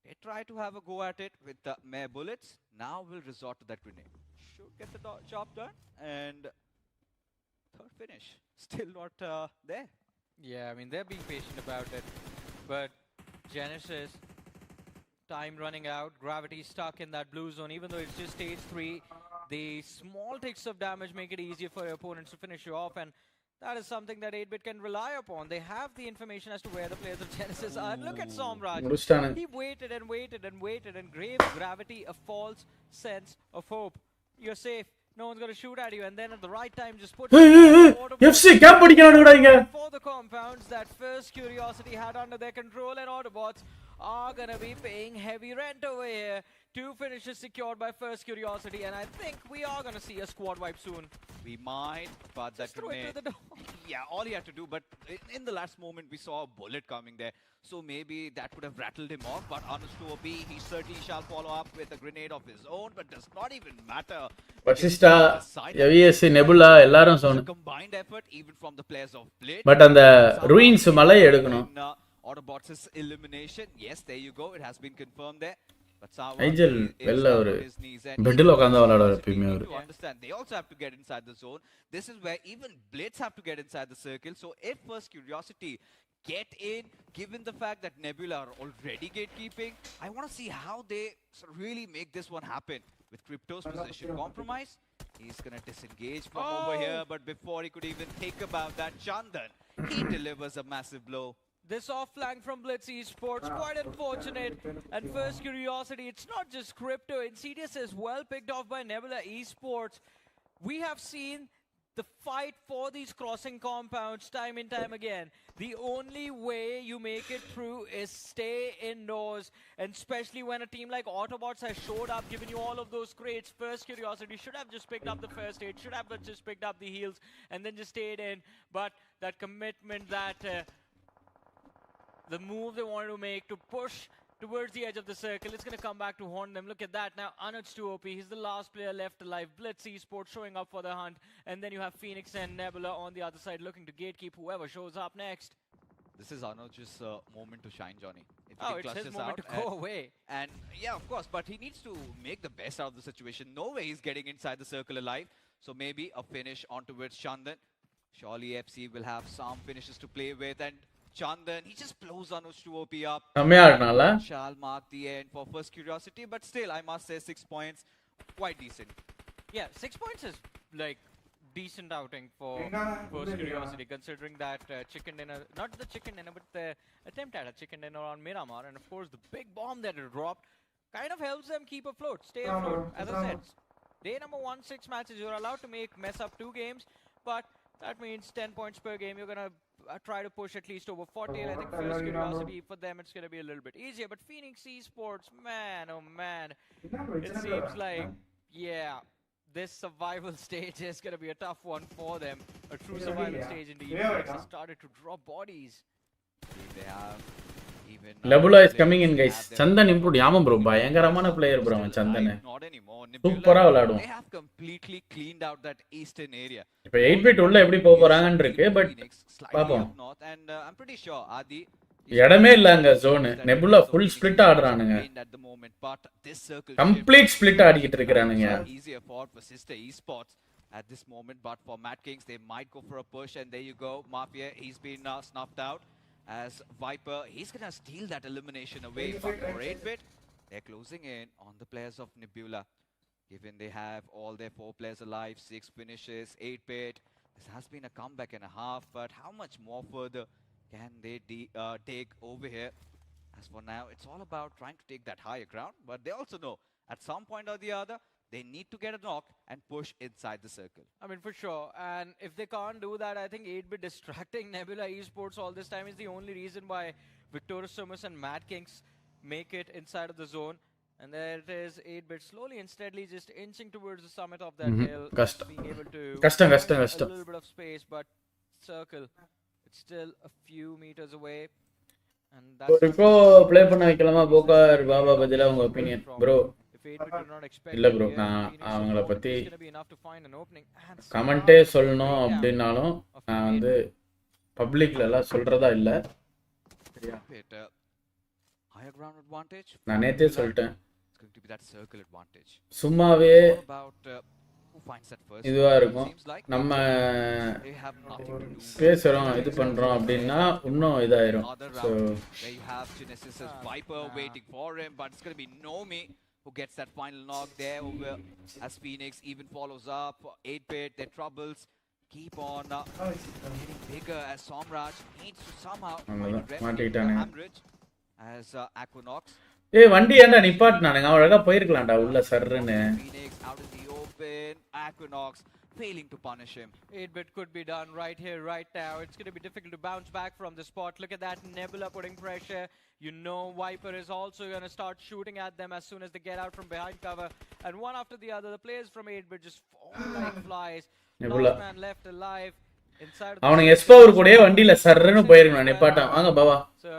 They try to have a go at it with the mere bullets. Now we'll resort to that grenade. Should get the job done. And third finish. Still not there. Yeah, I mean, they're being patient about it. But Genesis, time running out. Gravity stuck in that blue zone. Even though it's just stage 3, the small ticks of damage make it easier for your opponents to finish you off. And that is something that 8-Bit can rely upon. They have the information as to where the players of Genesis are. And look at Somraj. He waited and waited and waited and gave Gravity a false sense of hope. You're safe. No one's going to shoot at you. And then at the right time, just put... FC camp அடிக்கறானுடா இங்க. For the compounds that First Curiosity had under their control, and Autobots are going to be paying heavy rent over here. 2 finishes secured by First Curiosity, and I think we are going to see a squad wipe soon. We might, but that grenade... Yeah, all he had to do, but in the last moment, we saw a bullet coming there. So maybe that could have rattled him off, but Anush 2OP, he certainly shall follow up with a grenade of his own, but does not even matter. Vasista, AVS, Nebula, எல்லாரும் சொன்ன. Combined effort, even from the players of Blade. But அந்த ruins மலை எடுக்கணும். Autobots' elimination, yes, there you go, it has been confirmed there. Angel, வெல்ல ஒரு பெட்ல உட்கார்ந்து விளையாடுற எப்பவுமே அவரு. To understand, they also have to get inside the zone. This is where even Blades have to get inside the circle. So if First Curiosity get in, given the fact that Nebula are already gatekeeping, I want to see how they really make this one happen. With Crypto's position compromised, he's going to disengage from over here. But before he could even think about that, Chandan, he delivers a massive blow. This off flank from Blitz Esports, quite unfortunate. And First Curiosity, it's not just Crypto. Insidious is well picked off by Nebula Esports. We have seen the fight for these crossing compounds time and time again. The only way you make it through is stay indoors. And especially when a team like Autobots has showed up, given you all of those crates. First Curiosity should have just picked up the first aid, should have just picked up the heals, and then just stayed in. But that commitment, that... the move they wanted to make to push towards the edge of the circle, it's going to come back to haunt them. Look at that now. Anuj 2OP, he's the last player left alive. Blitz Esports showing up for the hunt. And then you have Phoenix and Nebula on the other side looking to gatekeep whoever shows up next. This is Anuj's moment to shine, Johnny. If oh, it's his moment to go away. And yeah, of course, but he needs to make the best out of the situation. No way he's getting inside the circle alive. So maybe a finish on towards Chandan. Surely FC will have some finishes to play with. And Chandan, he just blows Anuj 2OP up. Shall mark the end for First Curiosity, but still, I must say 6 points, quite decent. Yeah, 6 points is like decent outing for First Curiosity, considering that chicken dinner, not the chicken dinner, but the attempt at a chicken dinner on Miramar, and of course the big bomb that it dropped kind of helps them keep afloat, stay afloat. As I said, day number 1, 6 matches, you're allowed to mess up 2 games, but that means 10 points per game. You're going to try to push at least over 40. And I think First Curiosity, for them, it's going to be a little bit easier. But Phoenix Esports, man, oh man. It seems like, yeah, this survival stage is going to be a tough one for them. A true survival stage indeed. They started to drop bodies. They have Nebula is coming in, guys. Chandan improved. Yama bro, பயங்கரமான player bro Chandan. Not anymore. சூப்பரா விளையாடுவான். They have completely cleaned out that eastern area. இப்போ 8-bit உள்ள எப்படி போக போறாங்கன்னு இருக்கு, but பாப்போம். And I'm pretty sure Adi இடமே இல்ல அங்க zone. Nebula full split ஆடுறானுங்க. Complete split ஆடிக்கிட்டு இருக்கானுங்க. Easier for Sister Esports at this moment, but for Mad Kings they might go for a push, and there you go. Mafia, he's been snuffed out. As Viper, he's gonna steal that elimination away. But for 8-bit, they're closing in on the players of Nebula. Given they have all their 4 players alive, 6 finishes, 8-bit. This has been a comeback and a half, but how much more further can they take over here? As for now, it's all about trying to take that higher ground, but they also know at some point or the other, they need to get a knock and push inside the circle. I mean, for sure. And if they can't do that, I think 8-bit distracting Nebula Esports all this time is the only reason why Victorious Sumus and Mad Kings make it inside of the zone. And there it is, 8-bit slowly and steadily just inching towards the summit of that hill. Being able to a little bit of space, but circle, it's still a few meters away. And that's இப்போ play பண்ண வைக்கலாமா போகார் பாபா பதிலா உங்க opinion bro? இல்ல bro, நான் அவங்கள பத்தி கமெண்டே சொல்லணும் அப்படின்னாலும் நான் வந்து பப்ளிக்ல எல்லாம் சொல்றதா இல்ல. சரியா? Higher ground advantage. நான் நேத்தே சொல்லிட்டேன். It's going to be that circle advantage. சும்மாவே All about who finds that first. இதுவா இருக்கும். நம்ம they have nothing to do. பேசுறோம் இது பண்றோம் அப்படினா இன்னும் இதாயிரும். So where you have Genesis as Viper waiting for him, but it's going to be Nomi who gets that final knock there over as Phoenix even follows up. 8-bit, their troubles keep on getting bigger as Somraj needs to somehow மாட்டிட்டானே. as Aquinox. ஏய் வண்டி ஏன்டா நிப்பாட்னானுங்க? அழகா போயிருக்கலாம்டா உள்ள சர்றன்னு. Phoenix out in the open, Aquinox failing to punish him. 8-bit could be done right here, right now. It's going to be difficult to bounce back from the spot. Look at that, Nebula putting pressure. You know Viper is also going to start shooting at them as soon as they get out from behind cover. And one after the other, the players from 8-bit just fall like flies. Nebula. Last man left alive inside of அவனுங்க எஸ்பவர் கூடயே வண்டில சர்றன்னு போயிருக்கான். நிப்பாட்டான். வாங்க பாவா. So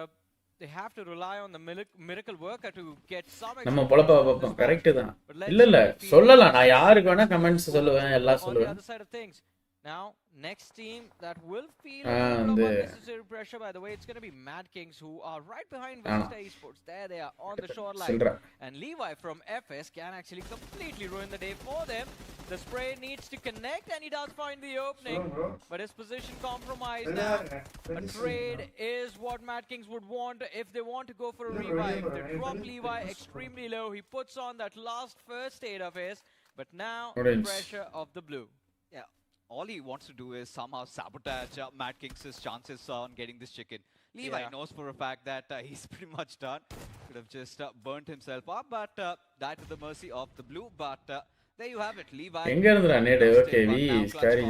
they have to rely on the miracle worker to get some. நம்ம பொளப்பா பாப்போம். Correct தான். இல்ல சொல்லலாம். நான் யாருக்கு வேணா கமெண்ட்ஸ் சொல்லுவேன், எல்லாம் சொல்லுவேன். Now, next team that will feel a lot of unnecessary pressure, by the way, it's going to be Mad Kings, who are right behind Bmsd Esports. There they are on the shoreline. And Levi from FS can actually completely ruin the day for them. The spray needs to connect, and he does find the opening. But his position compromised now. A trade is what Mad Kings would want if they want to go for a revive. They drop Levi extremely low. He puts on that last first aid of his. But now, the pressure of the blue. Yeah. All he wants to do is somehow sabotage Mad Kings' chances on getting this chicken. Levi knows for a fact that he's pretty much done. Could have just burnt himself up, but died to the mercy of the blue. But there you have it, Levi. Okay, Scary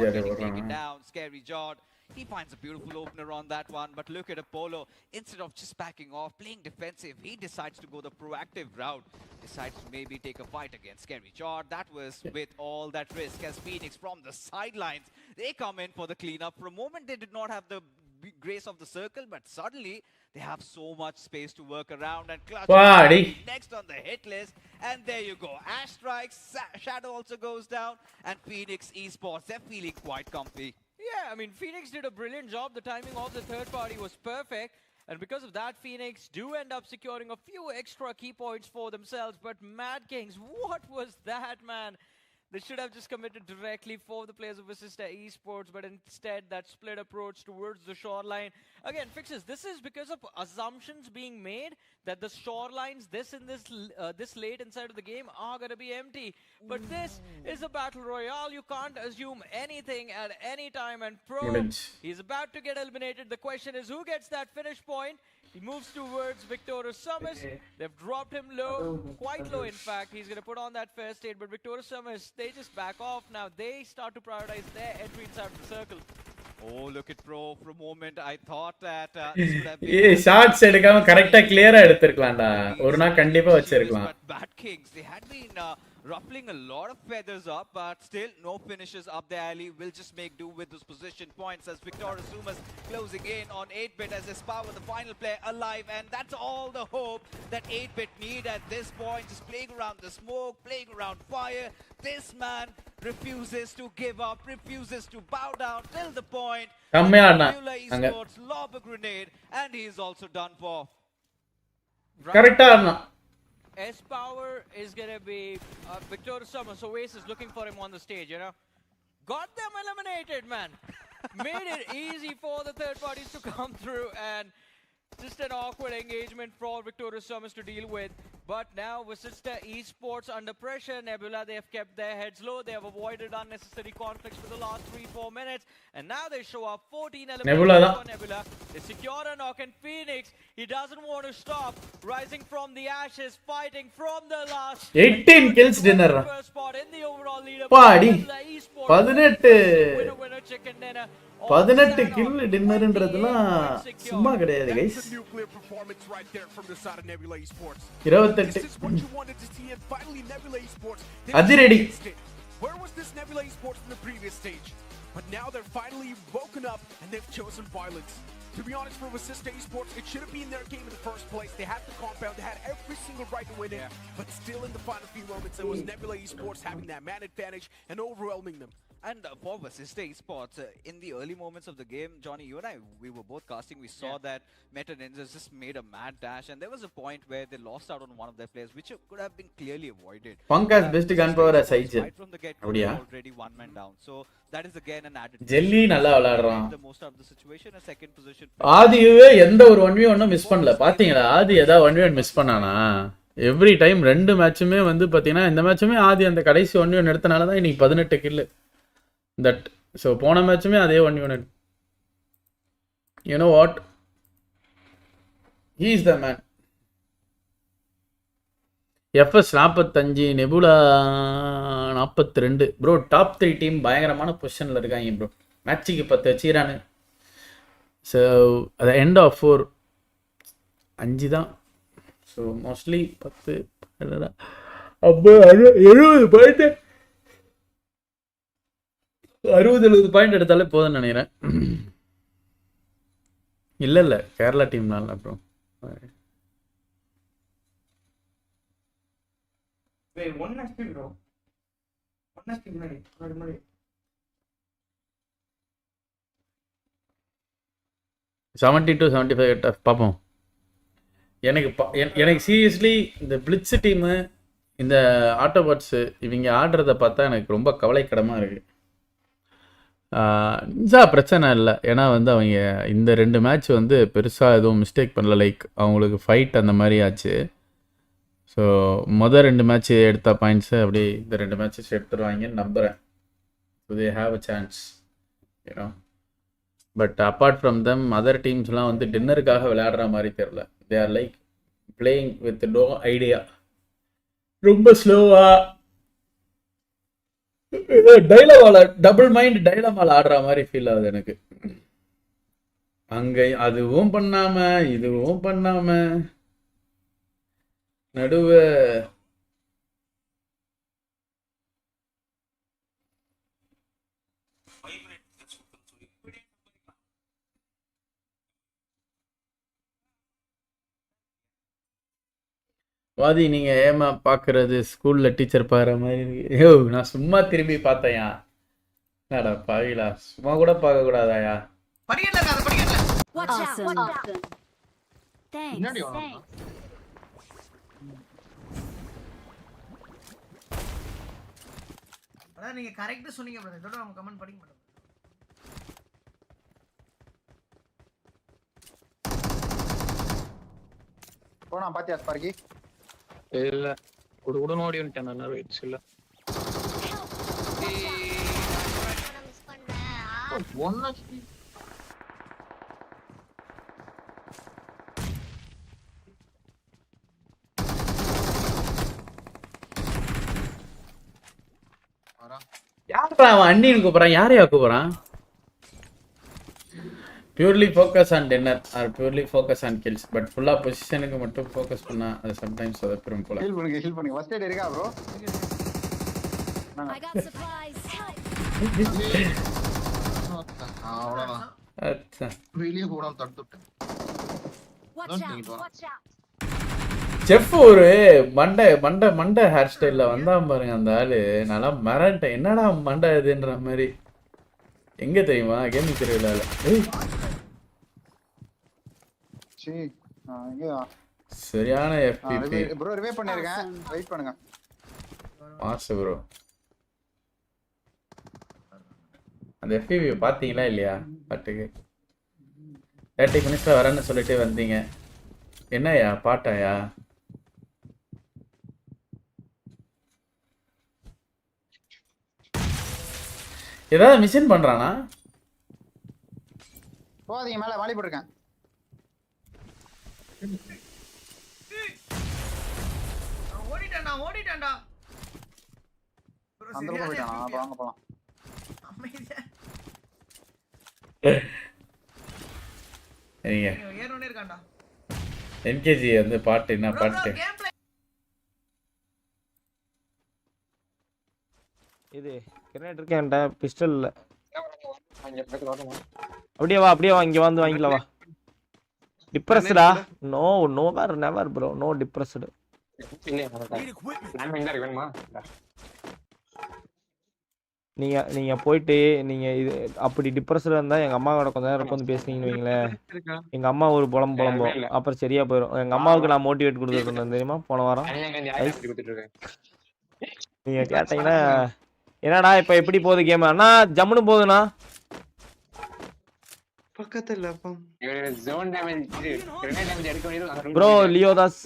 down, Scary Jord. He finds a beautiful opener on that one, but look at Apollo. Instead of just backing off, playing defensive, he decides to go the proactive route. Decides to maybe take a fight against Scary Jord. That was with all that risk as Phoenix from the sidelines. They come in for the cleanup. For a moment, they did not have the grace of the circle, but suddenly they have so much space to work around and clutch next on the hit list. And there you go. Ash strikes, Shadow also goes down, and Phoenix Esports, they're feeling quite comfy. Yeah, I mean, Phoenix did a brilliant job. The timing of the third party was perfect. And because of that, Phoenix do end up securing a few extra key points for themselves. But Mad Kings, what was that, man? They should have just committed directly for the players of Bmsd Esports, but instead that split approach towards the shoreline. Again, Fixes, this is because of assumptions being made that the shorelines this late inside of the game are going to be empty. But this is a battle royale. You can't assume anything at any time. And Pro, he's about to get eliminated. The question is, who gets that finish point? He moves towards Victorious Summers. They've dropped him low, quite low in fact. He's going to put on that first aid, but Victorious Summers, they just back off now. They start to prioritize their entry inside the circle. Oh, look at Pro. For a moment, I thought that this could have been... Yeah, shots எடுக்காம கரெக்ட்டா கிளியரா எடுத்துர்க்கலாம்டா. ஒருனா கண்டிப்பா வச்சிருக்கலாம். But Bad Kings, they had been ruffling a lot of feathers up, but still no finishes up the alley. Will just make do with those position points as Victorious Summers closing in on 8-bit as they power the final player alive, and that's all the hope that 8-bit need at this point. Just playing around the smoke, playing around fire. This man refuses to give up, refuses to bow down till the point. Esports lob a grenade, and he's also done for. Correct. S-Power is going to be Victorious Summers. So Oasis is looking for him on the stage, you know. Got them eliminated, man. Made it easy for the third parties to come through, and just an awkward engagement for Victorious Summers to deal with. But now Bmsd Esports under pressure. Nebula, they have kept their heads low. They have avoided unnecessary conflicts for the last 3-4 minutes. And now they show up 14 eliminations for Nebula. They secure a knock, and Phoenix, he doesn't want to stop. Rising from the ashes, fighting from the last. 18 kills dinner. First spot in the overall leader. Paadi. 18. Winner chicken dinner. 18 kill டின்னர்ன்றதெல்லாம் சும்மா கிடையாது guys. Nuclear performance right there from the side of Nebula Esports. 28. This is what you wanted to see, and finally Nebula Esports. அது ready. Where was this Nebula Esports in the previous stage? But now they're finally woken up and they've chosen violence. To be honest, for Bmsd Esports, it should have been their game in the first place. They had the compound, they had every single right to win it, but still in the final few moments, it was Nebula Esports having that man advantage and overwhelming them. And for Vasista Esports, in the early moments of the game, Johnny, you and I, we were both casting. We saw that Meta Ninjas just made a mad dash, and there was a point where they lost out on one of their players, which could have been clearly avoided. Funkas best gun power as Aijel. Right from the get-go, அப்படியா? already one man down. So that is again an added. Jelly நல்லா விளையாடுறான். The most out of the situation, a second position. ஆதியே எந்த ஒரு 1v1 miss பண்ணல. பாத்தீங்களா? ஆதி ஏதாவது 1v1 miss பண்ணானா? Every time ரெண்டு மேட்சுமே வந்து பாத்தீங்கன்னா இந்த மேட்சுமே ஆதி அந்த கடைசி 1v1 எடுத்தனால தான் இன்னைக்கு 18 கில். தட் ஸோ போன மேட்சுமே அதே 1v1. You know what, he is the man. FS 45, nebula 42. Bro top 3 team பயங்கரமான பொசிஷனில் இருக்காங்க ப்ரோ. மேட்சுக்கு 10 வச்சுக்கிறானு. ஸோ அது எண்ட் ஆஃப் 4 5 தான். ஸோ மோஸ்ட்லி 10 அப்போ 70 பாயிண்ட் 60-70 பாயிண்ட் எடுத்தாலே போதும்னு நினைக்கிறேன். இல்லை கேரளா டீம்னால அப்புறம் செவன்டி டு 75 பார்ப்போம். எனக்கு சீரியஸ்லி இந்த பிளிட்ஸ் டீமு இந்த ஆட்டோபாட்ஸு இவங்க ஆடுறத பார்த்தா எனக்கு ரொம்ப கவலைக்கிடமாக இருக்குது. நிஞ்சா பிரச்சனை இல்லை, ஏன்னா வந்து அவங்க இந்த 2 மேட்ச் வந்து பெருசாக எதுவும் மிஸ்டேக் பண்ணல. லைக் அவங்களுக்கு ஃபைட் அந்த மாதிரி ஆச்சு. ஸோ மொதல் 2 மேட்ச் எடுத்த பாயிண்ட்ஸை அப்படியே இந்த 2 மேட்சஸ் எடுத்துருவாங்கன்னு நம்புகிறேன். So they have a chance you know. But apart from them other டீம்ஸ்லாம் வந்து டின்னருக்காக விளையாடுற மாதிரி தெரில. They are like playing with no idea. ரொம்ப ஸ்லோவாக டைலமால டபுள் மைண்ட் டைலமால ஆடுற மாதிரி ஃபீல் ஆகுது எனக்கு. அங்கே அதுவும் பண்ணாம இதுவும் பண்ணாம நடுவே வாதி நீங்க ஏமா பாக்குறது ஸ்கூல்ல டீச்சர் பாக்குற மாதிரி இருக்கு. ஐயோ நான் சும்மா திரும்பி பார்த்தேயா. என்னடா பாவிலா, சும்மா கூட பார்க்க கூடாதாயா? அதான் நீங்க கரெக்ட்டா சொன்னீங்க பிரதர். இதோட நம்ம கமெண்ட் படிக்க மாட்டோம். போனா பாத்தியா ஸ்பார்க்கி? இல்ல குடு ஓடி வந்துட்டேன் நான். வெயிட்ஸ் இல்ல யாரா அவன் அண்ணின்னு கூப்பிட்றான்? யாரையா கூப்பிட்றான்? Purely focus on dinner or purely focus on kills. But ஃபுல்லாக பொசிஷனுக்கு மட்டும் ஃபோக்கஸ் பண்ணா அது சம்டைம்ஸ் சொதப்பிடும் போல. ஹீல் பண்ணுங்க ஃபர்ஸ்ட் எய்ட் இருக்கா ப்ரோ? அவ்வளவுதான். அச்சா வெளியே கூட தடுத்துட்டேன். செஃப் ஒரு மண்டை மண்டை மண்டை ஹேர் ஸ்டைலில் வந்தான் பாருங்க அந்த ஆளு. நல்லா மறந்துட்டேன், என்னடா மண்டை இதுன்ற மாதிரி. எங்க தெரியுமா? கேமிங் திருவிழால. சரியான எஃபிபி ப்ரோ. ரிவே பண்ணிருக்கேன், வெயிட் பண்ணுங்க. Mass bro. அந்த எஃபிபி பாத்தீங்களா இல்லையா? பாட்டுக்கு 30 மினிட்ஸ்ல வரேன்னு சொல்லிட்டு வந்தீங்க. என்னையா பாட்டாயா? ஏதாவது மிஷன் பண்றானா? போதீங்க மேல வாலி போட்டுருக்கேன். ஓடிட்டான்டா. அந்த பக்கம் போயிட்டானா? வாங்க போலாம். சரிங்க. ஏறோனே இருக்கான்டா. என்கேஜி வந்து பாட்டு என்ன பாட்டு? இது கிரேட் இருக்கேன்டா, பிஸ்டல் இல்ல. அப்படியே வா இங்க வந்து வாங்கிக்கலாம் வா. டிப்ரஸ்டா? No never bro, no depressed. நான் வேணுமா? நீங்க போயிட்டு நீங்க இது அப்படி டிப்ரெஷன்ல இருந்தா எங்க அம்மாவோட கொஞ்ச நேரம் உட்காந்து பேசுனீங்கன்னு வைங்களேன், எங்க அம்மா ஒரு புலம்பும் அப்புறம் சரியா போயிடும். எங்க அம்மாவுக்கு நான் மோட்டிவேட் கொடுத்துட்டு இருந்தேன் தெரியுமா போன வாரம். நீங்க கேட்டீங்கன்னா என்னடா இப்ப எப்படி போகுது கேம்? அண்ணா ஜம்முன்னு போகுதுண்ணா. பக்கத்துல bro Leodas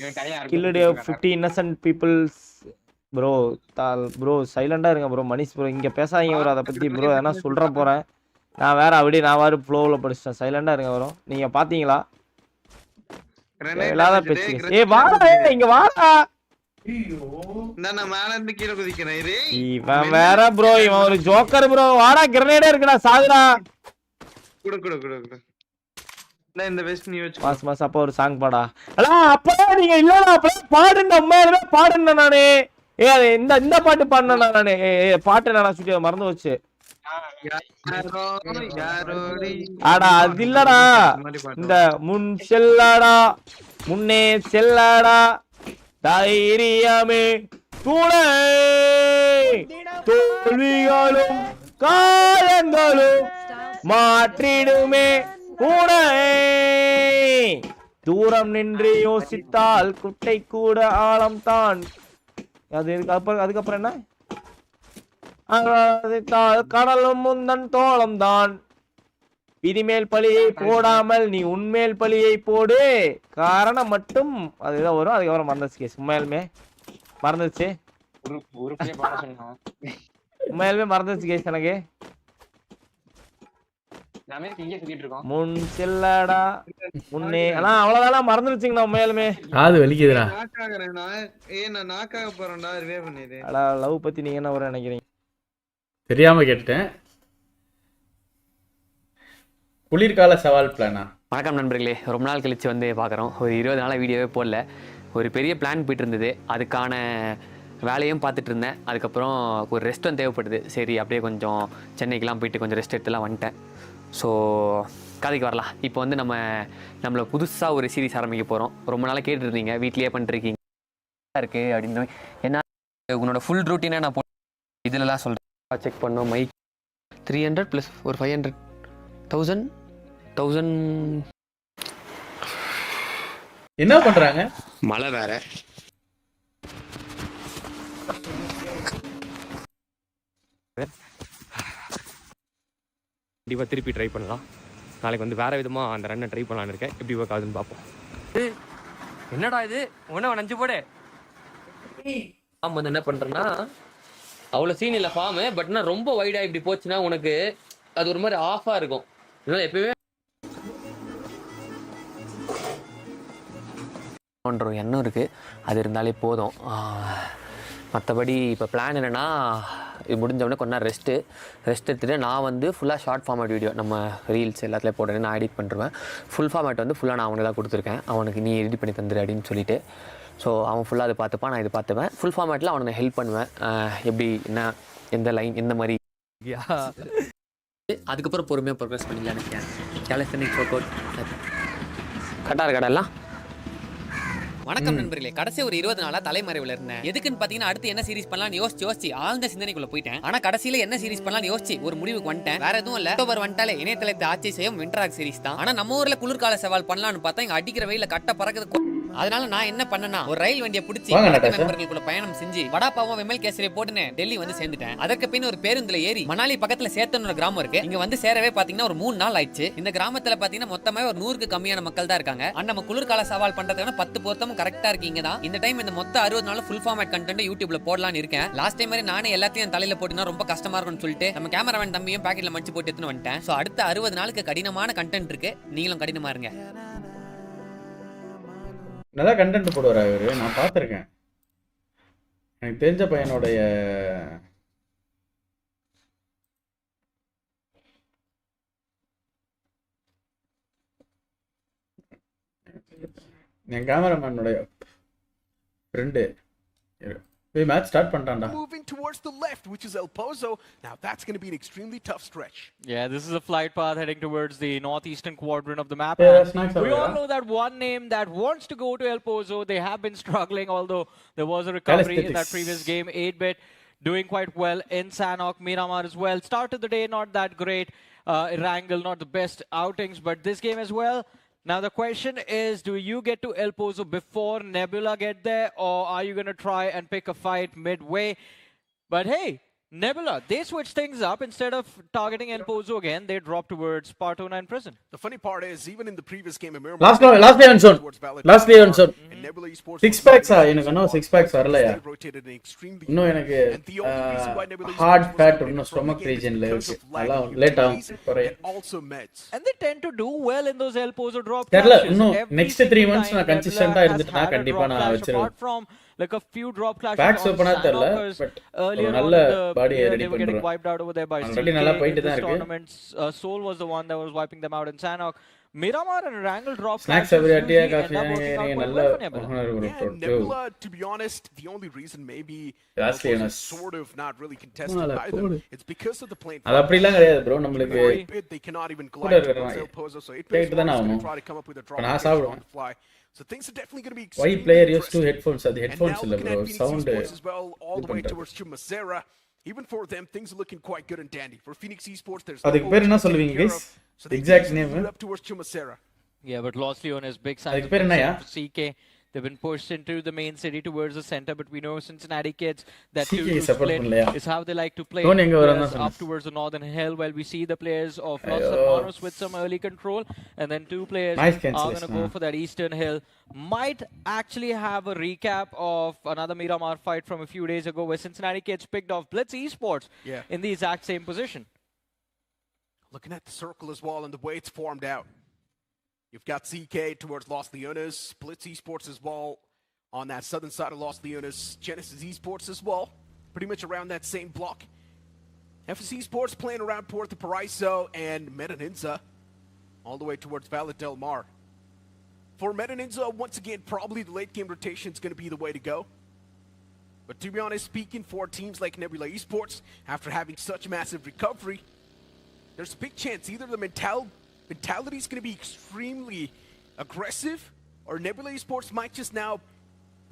killed 50 innocent people's bro bro சைலண்டா இருங்க ப்ரோ. மனிஷ் ப்ரோ இங்க பேசாதீங்க ப்ரோ அதை பத்தி ப்ரோ. ஏன்னா சொல்ற போறேன் நான் வேற அப்படியே நான் வேற ஃப்ளோவில் படிச்சிட்டேன். சைலண்டா இருங்க ப்ரோ. நீங்க பாத்தீங்களா இல்லாத பேச்சு? ஏ வாடா இங்க வாடா. நான் மேல இருந்து கீழே குதிக்கிறேன். இவன் வேற ப்ரோ, இவன் ஒரு ஜோக்கர் ப்ரோ. வாடா கிரனேடே இருக்குடா சாகுடா. குடு இந்த வெஸ்ட் நீ வெச்சு மாஸ் அப்ப ஒரு சாங் பாடா. அடா அப்பா நீங்க இல்லடா அப்ப பாடுங்க உண்மையாவே பாடுங்க நானே. இந்த பாட்டு பாடுனா நானே. பாட்டு நான் சுத்தி மறந்து வச்சு. ஆடா அது இல்லடா. இந்த முன் செல்லடா முன்னே செல்லடா தைரியமே துணை தோல்விகளும் காயங்களும் மாற்றிடுமே உணை. தூரம் நின்று யோசித்தால் குட்டை கூட ஆழம் தான். அதுக்கப்புறம் என்ன? கடலும் முந்தன் தோளம் தான். விதிமேல் பழியை போடாமல் நீ உண்மேல் பழியை போடு. காரணம் மட்டும் அதுதான் வரும். அதுக்கப்புறம் மறந்துச்சு கேஸ். உண்மையாலுமே மறந்துச்சு. உண்மையாலுமே மறந்துச்சு கேஸ் எனக்கு. முன் செல்லடா முன்னே ஆனா அவ்வளவுதான் மறந்துருச்சுங்கண்ணா. உண்மையாலுமே காது வலிக்குதுடா. நான் நாக்காக போறேன்டா. ரிவே பண்ணிடு. அடா லவ் பத்தி நீங்க என்ன வர நினைக்கிறீங்க? தெரியாம கேட்டேன். குளிர்கால சவால் பிளானா? வணக்கம் நண்பர்களே, ரொம்ப நாள் கழிச்சு வந்து பார்க்குறோம். ஒரு 20 நாளாக வீடியோவே போடல. ஒரு பெரிய பிளான் போயிட்டு இருந்தது. அதுக்கான வேலையும் பார்த்துட்டு இருந்தேன். அதுக்கப்புறம் ஒரு ரெஸ்ட்டும் தேவைப்படுது. சரி அப்படியே கொஞ்சம் சென்னைக்கெலாம் போயிட்டு கொஞ்சம் ரெஸ்ட் எடுத்துலாம் வந்துட்டேன். ஸோ கதைக்கு வரலாம். இப்போ வந்து நம்மளை புதுசாக ஒரு சீரிஸ் ஆரம்பிக்க போகிறோம். ரொம்ப நாளாக கேட்டுருந்தீங்க வீட்லேயே பண்ணிருக்கீங்க இருக்குது அப்படின்னு. என்ன உன்னோட ஃபுல் ரூட்டீனாக நான் இதிலலாம் சொல்கிறேன். செக் பண்ணோம். மைக் 300 + ஒரு 500 1000 என்ன பண்றாங்க? மழை வேற. கண்டிப்பாக திருப்பி ட்ரை பண்ணலாம். நாளைக்கு வந்து வேறு விதமாக அந்த ரன்னை ட்ரை பண்ணலான்னு இருக்கேன். எப்படி ஒர்க் ஆகுதுன்னு பார்ப்போம். என்னடா இது ஒன்று நஞ்சு போடு. ஃபார்ம் வந்து என்ன பண்ணுறேன்னா அவ்வளோ சீன் இல்லை ஃபார்மு. பட் நான் ரொம்ப வைடாக இப்படி போச்சுன்னா உனக்கு அது ஒரு மாதிரி ஆஃபாக இருக்கும். இதனால் எப்பயுமே எண்ணம் இருக்குது. அது இருந்தாலே போதும். மற்றபடி இப்போ பிளான் என்னென்னா இது முடிஞ்சவொடனே கொஞ்ச நேரம் ரெஸ்ட் எடுத்துகிட்டு நான் வந்து ஃபுல்லாக ஷார்ட் ஃபார்மேட் வீடியோ நம்ம ரீல்ஸ் எல்லாத்துலேயும் போடுறேன். நான் எடிட் பண்ணுறேன். ஃபுல் ஃபார்மேட் வந்து ஃபுல்லாக நான் அவனுக்கு தான் கொடுத்துருக்கேன். அவனுக்கு நீ எடிட் பண்ணி தந்துடு அப்படின்னு சொல்லிட்டு. ஸோ அவன் ஃபுல்லாக அதை பார்த்துப்பான், நான் இது பார்த்துப்பேன். ஃபுல் ஃபார்மேட்டில் அவனுக்கு ஹெல்ப் பண்ணுவேன். எப்படி என்ன எந்த லைன் எந்த மாதிரி. அதுக்கப்புறம் பொறுமையாக ப்ரோக்ரஸ் பண்ணிக்கலான்னு இருக்கேன். கேலிஸ்தெனிக்ஸ் ஒர்க் அவுட் கரெக்டாக இருக்கா எல்லாம்? வணக்கம் நண்பர்களே, கடைசி ஒரு 20 நாளா தலைமறைவுல இருந்தேன். எதுக்குன்னு பாத்தீங்கன்னா அடுத்து என்ன சீரிஸ் பண்ணலாம்னு யோசிச்சு ஆழ்ந்த சிந்தனைக்குள்ள போயிட்டேன். ஆனா கடைசியில என்ன சீரிஸ் பண்ணலாம்னு யோசிச்சு ஒரு முடிவுக்கு வந்துட்டேன். வேற எதுவும் இல்ல. அக்டோபர் வந்துட்டாலே இணையதளத்தை ஆட்சி செய்யும் விண்டராக் சீரிஸ் தான். ஆனா நம்ம ஊர்ல குளிர்கால சவால் பண்ணலாம்னு பார்த்தா இங்க அடிக்கிற வெயில கட்ட பறக்குது. அதனால நான் என்ன பண்ணேன்னா ஒரு ரயில் வண்டியை பிடிச்சி நண்பர்களுக்குள்ள பயணம் செஞ்சு வடாப்பாவும் விமல் கேசரி போட்டுன்னு டெல்லி வந்து சேர்ந்துட்டேன். அதற்கு பின் ஒரு பேருந்துல ஏறி மணாலி பக்கத்துல சேத்தன் ஒரு கிராமம் இருக்கு. இங்க வந்து சேரவே பாத்தீங்கன்னா ஒரு 3 நாள் ஆயிடுச்சு. இந்த கிராமத்துல பாத்தீங்கன்னா மொத்தமே ஒரு 100க்கு கம்மியான மக்கள் தான் இருக்காங்க. நம்ம குளிர்கால சவால் பண்றதுக்கான 10 பொருத்தமும் கரெக்டா இருக்கீங்க தான். இந்த டைம் இந்த மொத்த 60 நாள் ஃபுல் ஃபார்மேட் கண்டென்ட் யூடியூப்ல போடலாம்னு இருக்கேன். லாஸ்ட் டைம் மாதிரி நானே எல்லாத்தையும் தலையில போட்டுனா ரொம்ப கஷ்டமா இருக்கும்னு சொல்லிட்டு நம்ம கேமராமேன் தம்பியும் பாக்கெட்ல மடிச்சு போட்டு எடுத்துன்னு வந்துட்டேன். சோ அடுத்த 60 நாளுக்கு கடினமான கண்டென்ட் இருக்கு. நீங்களும் கடினமா இருங்க. நல்லா கண்டென்ட் போடுவார் அவரு. நான் பார்த்துருக்கேன். எனக்கு தெரிஞ்ச பையனுடைய என் கேமராமேனுடைய ஃப்ரெண்டு match start பண்ணிட்டான்டா. Moving towards the left, which is El Pozo. Now that's going to be an extremely tough stretch. Yeah, this is a flight path heading towards the northeastern quadrant of the map. We all know that one name that wants to go to El Pozo. They have been struggling, although there was a recovery in that previous game. 8-bit doing quite well in Sanhok. Miramar as well. Start of the day, not that great. Erangel, not the best outings, but this game as well. Now the question is, do you get to El Pozo before Nebula get there, or are you going to try and pick a fight midway? But hey, Nebula, they switch things up. Instead of targeting El Pozo again, they drop towards Partona and Prison. The funny part is, even in the previous game, last day on zone. Last day on zone. 6 packs எனக்கு இன்னும் 6 packs வரலையா? இன்னும் எனக்கு hard fat இன்னும் stomach regionல இருக்கு. அதெல்லாம் late ஆகும் குறைய. And they tend to do well in those El Pozo drop தெரியல clashes. இன்னும் Every next 3 single months time நான் Nebula கன்சிஸ்டன்ட்டா has இருந்துட்டா had a கண்டிப்பா drop நான் clash, வச்சிருவேன். apart from like a few drop clashes Packs on open தெரியல Sanhokers, but earlier நல்ல on in the பாடியை year, ready they were getting பண்றோம். wiped out over there by already CK நல்லா in போயிட்டு this தான் இருக்கு. tournament. Soul was the one that was wiping them out in Sanhok. Miramar and Erangel drop Snacks clashes every usually day end up working out quite நல்ல well for Nebula. Yeah, Nebula, to be honest, the only reason maybe Last was year, sort of not really contested by them. It's because of the plane. அது அப்படிலாம் கிடையாது bro நம்மளுக்கு They cannot even கூட glide இருக்கறோம். towards El Pozo, so it கேட்டு தானே is going ஆகணும். to try to come up with a இப்ப drop நான் location சாப்பிடுவேன். on the fly. So things are definitely going to be why extremely player use two interesting. headphones அது And headphones now இல்ல looking bro at Phoenix sound Esports as well, all the way பண்றது. towards Chumasera. Even for them, things are looking quite good and dandy. For Phoenix Esports, there's அதுக்கு பேர் என்ன சொல்லுவீங்க guys exact name up towards Chumasera. Yeah, but Lost Leon is big signs அதுக்கு of பேர் என்னயா? concern for CK. They've been pushed into the main city towards the center, but we know Cincinnati kids that CK 2-2 support split பண்ணலையா? is how they like to play. Tony எங்க வரான்னு Players சொன்னா? up towards the northern hill, while we see the players of Los ஐயோ. Hermanos with some early control, and then two players Nice are going to cancellation, go huh? for that eastern hill. Might actually have a recap of another Miramar fight from a few days ago, where Cincinnati kids picked off Blitz Esports in the exact same position. Looking at the circle as well and the way it's formed out. You've got CK towards Los Leones, Blitz Esports as well on that southern side of Los Leones, Genesis Esports as well, pretty much around that same block. FS Esports playing around Puerto Paraiso and Metaninza all the way towards Valle del Mar. For Metaninza, once again, probably the late game rotation is going to be the way to go. But to be honest, speaking for teams like Nebula Esports, after having such massive recovery, there's a big chance either the mentality is going to be extremely aggressive, or Nebula Esports might just now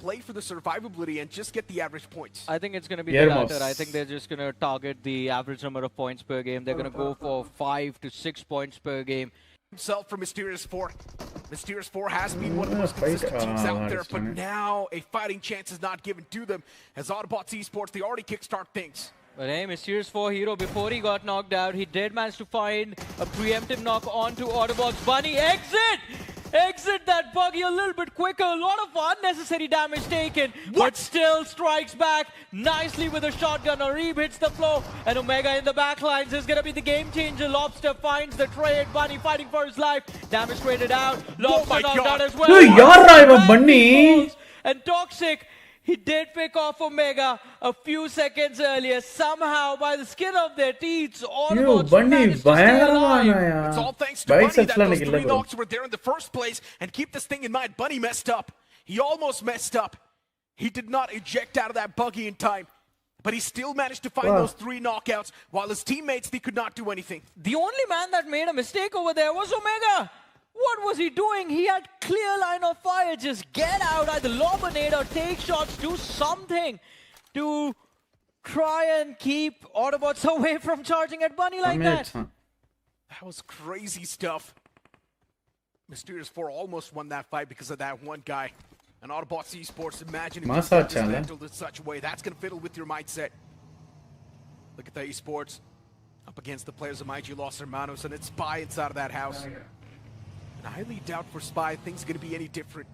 play for the survivability and just get the average points. I think it's going to be the latter. I think they're just going to target the average number of points per game. They're going to go for 5 to 6 points per game. Himself from Mysterious 4. Mysterious 4 has been one of the most consistent teams out there, but now a fighting chance is not given to them. As Autobots Esports, they already kickstart things. But hey, Mysterious 4 Hero, before he got knocked out, he did manage to find a preemptive knock onto Autobots. Bunny, exit! Exit that buggy a little bit quicker. A lot of unnecessary damage taken, but still strikes back nicely with a shotgun. Arib hits the floor, and Omega in the backlines is going to be the game changer. Lobster finds the trade. Bunny fighting for his life. Damage traded out. Lobster knocked out as well. Hey, yarra ivan Bunny. And Toxic, he did pick off Omega a few seconds earlier. Somehow, by the skin of their teeth, Autobots managed to stay alive. It's all thanks to Bunny that those 3 knocks were there in the first place. And keep this thing in mind, Bunny messed up. He almost messed up. He did not eject out of that buggy in time. But he still managed to find those 3 knockouts, while his teammates, they could not do anything. The only man that made a mistake over there was Omega. What was he doing? He had clear line of fire. Just get out, either lobanate or take shots, do something to try and keep Autobots away from charging at Bunny like that. That was crazy stuff. Mysterious 4 almost won that fight because of that one guy. And Autobots Esports, imagine if you get dismantled in such a way. That's going to fiddle with your mindset. Look at the Esports up against the players of IG Los Hermanos, and it's Spy inside of that house. And I highly doubt for Spy things are going to be any different.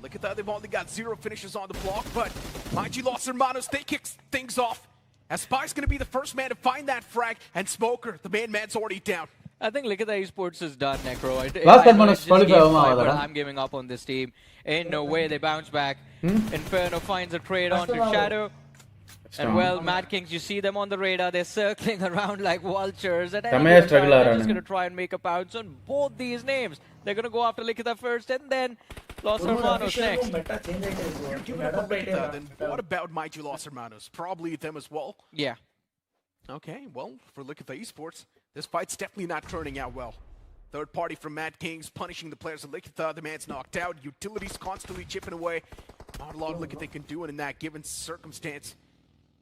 Look at that, they've only got 0 finishes on the block, but IG Los Hermanos, they kick things off. As Spy's going to be the first man to find that frag, and Smoker, the man's already down. I think Look at the Esports is done, Necro. Last I know time it's just game 5, but I'm I'm giving up on this team. Ain't no way they bounce back. Inferno finds a trade onto Shadow. And well, Mad Kings, you see them on the radar. They're circling around like vultures. And they're just going to try and make a pounce on both these names. They're going to go after Likita first and then Los Hermanos next. You're giving up on Likita, then what about Mighty Los Hermanos? Probably them as well? Yeah. Okay, well, for Likita Esports, this fight's definitely not turning out well. Third party from Mad Kings punishing the players of Likita. The man's knocked out. Utilities constantly chipping away. Not a lot of Likita can do it in that given circumstance.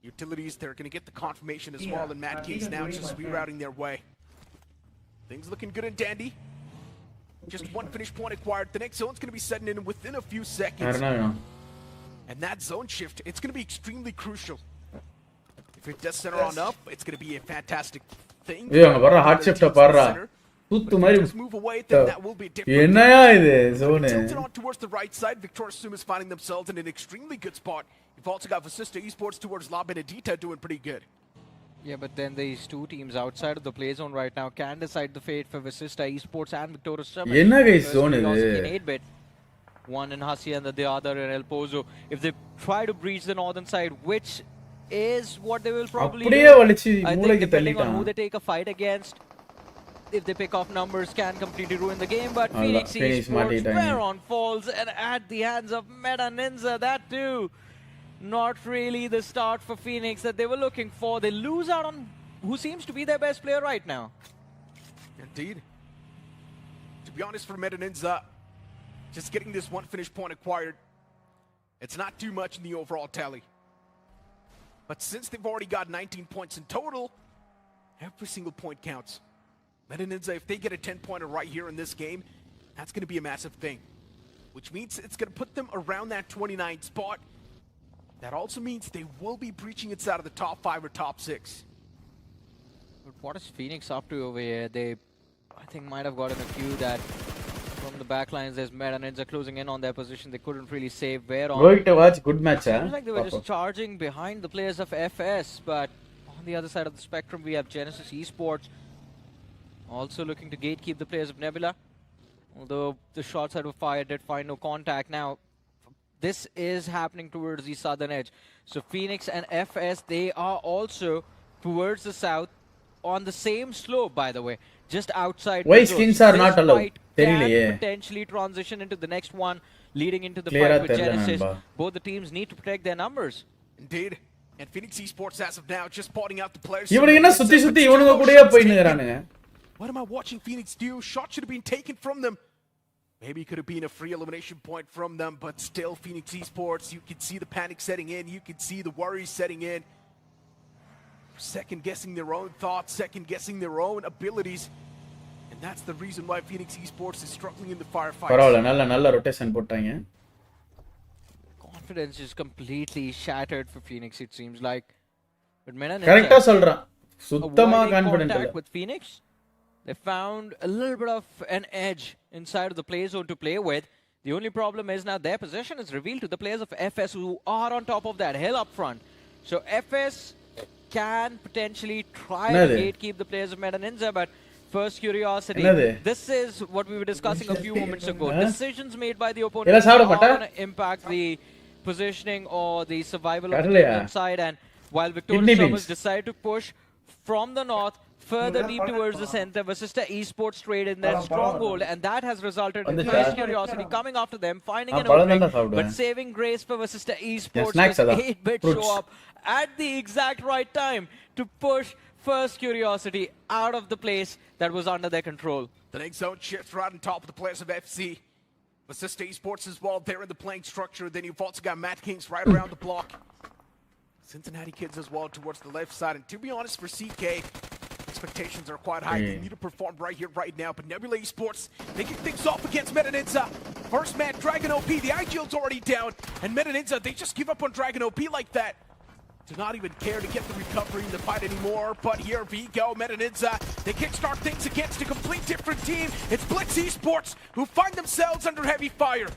Utilities, they're going to get the confirmation as well, and Mad Kings now just rerouting their way. Things looking good and dandy. Just one finish point acquired. The next zone's going to be setting in within a few seconds. And that zone shift, it's going to be extremely crucial. If it does center on up, it's going to be a fantastic thing. Yeah, barra hard shift parra. Tuttu mari. Move away, then that will be different. Ennaya idu zone. Tilted on towards the right side. Victoria Sum is finding themselves in an extremely good spot. You've also got Vasista Esports towards La Benedita doing pretty good. Yeah, but then these two teams outside of the play zone right now can decide the fate for Vasista Esports and Victoria Sum. Enna guys zone idu? In 8-bit. One in Hasi and the other in El Pozo. If they try to breach the northern side, which is what they will probably do. I think depending on who they take a fight against, if they pick off numbers, can completely ruin the game. But Phoenix Esports were on falls and at the hands of Meta Ninja, that too. Not really the start for Phoenix that they were looking for. They lose out on who seems to be their best player right now. Indeed. To be honest, for Meta Ninja, just getting this one finish point acquired, it's not too much in the overall tally. But since they've already got 19 points in total, every single point counts. Meta Ninja, if they get a 10-pointer right here in this game, that's going to be a massive thing. Which means it's going to put them around that 29 spot. That also means they will be breaching inside of the top 5 or top 6. But what is Phoenix up to over here? They, I think, might have gotten a few that from the back lines. There's Meta Ninja closing in on their position. They couldn't really save where on. Going to watch good match, huh? Seems like they were just charging behind the players of FS, but on the other side of the spectrum, we have Genesis Esports also looking to gatekeep the players of Nebula. Although the shots that were fired did find no contact. Now, this is happening towards the southern edge. So Phoenix and FS, they are also towards the south on the same slope, by the way, just outside. Why skins are not allowed? Can potentially transition into the next one, leading into the fight with Genesis. Both the teams need to protect their numbers. Indeed. And Phoenix Esports, as of now, just spotting out the players. What am I watching Phoenix do? Shot should have been taken from them. Maybe it could have been a free elimination point from them, but still Phoenix Esports, you can see the panic setting in, you can see the worries setting in. Second guessing their own thoughts, second guessing their own abilities. And that's the reason why Phoenix Esports is struggling in the firefights. Nalla rotation pottaanga. Confidence is completely shattered for Phoenix, it seems like. But Mena correct ah solran. Suttama confident illa. With Phoenix, they found a little bit of an edge inside of the play zone to play with. The only problem is now their position is revealed to the players of FS who are on top of that hill up front. So FS can potentially try to gatekeep the players of Meta Ninja, but first curiosity, this is what we were discussing a few moments ago. Decisions made by the opponent are going to impact the positioning or the survival of the team inside, and while Victoria Summers decide to push from the north further deep towards the center, Vasista Esports trade in their stronghold, and that has resulted in First Curiosity coming after them, finding an opening, but saving grace for Vasista Esports. 8-bit show up at the exact right time to push First Curiosity out of the place that was under their control. The next zone shifts right on top of the players of FC. Vasista Esports as well, they're in the playing structure. Then you've also got Mad Kings right around the block. Cincinnati Kids as well towards the left side. And to be honest, for CK, expectations are quite high. They need to perform right here, right now. But Nebula Esports, they kick things off against Meta Ninja. First man, Dragon OP. The IGL's already down. And Meta Ninja, they just give up on Dragon OP like that. Do not even care to get the recovery in the fight anymore. But here we go, Meta Ninja. They kickstart things against a complete different team. It's Blitz Esports who find themselves under heavy fire.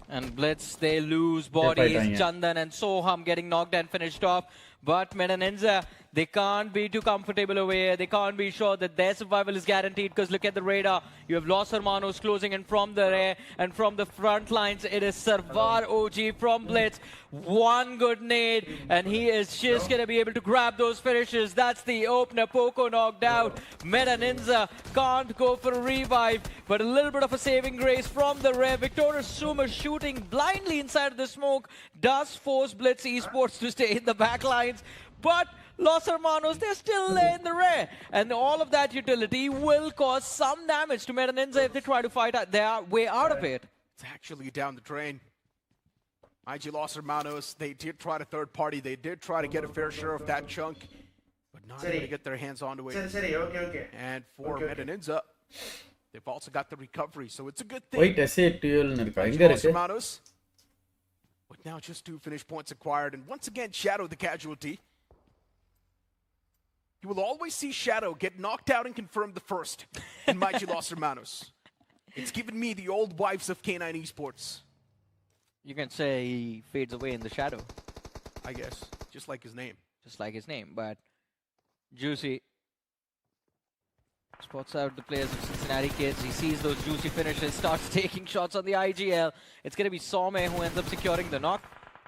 And Blitz, they lose bodies. Chandan and Soham getting knocked and finished off. But Meta Ninja, they can't be too comfortable over here. They can't be sure that their survival is guaranteed, because look at the radar. You have Los Hermanos closing in from the rear, and from the front lines, it is Sarvar OG from Blitz. One good nade, and he is just going to be able to grab those finishes. That's the opener. Poco knocked out. Meta Ninja can't go for a revive, but a little bit of a saving grace from the rear. Victoria Suma shooting blindly inside of the smoke does force Blitz Esports to stay in the back lines, but Los Hermanos, they're still in the rear, and all of that utility will cause some damage to Meta Ninja if they try to fight their way out of it. It's actually down the drain. IG Los Hermanos, they did try to third party. They did try to get a fair share of that chunk, but not able to get their hands onto it. Okay. And for Metaninja, they've also got the recovery, so it's a good thing. Wait, SA12 னு இருக்கா எங்க Los இருக்கு Hermanos, with now just 2 finished points acquired, and once again Shadow the casualty. You will always see Shadow get knocked out and confirm the first in Mighty Los Hermanos. It's given me the old wives of K9 Esports. You can say he fades away in the shadow. I guess, just like his name. Just like his name, but Juicy spots out the players of Cincinnati Kids. He sees those juicy finishes, starts taking shots on the IGL. It's going to be Some who ends up securing the knock.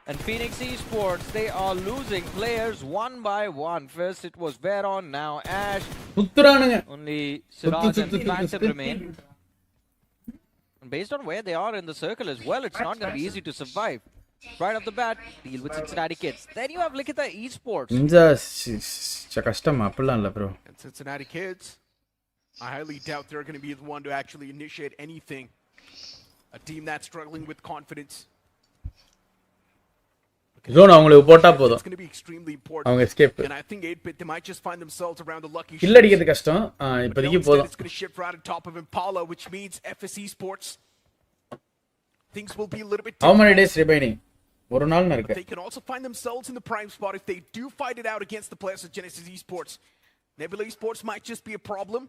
And Phoenix Esports, they are losing players one by one. First it was Veron, now Ash. Only Siraj and Phantom remain. And based on where they are in the circle as well, it's not going to be easy to survive. Right off the bat, deal with Cincinnati Kids. Then you have Likita Esports. Ninja கஷ்டம் அப்படிலாம் இல்ல bro. And Cincinnati Kids, I highly doubt they're going to be the one to actually initiate anything. A team that's struggling with confidence. Zone அவங்களுக்கு போட்டா போதும். It's going to be extremely important. அவங்க escape. And I think 8-bit they might just find themselves around the lucky kill அடிக்கிறது கஷ்டம். இப்போதைக்கு போதும். It's going to shift right on top of Impala, which means FSE Sports. Things will be a little bit How many days remaining? ஒரு நாள் இருக்கு. They can also find themselves in the prime spot if they do fight it out against the players of Genesis Esports. Nebula Esports might just be a problem,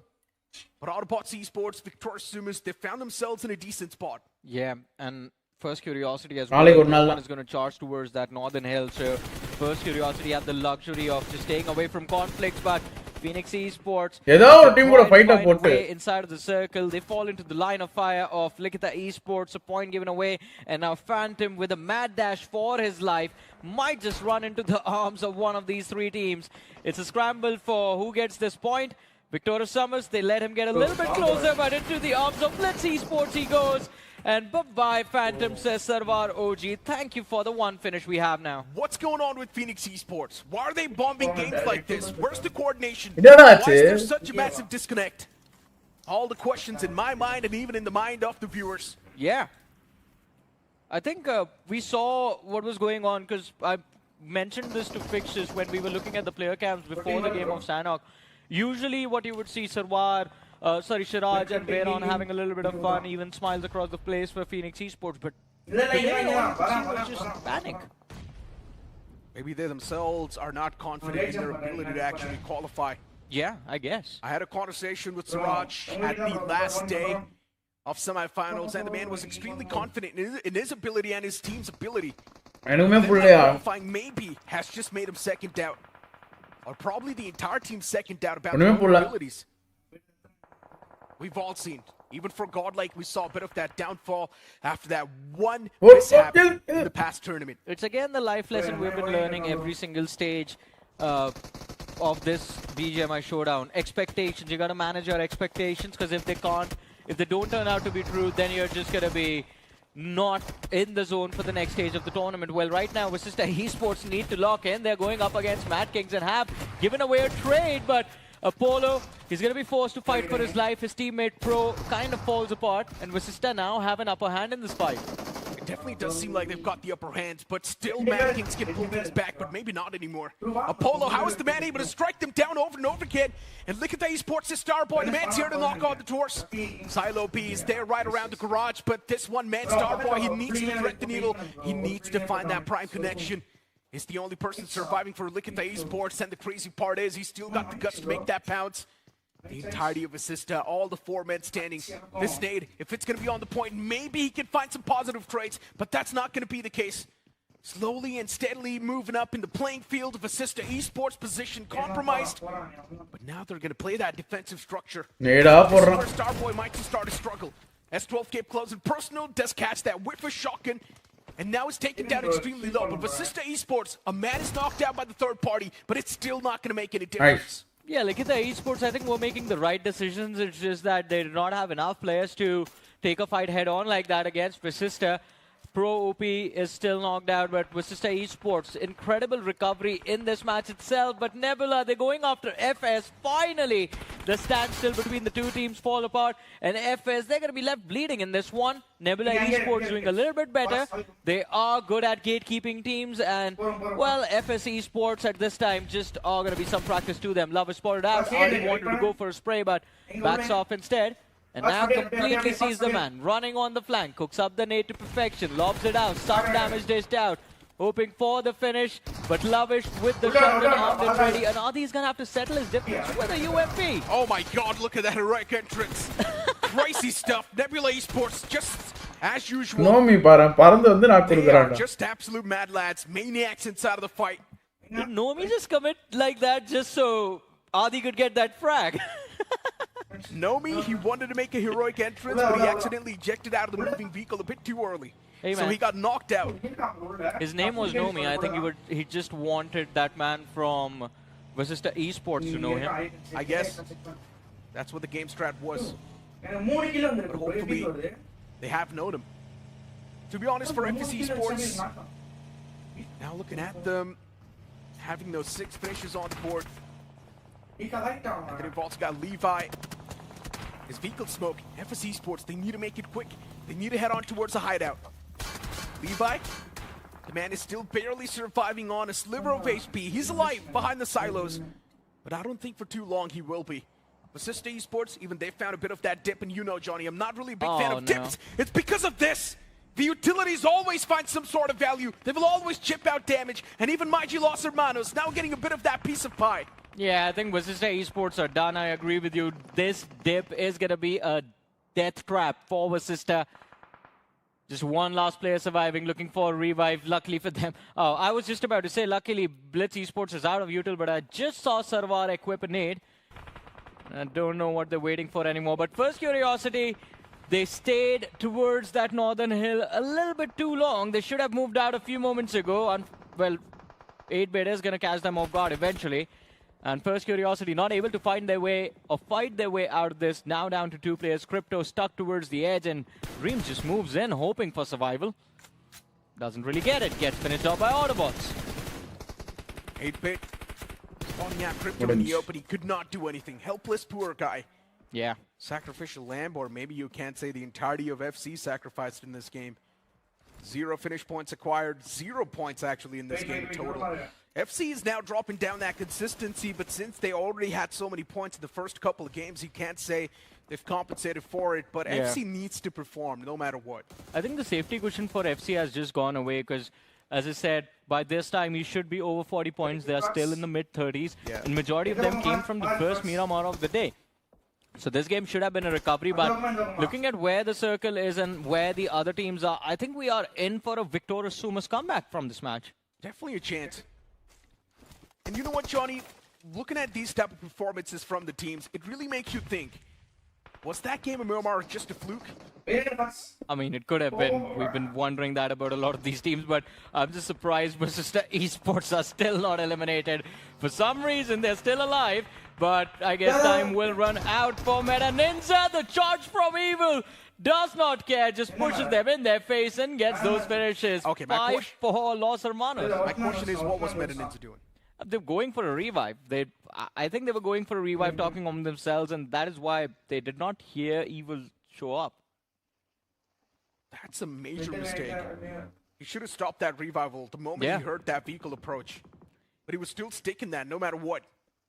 but Autobots Esports, Victorious Sumus, they found themselves in a decent spot. Yeah, and First Curiosity as well. One is going to charge towards that northern hill. So First Curiosity have the luxury of just staying away from conflicts, but Phoenix Esports inside of the circle. They fall into the line of fire of Likita Esports. A point given away, and now Phantom with a mad dash for his life might just run into the arms of one of these three teams. It's a scramble for who gets this point. Victorious Summers, they let him get a little bit closer, but into the arms of Blitz Esports he goes. And bye-bye, Phantom, says Sarwar OG. Thank you for the one finish we have now. What's going on with Phoenix Esports? Why are they bombing games like this? Where's the coordination? Why is there such a massive disconnect? All the questions in my mind and even in the mind of the viewers. Yeah. I think we saw what was going on because I mentioned this to Fixes when we were looking at the player cams before the game of Sanok. Usually what you would see Siraj and Veron having a little bit of fun, even smiles across the place for Phoenix Esports, but today all you could see was just panic. Maybe they themselves are not confident in their ability to actually qualify. Yeah, I guess. I had a conversation with Siraj at the last day of semifinals, and the man was extremely confident in his ability and his team's ability. Qualifying maybe has just made him second doubt. Or probably the entire team's second doubt about their own abilities. We've all seen, even for Godlike, we saw a bit of that downfall after that one mishap in the past tournament. It's again the life lesson we've been learning every single stage of this BGMI showdown. Expectations, you gotta manage your expectations, because if they don't turn out to be true, then you're just gonna be not in the zone for the next stage of the tournament. Well, right now, Visista Esports need to lock in. They're going up against Mad Kings and have given away a trade, but Apollo, he's going to be forced to fight for his life. His teammate Pro kind of falls apart, and Visista now have an upper hand in this fight. It definitely does seem like they've got the upper hand, but still Mad Kings can pull things back, but maybe not anymore. Apollo, how is the man able to strike them down over and over again? And look at the Esports' Starboy, the man's here to knock on the doors. Silo B is there right around the garage, but this one man, Starboy, he needs to thread the needle. He needs to find that prime connection. He's the only person surviving for Likita Esports, and the crazy part is he's still got the guts to make that pounce. The entirety of Assista, all the four men standing. This nade, if it's going to be on the point, maybe he can find some positive traits, but that's not going to be the case. Slowly and steadily moving up in the playing field of Assista Esports, position compromised. But now they're going to play that defensive structure. Starboy might just start to struggle. S12 kept close and personal, does catch that whiff of shotgun. And now it's taken down extremely low. But Visista Esports, a man is knocked out by the third party, but it's still not going to make any difference. Yeah, look at the Esports. I think we're making the right decisions. It's just that they do not have enough players to take a fight head-on like that against Visista. Pro OP is still knocked out, but Vasista Esports, incredible recovery in this match itself. But Nebula, they're going after FS. Finally, the standstill between the two teams fall apart. And FS, they're going to be left bleeding in this one. Nebula Esports doing a little bit better. They are good at gatekeeping teams. And, well, FS Esports at this time just are going to be some practice to them. Love is spotted out. Adi wanted to go for a spray, but backs off instead. And now completely sees the man running on the flank, cooks up the nade to perfection, lobs it out, some damage dished out, hoping for the finish, but Lavish with the shotgun armed and ready, and Adi's gonna have to settle his difference with a UMP. Oh my god, look at that heroic entrance. Crazy stuff. Nebula Esports, just as usual. They are just absolute mad lads, maniacs inside of the fight. Did Nomi just commit like that just so Adi could get that frag? Nomi, he wanted to make a heroic entrance, but he accidentally ejected out of the moving vehicle a bit too early. Hey, so he got knocked out. His name was Nomi. I think he just wanted that man from Vasista Esports to know him. I guess that's what the game strat was. But hopefully, they have known him. To be honest, for FS Esports, now looking at them, having those 6 finishes on the board. And then we've also got Levi. His vehicle smoking. FS Esports, they need to make it quick. They need to head on towards the hideout. Levi, the man is still barely surviving on a sliver of HP. He's alive behind the silos, but I don't think for too long he will be. Vasista Esports, even they found a bit of that dip, and you know, Johnny, I'm not really a big fan of dips. It's because of this. The utilities always find some sort of value. They will always chip out damage, and even Maiji Los Hermanos now getting a bit of that piece of pie. Yeah, I think Vasista Esports are done. I agree with you. This dip is going to be a death trap for Vasista. Just one last player surviving, looking for a revive. Luckily for them. Oh, I was just about to say, luckily, Blitz Esports is out of util, but I just saw Sarvar equip a nade. I don't know what they're waiting for anymore. But first curiosity, they stayed towards that northern hill a little bit too long. They should have moved out a few moments ago. And, well, 8-bit is going to catch them off guard eventually. And first curiosity not able to find their way or fight their way out of this. Now down to 2 players. Crypto stuck towards the edge, and Reem just moves in hoping for survival. Doesn't really get it. Gets finished off by Autobots. 8-bit spawning out Crypto in the open. He could not do anything. Helpless, poor guy. Yeah. Sacrificial lamb, or maybe you can't say the entirety of FC sacrificed in this game. 0 finish points acquired. 0 points actually in this game total. FC is now dropping down that consistency, but since they already had so many points in the first couple of games, you can't say they've compensated for it, but yeah. FC needs to perform no matter what. I think the safety cushion for FC has just gone away because, as I said, by this time you should be over 40 points. They are still in the mid-30s, and majority of them came from the first Miramar of the day. So this game should have been a recovery, but looking at where the circle is and where the other teams are, I think we are in for a victorious Sumas comeback from this match. Definitely a chance. And you know what, Johnny? Looking at these type of performances from the teams, it really makes you think, was that game of Miramar just a fluke? I mean, it could have been. We've been wondering that about a lot of these teams, but I'm just surprised Vasista Esports are still not eliminated. For some reason, they're still alive, but I guess time will run out for Meta Ninja. The charge from Evil does not care, just pushes them in their face and gets those finishes. Okay, 5 for Los Hermanos. My question is, what was Meta Ninja doing? They're going for a revive. I think they were going for a revive, talking on themselves, and that is why they did not hear Evil show up. That's a major mistake. He should have stopped that revival the moment he heard that vehicle approach. But he was still sticking that no matter what.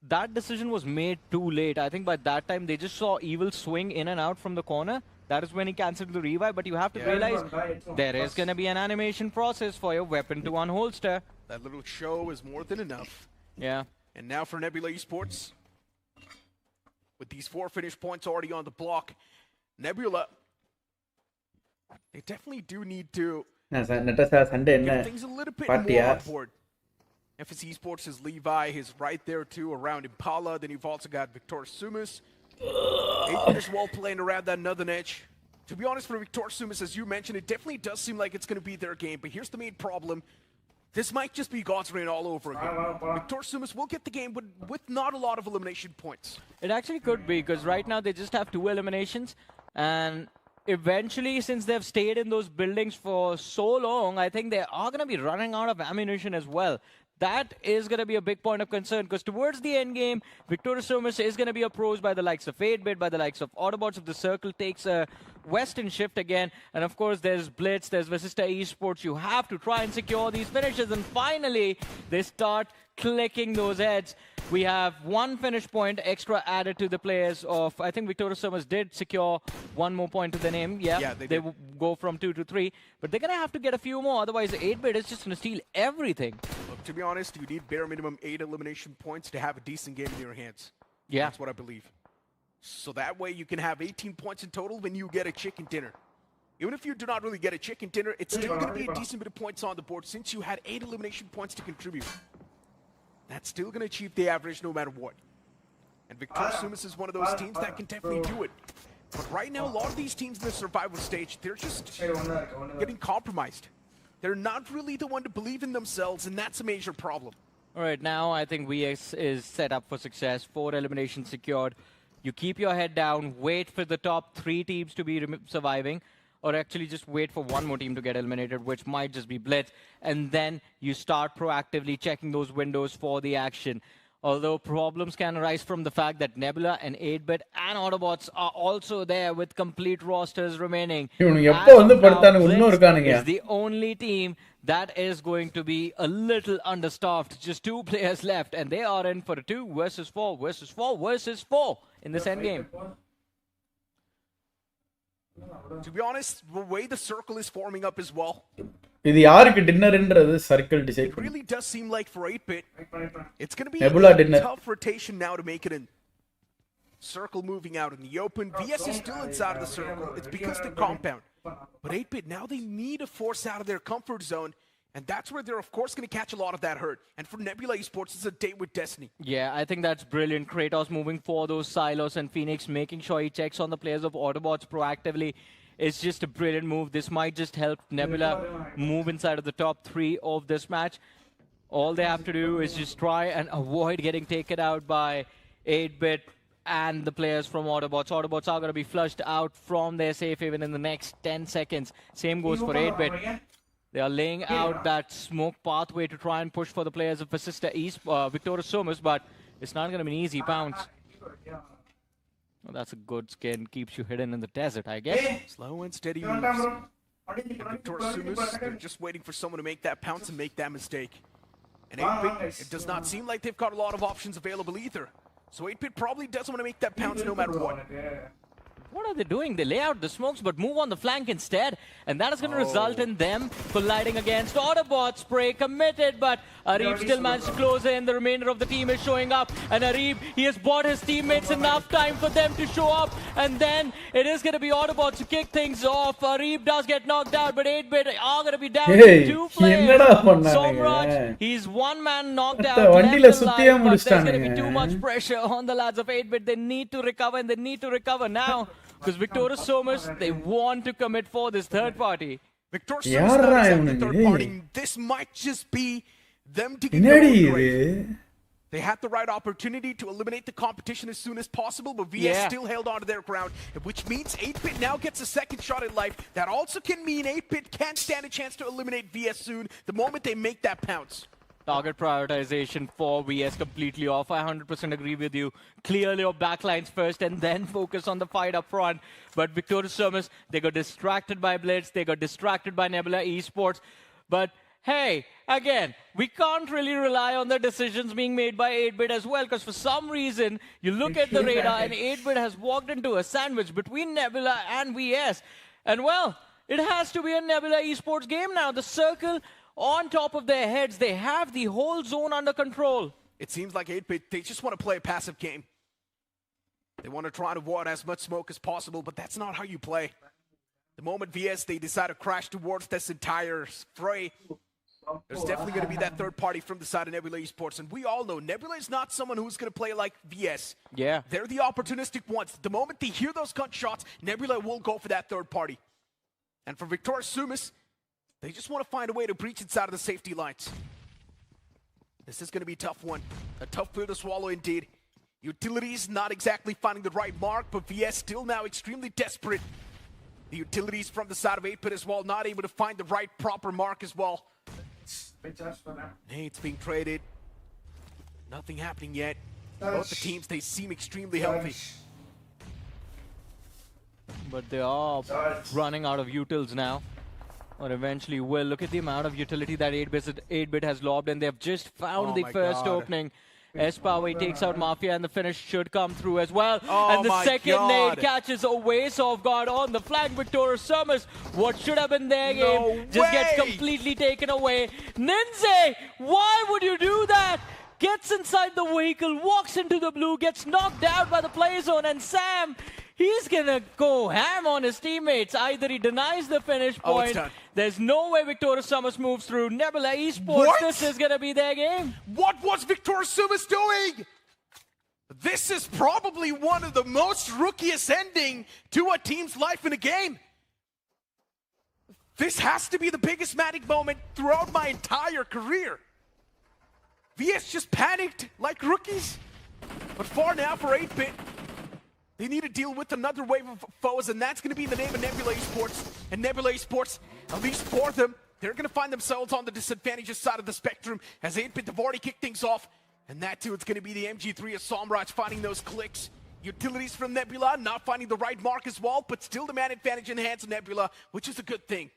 That decision was made too late. I think by that time they just saw Evil swing in and out from the corner. That is when he cancelled the revive. But you have to realize there is going to be an animation process for your weapon to unholster. That little show is more than enough. Yeah. And now for Nebula Esports, with these 4 finish points already on the block, Nebula, they definitely do need to get things a little bit more on board. FS Esports is Levi, is right there too, around Impala. Then you've also got Victor Sumus. 8 as well playing around that northern edge. To be honest, for Victor Sumus, as you mentioned, it definitely does seem like it's going to be their game. But here's the main problem. This might just be God's Reign all over again. Victor Sumus will get the game, but with not a lot of elimination points. It actually could be, because right now they just have 2 eliminations. And eventually, since they've stayed in those buildings for so long, I think they are going to be running out of ammunition as well. That is going to be a big point of concern, because towards the end game, Victoria Somas is going to be approached by the likes of 8-Bit, by the likes of Autobots. If the circle takes a western shift again, and of course there's Blitz, there's Vasista Esports, you have to try and secure these finishes, and finally they start clicking those heads. We have one finish point extra added to the players of, I think Victoria Somas did secure one more point to their name. Yeah, they go from 2 to 3, but they're going to have to get a few more, otherwise 8-Bit is just going to steal everything. Look, to be honest, you need bare minimum 8 elimination points to have a decent game in your hands. Yeah. That's what I believe. So that way you can have 18 points in total when you get a chicken dinner. Even if you do not really get a chicken dinner, it's still going to be a decent bit of points on the board since you had 8 elimination points to contribute. That's still going to achieve the average no matter what. And Victoria Somas is one of those teams that can definitely do it. But right now, a lot of these teams in the survival stage, they're just getting compromised. They're not really the one to believe in themselves, and that's a major problem. All right, now I think VS is set up for success. 4 eliminations secured. You keep your head down, wait for the top 3 teams to be surviving, or actually just wait for one more team to get eliminated, which might just be Blitz, and then you start proactively checking those windows for the action. Although problems can arise from the fact that Nebula and 8-Bit and Autobots are also there with complete rosters remaining. Blitz is the only team that is going to be a little understaffed. Just 2 players left, and they are in for a 2 versus 4 versus 4 versus 4 in this endgame. To be honest, the way the circle is forming up as well, இது யாருக்கு டின்னர்ன்றது circle decide it really does seem like for 8-Bit, it's going to be Nebula a dinner. tough rotation now to make it in. Circle moving out in the open. VS is still inside of the circle. It's because the compound. But 8-Bit, now they need to force out of their comfort zone. And that's where they're, of course, going to catch a lot of that hurt. And for Nebula Esports, it's a date with Destiny. Yeah, I think that's brilliant. Kratos moving for those silos and Phoenix making sure he checks on the players of Autobots proactively. It's just a brilliant move. This might just help Nebula move inside of the top 3 of this match. All they have to do is just try and avoid getting taken out by 8-Bit and the players from Autobots. Autobots are going to be flushed out from their safe haven in the next 10 seconds. Same goes for 8-Bit. They are laying out that smoke pathway to try and push for the players of Vasista East, Victoria Somas, but it's not going to be an easy bounce. Well, that's a good skin. Keeps you hidden in the desert, I guess. Slow and steady moves. And Victoria Somas, they're just waiting for someone to make that pounce and make that mistake. And 8-Bit, it does not seem like they've got a lot of options available either. So 8-Bit probably doesn't want to make that pounce no matter what. What are they doing? They lay out the smokes but move on the flank instead. And that is going to result in them colliding against Autobots. Spray committed, but Arib still managed to close in. The remainder of the team is showing up. And Arib, he has bought his teammates enough time for them to show up. And then it is going to be Autobots to kick things off. Arib does get knocked out, but 8-Bit are going to be down to 2 players. Somraj, he's 1 man knocked out. Left alive, but there's going to be too much pressure on the lads of 8-Bit. They need to recover, and they need to recover now. Because Victoria Somas, they want to commit for this third party. Victoria Somas is the third party. This might just be them digging their own grave. They had the right opportunity to eliminate the competition as soon as possible, but VS still held on to their ground, which means 8-Bit now gets a second shot at life. That also can mean 8-Bit can't stand a chance to eliminate VS soon, the moment they make that pounce. Target prioritization for VS completely off. I 100% agree with you. Clear your backlines first and then focus on the fight up front. But Victoria Somas, they got distracted by Blitz. They got distracted by Nebula Esports. But hey, again, we can't really rely on the decisions being made by 8-Bit as well, because for some reason, you look at the radar and 8-Bit has walked into a sandwich between Nebula and VS. And well, it has to be a Nebula Esports game now. The circle on top of their heads, they have the whole zone under control. It seems like 8-Bit, they just want to play a passive game. They want to try to avoid as much smoke as possible, but that's not how you play. The moment VS, they decide to crash towards this entire fray, there's definitely going to be that third party from the side of Nebula Esports. And we all know Nebula is not someone who's going to play like VS. Yeah. They're the opportunistic ones. The moment they hear those gunshots, Nebula will go for that third party. And for Victoria Somas, they just want to find a way to breach inside of the safety lines. This is going to be a tough one. A tough pill to swallow indeed. Utilities not exactly finding the right mark, but VS still now extremely desperate. The utilities from the side of 8-Bit as well, not able to find the right proper mark as well. Nate's being traded. Nothing happening yet. Both the teams, they seem extremely healthy. But they are running out of utils now. Or eventually will. Look at the amount of utility that 8-Bit has lobbed, and they've just found the first opening. S-Power takes out Mafia, and the finish should come through as well. And the second nade catches Oasis off guard on the flank. Victoria Summers, what should have been their game, just gets completely taken away. Ninze, why would you do that? Gets inside the vehicle, walks into the blue, gets knocked out by the play zone, and Sam, he's gonna go ham on his teammates. Either he denies the finish point, there's no way Victoria Summers moves through. Nebula Esports, this is gonna be their game. What was Victoria Summers doing? This is probably one of the most rookiest ending to a team's life in a game. This has to be the biggest Matic moment throughout my entire career. VS just panicked like rookies. But for now, for 8-Bit, they need to deal with another wave of foes, and that's going to be in the name of Nebula Esports. And Nebula Esports, at least for them, they're going to find themselves on the disadvantageous side of the spectrum as 8-Bit have already kicked things off. And that too, it's going to be the MG3 of Somraj finding those clicks. Utilities from Nebula, not finding the right mark as well, but still the man advantage in the hands of Nebula, which is a good thing.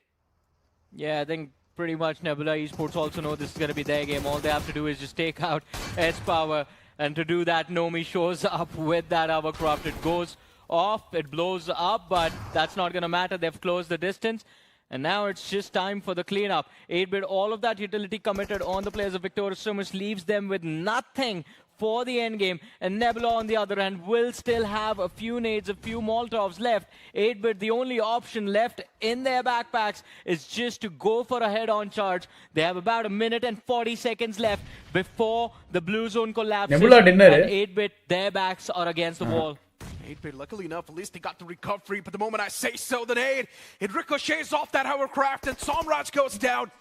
Yeah, I think pretty much Nebula Esports also know this is going to be their game. All they have to do is just take out S-Power. And to do that, Nomi shows up with that hovercraft. It goes off, it blows up, but that's not going to matter. They've closed the distance. And now it's just time for the cleanup. 8-Bit, all of that utility committed on the players of Victoria Summers leaves them with nothing for the end game. And Nebula, on the other hand, will still have a few nades, a few Molotovs left. 8-Bit, the only option left in their backpacks is just to go for a head-on charge. They have about 1 minute and 40 seconds left before the blue zone collapses. Nebula dinner, and 8-Bit, their backs are against the wall. 8-Bit, luckily enough, at least they got the recovery, but the moment I say so, the nade, it ricochets off that hovercraft, and Somraj goes down.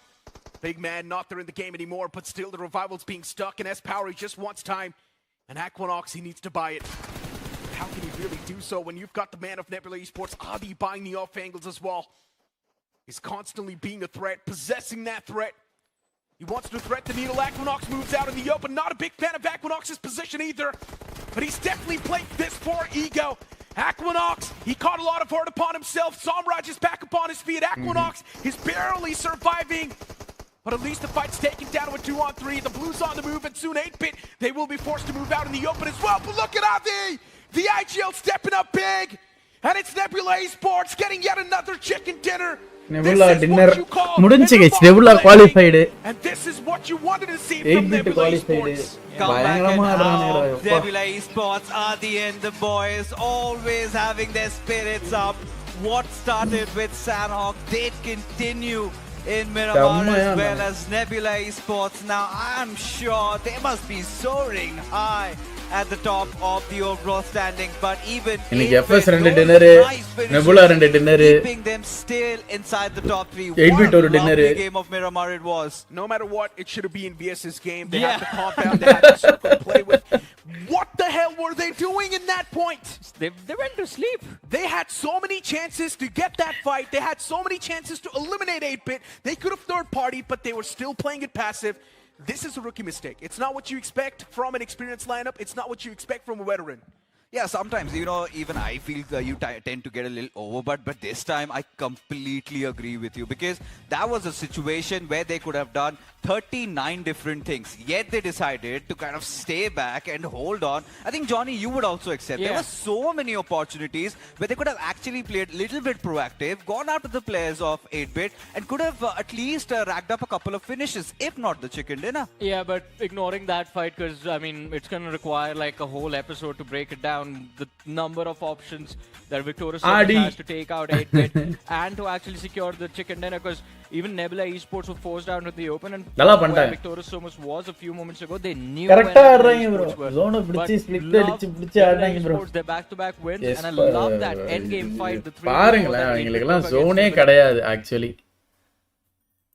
Big man not there in the game anymore, but still the revival's being stuck, and S-Power, he just wants time. And Aquanox, he needs to buy it. How can he really do so when you've got the man of Nebula Esports, Adi, buying the off angles as well? He's constantly being a threat, possessing that threat. He wants to threat the needle. Aquanox moves out in the open. Not a big fan of Aquanox's position either, but he's definitely played this for ego. Aquanox, he caught a lot of hurt upon himself. Somraj is back upon his feet. Aquanox is barely surviving. But at least the fight's taken down to a 2-on-3. The Blues on the move, and soon 8-Bit, they will be forced to move out in the open as well. But look at Adi! The IGL stepping up big! And it's Nebula Esports getting yet another chicken dinner. Nebula dinner. Mudinchu guys, Nebula qualified. And this is what you wanted to see from Nebula Esports. Nebula Esports are the end. The boys always having their spirits up. What started with Sandhawk did continue in Miramar as well as Nebula Esports. Now I'm sure they must be soaring high at the top of the overall standing, but even FS dinner, Nebula dinner, keeping them still inside the top 3. 8-Bit what a dinner lovely game of Miramar it was. No matter what, it should have been VS's game. They had the compound, they had the circle to play with. What the hell were they doing in that point? They went to sleep. They had so many chances to get that fight. They had so many chances to eliminate 8-Bit. They could have third-partied, but they were still playing it passive. This is a rookie mistake. It's not what you expect from an experienced lineup. It's not what you expect from a veteran. Yeah, sometimes, you know, even I feel you tend to get a little over, but this time I completely agree with you, because that was a situation where they could have done 39 different things, yet they decided to kind of stay back and hold on. I think, Johnny, you would also accept there were so many opportunities where they could have actually played a little bit proactive, gone out to the players of 8-Bit, and could have at least racked up a couple of finishes, if not the chicken dinner. Yeah, but ignoring that fight, because, I mean, it's going to require like a whole episode to break it down. The number of options that Victoria Summers has to take out 8-Bit and to actually secure the chicken dinner, because even Nebula Esports were forced down to the open, and where Victoria Summers was a few moments ago, they knew where their back-to-back wins, and I love that endgame fight. The actually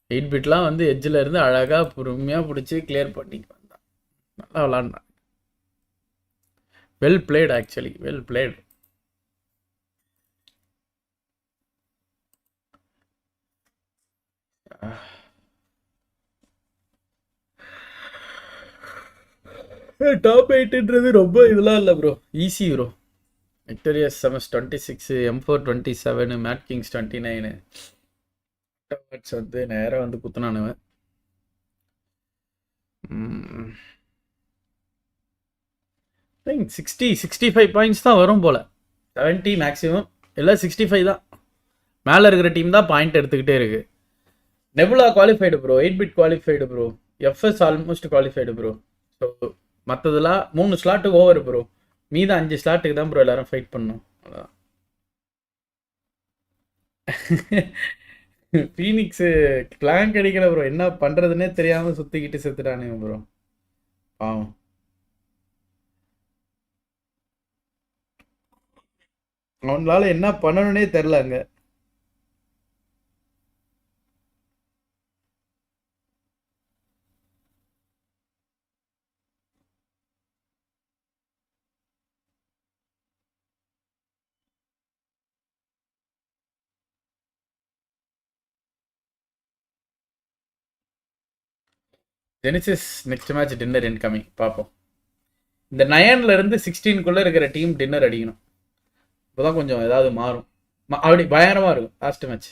8-Bitலாம் வந்து எட்ஜ்ல இருந்து அழகா பொறுமையா பிடிச்சு clear பண்ணி வந்தான். நல்லா விளையாடுனான். Well played actually, well played. Top 8ன்றது ரொம்ப இதெல்லாம் இல்லை ப்ரோ, ஈஸி ப்ரோ. விக்டோரியஸ் செமஸ் 26, M4 27, மேட் கிங்ஸ் 29 வந்து நேராக வந்து குத்துனானுவன். 65 பாயிண்ட்ஸ் தான் வரும் போல், 70 மேக்ஸிமம், இல்லை 65 தான். மேலே இருக்கிற டீம் தான் பாயிண்ட் எடுத்துக்கிட்டே இருக்கு. Nebula qualified bro, 8-bit qualified bro, FS almost qualified bro. So மற்றதெல்லாம் 3 ஸ்லாட்டுக்கு ஓவர் ப்ரோ, மீதம் 5 ஸ்லாட்டுக்கு தான் ப்ரோ எல்லாரும் ஃபைட் பண்ணணும். அதான் ஃபீனிக்ஸு கிளான் கிடைக்கல ப்ரோ, என்ன பண்ணுறதுன்னே தெரியாமல் சுற்றிக்கிட்டு செத்துட்டானுங்க ப்ரோ, பாவம். அவனால என்ன பண்ணணுன்னே தெரில அங்கே. Genesis next match dinner incoming பார்ப்போம். இந்த 9ல இருந்து 16க்குள்ளே இருக்கிற டீம் டின்னர் அடிக்கணும், இப்போதான் கொஞ்சம் ஏதாவது மாறும். அப்படி பயங்கரமாக இருக்கும் லாஸ்ட் மேட்ச்.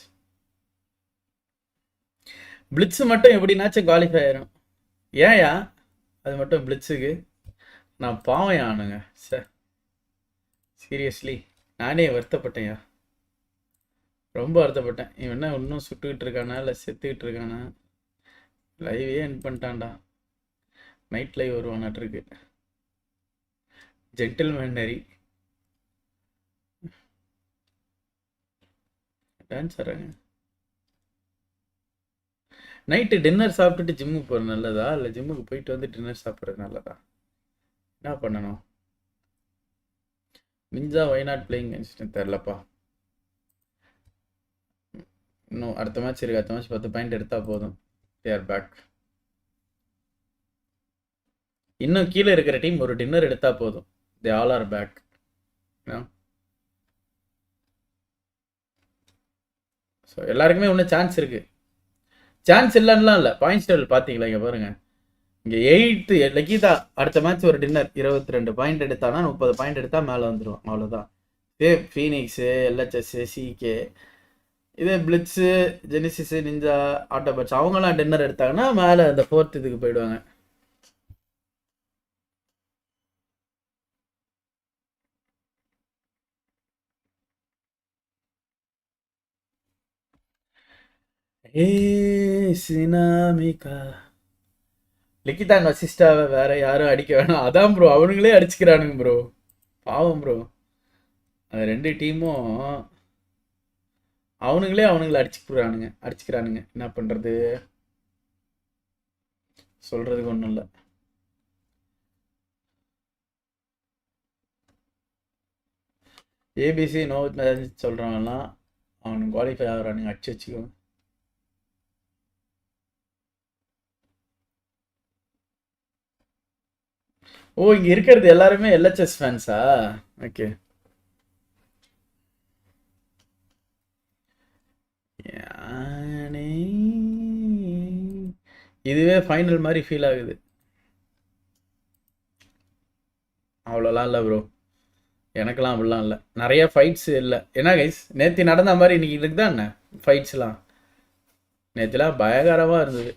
பிளிட்ஸு மட்டும் எப்படின்னாச்சும் குவாலிஃபை ஆயிரும். ஏன்யா அது மட்டும் பிளிட்ஸுக்கு நான் பாவம் ஆனுங்க சார், சீரியஸ்லி நானே வருத்தப்பட்டேன்யா, ரொம்ப வருத்தப்பட்டேன். இவன் என்ன இன்னும் சுட்டுக்கிட்டு இருக்கானா இல்லை செத்துக்கிட்டு இருக்கானா? லைவே என் பண்ணிட்டான்டா, நைட் லைவ் வருவானாட்டிருக்கு. ஜென்டில்மேனரி டான்ஸ் ஆடுறாங்க. நைட்டு டின்னர் சாப்பிட்டுட்டு ஜிம்முக்கு போகிறது நல்லதா, இல்லை ஜிம்முக்கு போயிட்டு வந்து டின்னர் சாப்பிட்றது நல்லதா? என்ன பண்ணணும்? நிஞ்சா வை நாட் பிளேயிங் தெரிலப்பா. இன்னும் அடுத்த மேட்ச் இருக்குது, அடுத்த மேட்ச் 10 பாயிண்ட் எடுத்தால் போதும். They are back. இன்னும் கீழே இருக்கிற டீம் ஒரு டின்னர் எடுத்தா போதும். They all are back. So எல்லாருக்குமே இன்னும் சான்ஸ் இருக்கு. சான்ஸ் இல்லைன்னுலாம் இல்லை, பாயிண்ட்ஸ் டேபிள் பார்த்தீங்களா இங்கே பாருங்க. இங்கே 8th லக்கிதா அடுத்த மேட்ச் ஒரு டின்னர் 22 பாயிண்ட் எடுத்தானா 30 பாயிண்ட் எடுத்தா மேலே வந்துடும், அவ்வளோதான். ஃபீனிக்ஸு, LHS, CK, இதே பிளிட்ஸு, ஜெனிசிஸு, நிஞ்சா, ஆட்டோபட்ஸ் அவங்களாம் டின்னர் எடுத்தாங்கன்னா மேலே அந்த 4th இதுக்கு போயிடுவாங்க. சினாமிகா லிக்கிதான் அசிஸ்டாவை வேற யாரும் அடிக்க வேணாம், அதான் ப்ரோ அவனுங்களே அடிச்சுக்கிறானுங்க ப்ரோ, பாவம் ப்ரோ. அந்த 2 டீமும் அவனுங்களே அடிச்சுக்கிறானுங்க. என்ன பண்ணுறது, சொல்கிறதுக்கு ஒன்றும் இல்லை. ஏபிசி நோ சொல்கிறவங்கலாம் அவனுக்கு குவாலிஃபை ஆகிறானுங்க, அடிச்சு வச்சுக்கோங்க. ஓ இங்கே இருக்கிறது எல்லாருமே LHS ஃபேன்ஸா? ஓகே. இதுவே ஃபைனல் மாதிரி ஃபீல் ஆகுது. அவ்வளோலாம் இல்லை ப்ரோ, எனக்கெல்லாம் அப்படிலாம் இல்லை, நிறைய ஃபைட்ஸ் இல்லை. ஏன்னா கைஸ் நேற்று நடந்த மாதிரி இன்னைக்கு இதுக்கு தான் என்ன ஃபைட்ஸ்லாம், நேற்றுலாம் பயங்கரமாக இருந்தது.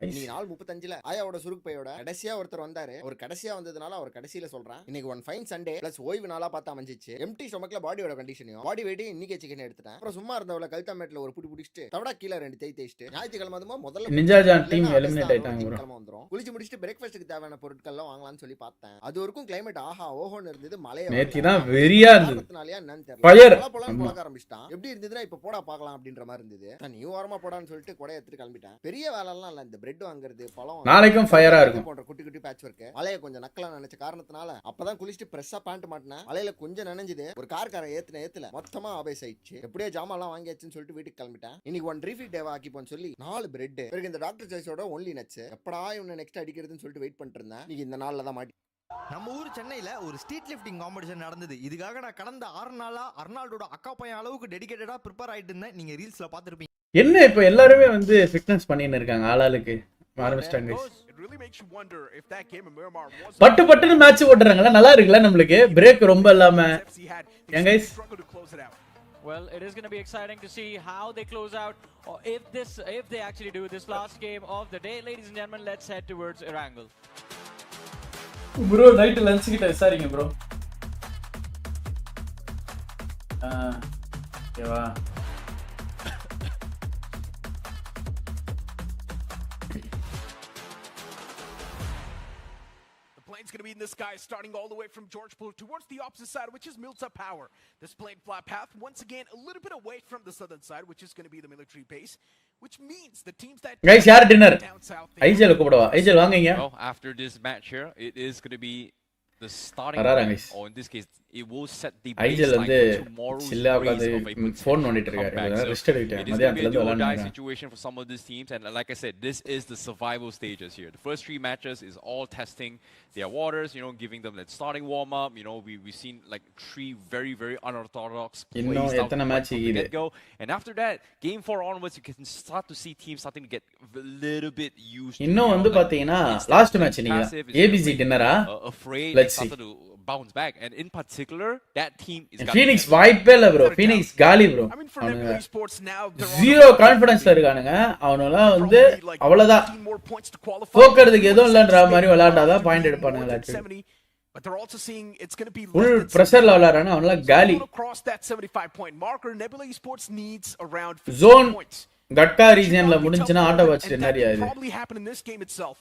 இன்னைக்கு நாள் 35ல ஆயாவோட சுருக்கு பையோட கடைசியா ஒருத்தர் வந்தாரு. ஒரு கடைசியா வந்ததுனால அவர் கடைசியில சொல்றேன். இன்னைக்கு ஒன் ஃபைன் சண்டே பிளஸ் ஓய்வு நாளா பார்த்து அமைஞ்சிச்சு. எம்டி ஸ்டொமக்ல பாடியோட கண்டிஷனையும் பாடி வெயிட்டையும் இன்னைக்கு சிக்கன் எடுத்துட்டேன். அப்புறம் சும்மா இருந்தவள கல்தாமேட்ல ஒரு புடி புடிச்சிட்டு தவடா கீழ 2 தேய்ச்சிட்டு ஞாயிற்றுக்கிழமை அதுமா முதல்ல நிஞ்சா ஜான் டீம் எலிமினேட் ஆயிட்டாங்க ப்ரோ. வந்துரும். குளிச்சு முடிச்சிட்டு பிரேக்ஃபாஸ்ட்க்கு தேவையான பொருட்கள்லாம் வாங்கலாம்னு சொல்லி பார்த்தேன். அது வரைக்கும் கிளைமேட் ஆஹா ஓஹோன்னு இருந்தது. மழைய நேத்தி தான் வெறியா இருந்தது. என்னன்னு தெரியல. ஃபயர் போலான்னு ஆரம்பிச்சிட்டான். எப்படி இருந்ததுன்னா இப்ப போடா பார்க்கலாம் அப்படின்ற மாதிரி இருந்தது. நீ ஓரமா போடான்னு சொல்லிட்டு கொடைய எடுத்து கிளம்பிட்டேன். பெரிய வேலை எல்லாம் இல்ல, இந்த பிரெட் வாங்குறது பழம் நாளைக்கும் ஃபயரா இருக்கும் போன்ற குட்டி குட்டி பேட்ச் வர்க். மலைய கொஞ்சம் நக்கலா நினைச்ச காரணத்தினால அப்பதான் குளிச்சிட்டு பிரஷா பேண்ட் மாட்டினேன். மலையில கொஞ்சம் நனைஞ்சது. ஒரு கார்கார ஏத்துல மொத்தமா ஆபேஸ் ஆயிடுச்சு. எப்படியே ஜாமான்லாம் வாங்கியாச்சுன்னு சொல்லிட்டு வீட்டுக்கு கிளம்பிட்டேன். இன்னைக்கு ஒன் ரீஃபில் டேவா ஆக்கிப்போன்னு சொல்லி 4 பிரெட் பிறகு இந்த டாக்டர் சாய்ஸோட ஒன்லி நட்ஸ். எப்படா இவனை நெக்ஸ்ட் அடிக்கிறதுன்னு சொல்லிட்டு வெயிட் பண்ணிட்டு இருந்தேன். இன்னைக்கு இந்த நாள்ல தான் மாட்டி. நம்ம ஊர் சென்னையில ஒரு ஸ்ட்ரீட் லிஃப்டிங் காம்படிஷன் நடந்தது. இதுக்காக நான் கடந்த 6 நாளா அர்னால்டோட அக்கா பையன் அளவுக்கு டெடிகேட்டடா ப்ரிப்பேர் ஆயிட்டு இருந்தேன். நீங்க ரீல்ஸ்ல பாத்துருப்பீங்க. என்ன இப்போ எல்லாருமே வந்து ஃபிட்னஸ் பண்ணின்னு இருக்காங்க, ஆளாளுக்கு ஆரம்பிச்சிட்டாங்க. really makes you wonder if that game in Miramar was பட்டு பட்டுன்னு மேட்ச் ஓட்டுறாங்கல நல்லா இருக்குல நமக்கு பிரேக் ரொம்ப இல்லாம ஏன் guys Well, it is going to be exciting to see how they close out, or if they actually do this last game of the day. Ladies and gentlemen, let's head towards Erangel. Bro, night lunch கிட்ட விசாரிங்க bro. ஓகேவா? Plane's going to be in the sky, starting all the way from Georgepur towards the opposite side, which is Milta Power. This plane flight path, once again, a little bit away from the southern side, which is going to be the military base, which means the teams that... Guys, yaar dinner? IJL கூப்பிடவா? IJL வாங்க இங்க. Well, after this match here, it is going to be the starting point, or in this case, it will set the baseline for tomorrow's race of a phone monitor comeback. So it is going to be a do-or-die situation for some of these teams, and like I said, this is the survival stages here. The first 3 matches is all testing their waters, you know, giving them that starting warm-up. You know, we've seen like 3 very, very unorthodox plays out from the get-go, and after that, game 4 onwards, you can start to see teams starting to get a little bit used to. இன்னும் வந்து பாத்தீங்கன்னா last match நீங்க ABC டின்னரா let's see bounce back, and in particular that team is Phoenix வாய்ப்பே இல்ல bro. Phoenix காலி bro. Zero கான்ஃபிடன்ஸ்ல இருக்கானுங்க. அவனெல்லாம் வந்து அவ்வளவுதான் போக்குறதுக்கு எதுவும் இல்லன்ற மாதிரி விளையாண்டாதான் point எடுப்பானுங்க. But they're also seeing it's going to be full pressure la viளையாடுறாங்க. அவனெல்லாம் காலி. Across that 75 point marker, Nebula Esports needs around 50 zone points. Gatka ரீஜன்ல முடிஞ்சினா ஆட்ட வாட்ச் என்னறியா இது. Probably happen in this game itself.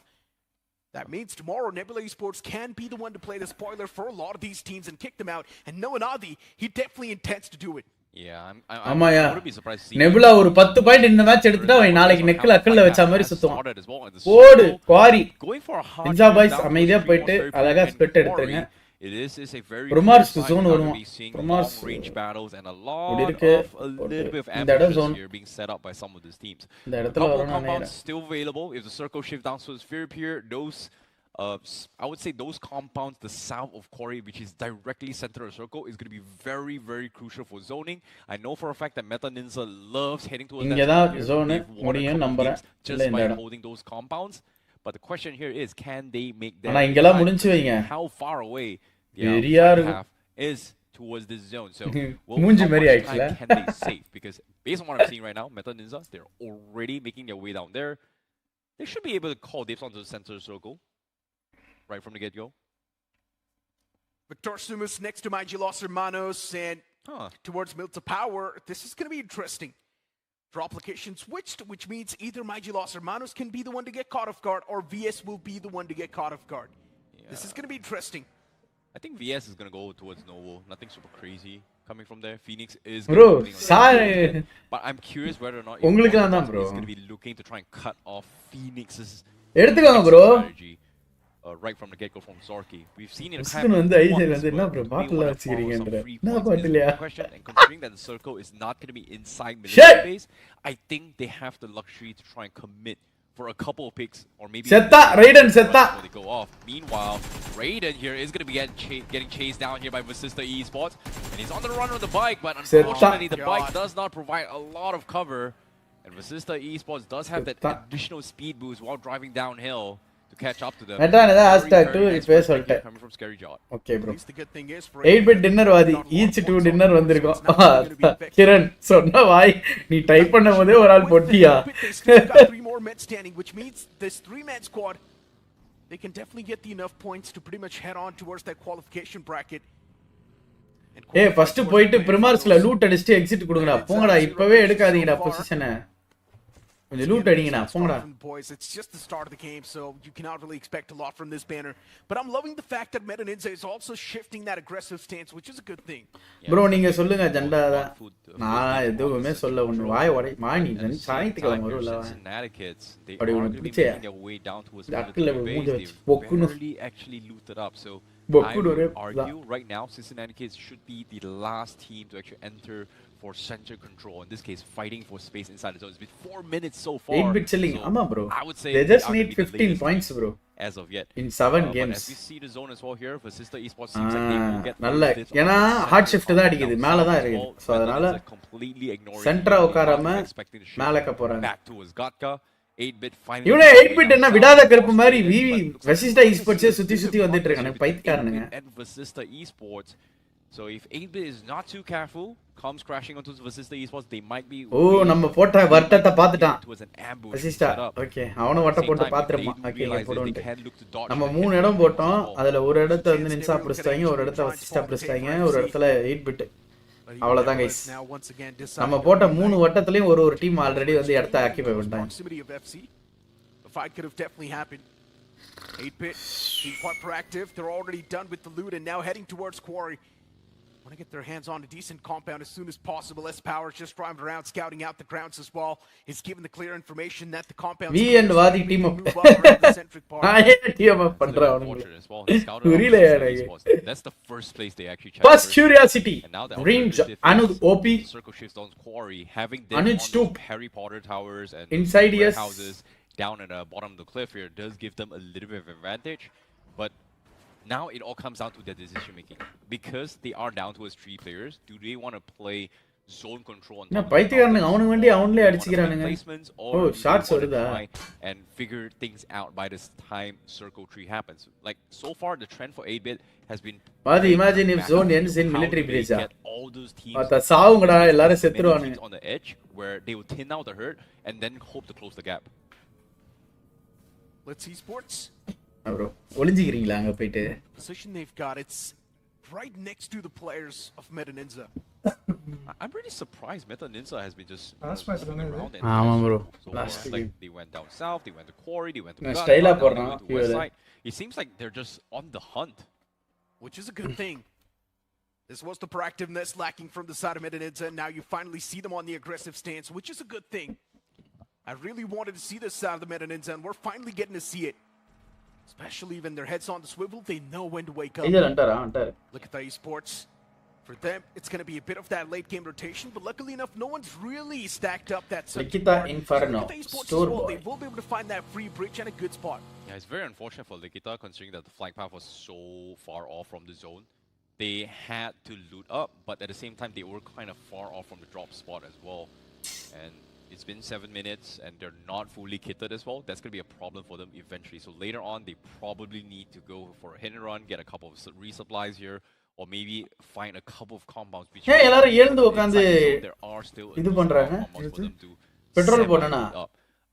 That means tomorrow Nebula Esports can be the one to play the spoiler for a lot of these teams and kick them out. And Noah Adi, he definitely intends to do it. Yeah, I wouldn't be surprised to see Nebula ஒரு 10 point இந்த match எடுத்துட்டா அவன் நாளைக்கு நெக்ல அக்கல்ல வச்ச மாதிரி சுத்துவான். ஓடு quarry. Ninja boys அமைதியா போயிட்டு அழகா ஸ்பெட் எடுத்துங்க. It is a very Promars zone வருவான். Promars range battles and a little bit of ambushes here being set up by some of these teams. இந்த இடத்துல வரணும் compounds still available if the circle shift down to the sphere here. Those I would say those compounds the south of Quarry, which is directly center of circle, is going to be very, very crucial for zoning. I know for a fact that Meta Ninja loves heading towards that zone just by holding those compounds. But the question here is, can they make that? How far away the half is towards this zone? So, how much time can they save? Because based on what I'm seeing right now, Meta Ninja, they're already making their way down there. They should be able to call dips onto the center circle right from the get-go. Victor Sumus next to my Los Hermanos and towards Milta Power. This is going to be interesting. Drop location switched, which means either my Los Hermanos can be the one to get caught off guard, or VS will be the one to get caught off guard. Yeah. This is going to be interesting. I think VS is going to go towards Novo. Nothing super crazy coming from there. Phoenix is bro, sorry. But I'm curious whether or not is going to be looking to try and cut off Phoenix's strategy. Right from the get-go from Zorky. We've seen it happen. Question, and considering that the circle is not going to be inside military base, I think they have the luxury to try and commit for a couple of picks, or maybe Raiden before they go off. Meanwhile, Raiden here is going to be getting chased down here by Vasista Esports, and he's on the run with the bike, but unfortunately the bike does not provide a lot of cover, and Vasista Esports does have that additional speed boost while driving downhill to catch up to them. coming from Scary Jaw. Okay bro. 8-bit dinner வாதி each 2 dinner வந்திருக்கும். கிரண் சொன்ன வாய் நீ type பண்ணும்போதே ஒரு ஆள் பொட்டியா. 3 more men standing, which means this 3-man squad, they can definitely get the enough points to pretty much head on towards that qualification bracket. First போயிட்டு பிரிமார்ஸ்ல loot அடிச்சிட்டு exit கொடுங்கடா. போங்கடா இப்பவே எடுக்காதீங்கடா பொசிஷனை. கொஞ்சம் லூட் அடிங்கடா போங்கடா. Boys, it's just the start of the game, so you cannot really expect a lot from this banner. But I'm loving the fact that Meta Ninja is also shifting that aggressive stance, which is a good thing. Bro, நீங்க சொல்லுங்க ஜண்டாதா. நான் எதுவுமே சொல்ல ஒண்ணு வாய் உடை மானி சாயத்துக்கு வரும்ல. அப்படி ஒண்ணு பிடிச்சே. பொக்குன்னு actually looted up. So I would argue right now Cincinnati Kids should be the last team to actually enter for center control. In this case, fighting for space inside the zone. It's been 4 minutes so far. 8-bit chilling. So bro. I would say they just need 15 points, bro. As of yet. In 7 games. As we see the zone as well here, for Sister Esports seems like they will get நல்ல ஏனா heart shift தான் அடிக்குது. மேல தான் இருக்கு. So அதனால சென்டரா உட்காராம மேலக்க போறாங்க. Back towards Gatka. 8-bit finally. இவனே 8-bit என்ன விடாத கருப்பு மாதிரி வெசிஸ்டா esports சுத்தி வந்துட்டு இருக்கானே பைத்தியக்காரனுங்க. And Vasista Esports. So if 8-bit is not too careful, comes crashing onto Vasista Esports, they might be. நம்ம போட்ட வட்டத்தை பார்த்துட்டான். It was an ambush. வெசிஸ்டா. ஓகே. அவன வட்ட போட்டு பாத்துறமா. ஓகே போடுங்க. நம்ம 3 இடம் போட்டோம். அதுல ஒரு இடத்தை வந்து நின்சா புடிச்சாங்க, ஒரு இடத்தை வெசிஸ்டா புடிச்சாங்க, ஒரு இடத்துல 8-bit. அவ்வளவுதான் गाइस. நம்ம போட்ட 3 வட்டத்துலயும் ஒரு டீம் ஆல்ரெடி வந்து இடத்தை ஆக்கிபை பண்ணிட்டாங்க. The fight could have definitely happened. 8-bit being quite proactive. They're already done with the loot and now heading towards Quarry. Want to get their hands on a decent compound as soon as possible. S Power's just driving around, scouting out the grounds as well. He's given the clear information that the compound. We and Vadi team up. Team up பண்றாங்க. That's the first place they actually checked. First curiosity. Range Anuj OP. Circle shifts on Quarry, having them on Harry Potter towers and inside houses down at the bottom of the cliff here does give them a little bit of advantage, but now it all comes down to their decision making because they are down to us 3 players. Do they want to play zone control on பைத்தியக்காரனுங்க அவனுங்க வேண்டி அவங்களே அடிச்சிக்கறானுங்க. ஓ shots வருதா and figure things out by this time circle tree happens. Like so far the trend for 8-bit has been Vadi imagine if zone ends in military base. All those teams அத சாவுங்கடா எல்லாரும் செத்துருவானுங்க. On the edge where they will thin out the hurt and then hope to close the gap. Let's see sports. bro ஒளிஞ்சிக்கிறீங்களா அங்க போயிட்டு? Position they've got, it's right next to the players of Meta Ninja. I'm pretty surprised Meta Ninja has been just around. bro. Last like they went down south, they went to Quarry, they went to style up west side. It seems like they're just on the hunt, which is a good thing. This was the proactiveness lacking from the side of Meta Ninja, and now you finally see them on the aggressive stance, which is a good thing. I really wanted to see this side of the Meta Ninja, and we're finally getting to see it. Especially when their heads on the swivel, they know when to wake up. Look at the esports. For them, it's going to be a bit of that late game rotation, but luckily enough, no one's really stacked up that Likita Inferno, store boy. They will be able to find that free bridge and a good spot. Yeah, it's very unfortunate for Likita considering that the flight path was so far off from the zone. They had to loot up, but at the same time, they were kind of far off from the drop spot as well. And it's been 7 minutes and they're not fully kitted as well. That's going to be a problem for them eventually. So later on, they probably need to go for a hit and run, get a couple of resupplies here, or maybe find a couple of compounds. Hey, எல்லாரும் எழுந்து உட்கார்ந்து இது பண்றாங்க. Petrol போடனா?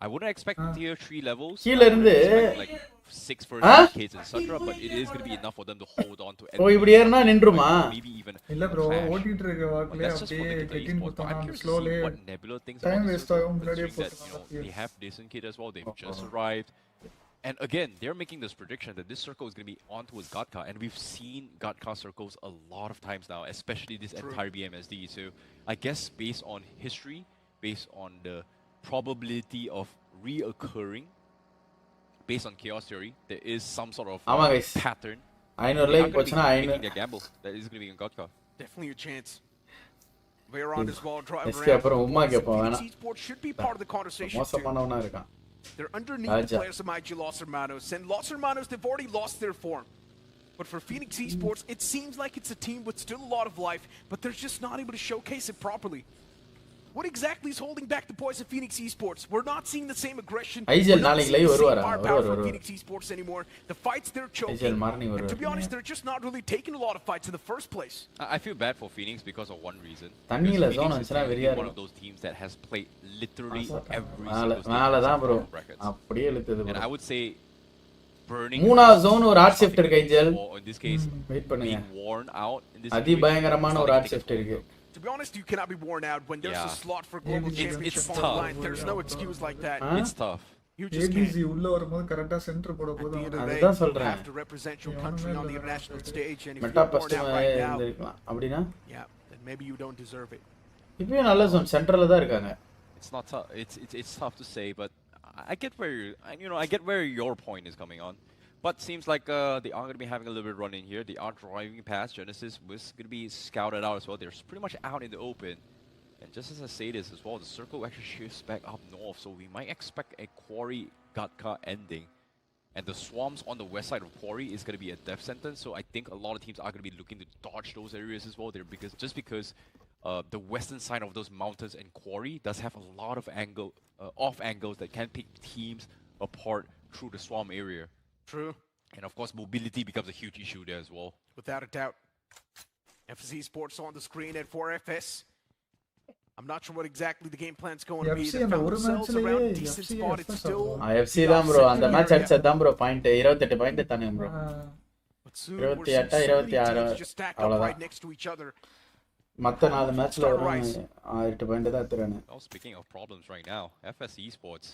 I wouldn't expect tier 3 levels. கீழ இருந்து like 6 first kids etc, but it is going to be enough for them to hold on to. ஓ இப்படி ஏறனா நின்றுமா? Maybe even இல்ல bro ஓடிட்டு இருக்க வாக்குல அப்படியே கெட்டின் குத்தானா ஸ்லோலி டைம் வேஸ்ட் ஆகும் முன்னாடியே போறாங்க. They have decent kid as well. They've just arrived. And again, they're making this prediction that this circle is going to be onto his Gatka, and we've seen Gatka circles a lot of times now, especially this entire BMSD. So I guess based on history, based on the probability of reoccurring, based on chaos theory, there is some sort of pattern. I know, like making their gamble that is going to be in Gatka. Definitely a chance. We're on as well, driving around. Esports should be part of the conversation. They're underneath the players of IG Los Hermanos, and Los Hermanos, they've already lost their form. But for Phoenix Esports, it seems like it's a team with still a lot of life, but they're just not able to showcase it properly. What exactly is holding back the boys of Phoenix Esports? We're not seeing the same aggression. We're not seeing the same firepower from Phoenix Esports anymore. The fights they're choking. And to be honest, they're just not really taking a lot of fights in the first place. I feel bad for Phoenix because of one reason. Phoenix is one of those teams that has played literally every single brackets. And I would say burning மூணாவது zone ஒரு art shift இருக்கு angel. In this case, wait பண்ணுங்க. being worn out in this அதி பயங்கரமான ஒரு art shift இருக்கு. To be honest, you cannot be worn out when there's a slot for global championship on the line. There's no excuse like that. It's tough. You just can't. உள்ள வரும்போது கரெக்ட்டா centre போட போதும். அதுதான் சொல்றேன். You have to represent your country on the international stage, and if meta you're worn out right now, அப்படினா yeah, then maybe you don't deserve it. இப்போ நல்ல zone சென்டர்ல தான் இருக்காங்க. It's not tough. It's tough to say, but I get where I get where your point is coming on. But seems like they are going to be having a little bit of run in here. They are driving past. Genesis was going to be scouted out as well. They're pretty much out in the open. And just as I say this as well, the circle actually shifts back up north. So we might expect a Quarry Gatka ending. And the swarms on the west side of Quarry is going to be a death sentence. So I think a lot of teams are going to be looking to dodge those areas as well. Just because the western side of those mountains and quarry does have a lot of off angles that can pick teams apart through the swarm area. True. And of course, mobility becomes a huge issue there as well. Without a doubt. FSE Sports on the screen at 4FS. I'm not sure what exactly the game plan's going to be. FC They அந்த found ஒரு themselves மேட்ச்லயே around a decent FC spot. It's still FC தான் bro அந்த match அடிச்சது தான் bro point 28 point தானே bro But soon we're seeing 28 so many 26 teams just stacked up right அவ்வளவுதான் next to each other. மத்த 4 மேட்ச்ல வரும் 8 பாயிண்ட் தான் எடுத்துறானே. Well, speaking of problems right now, FSE Sports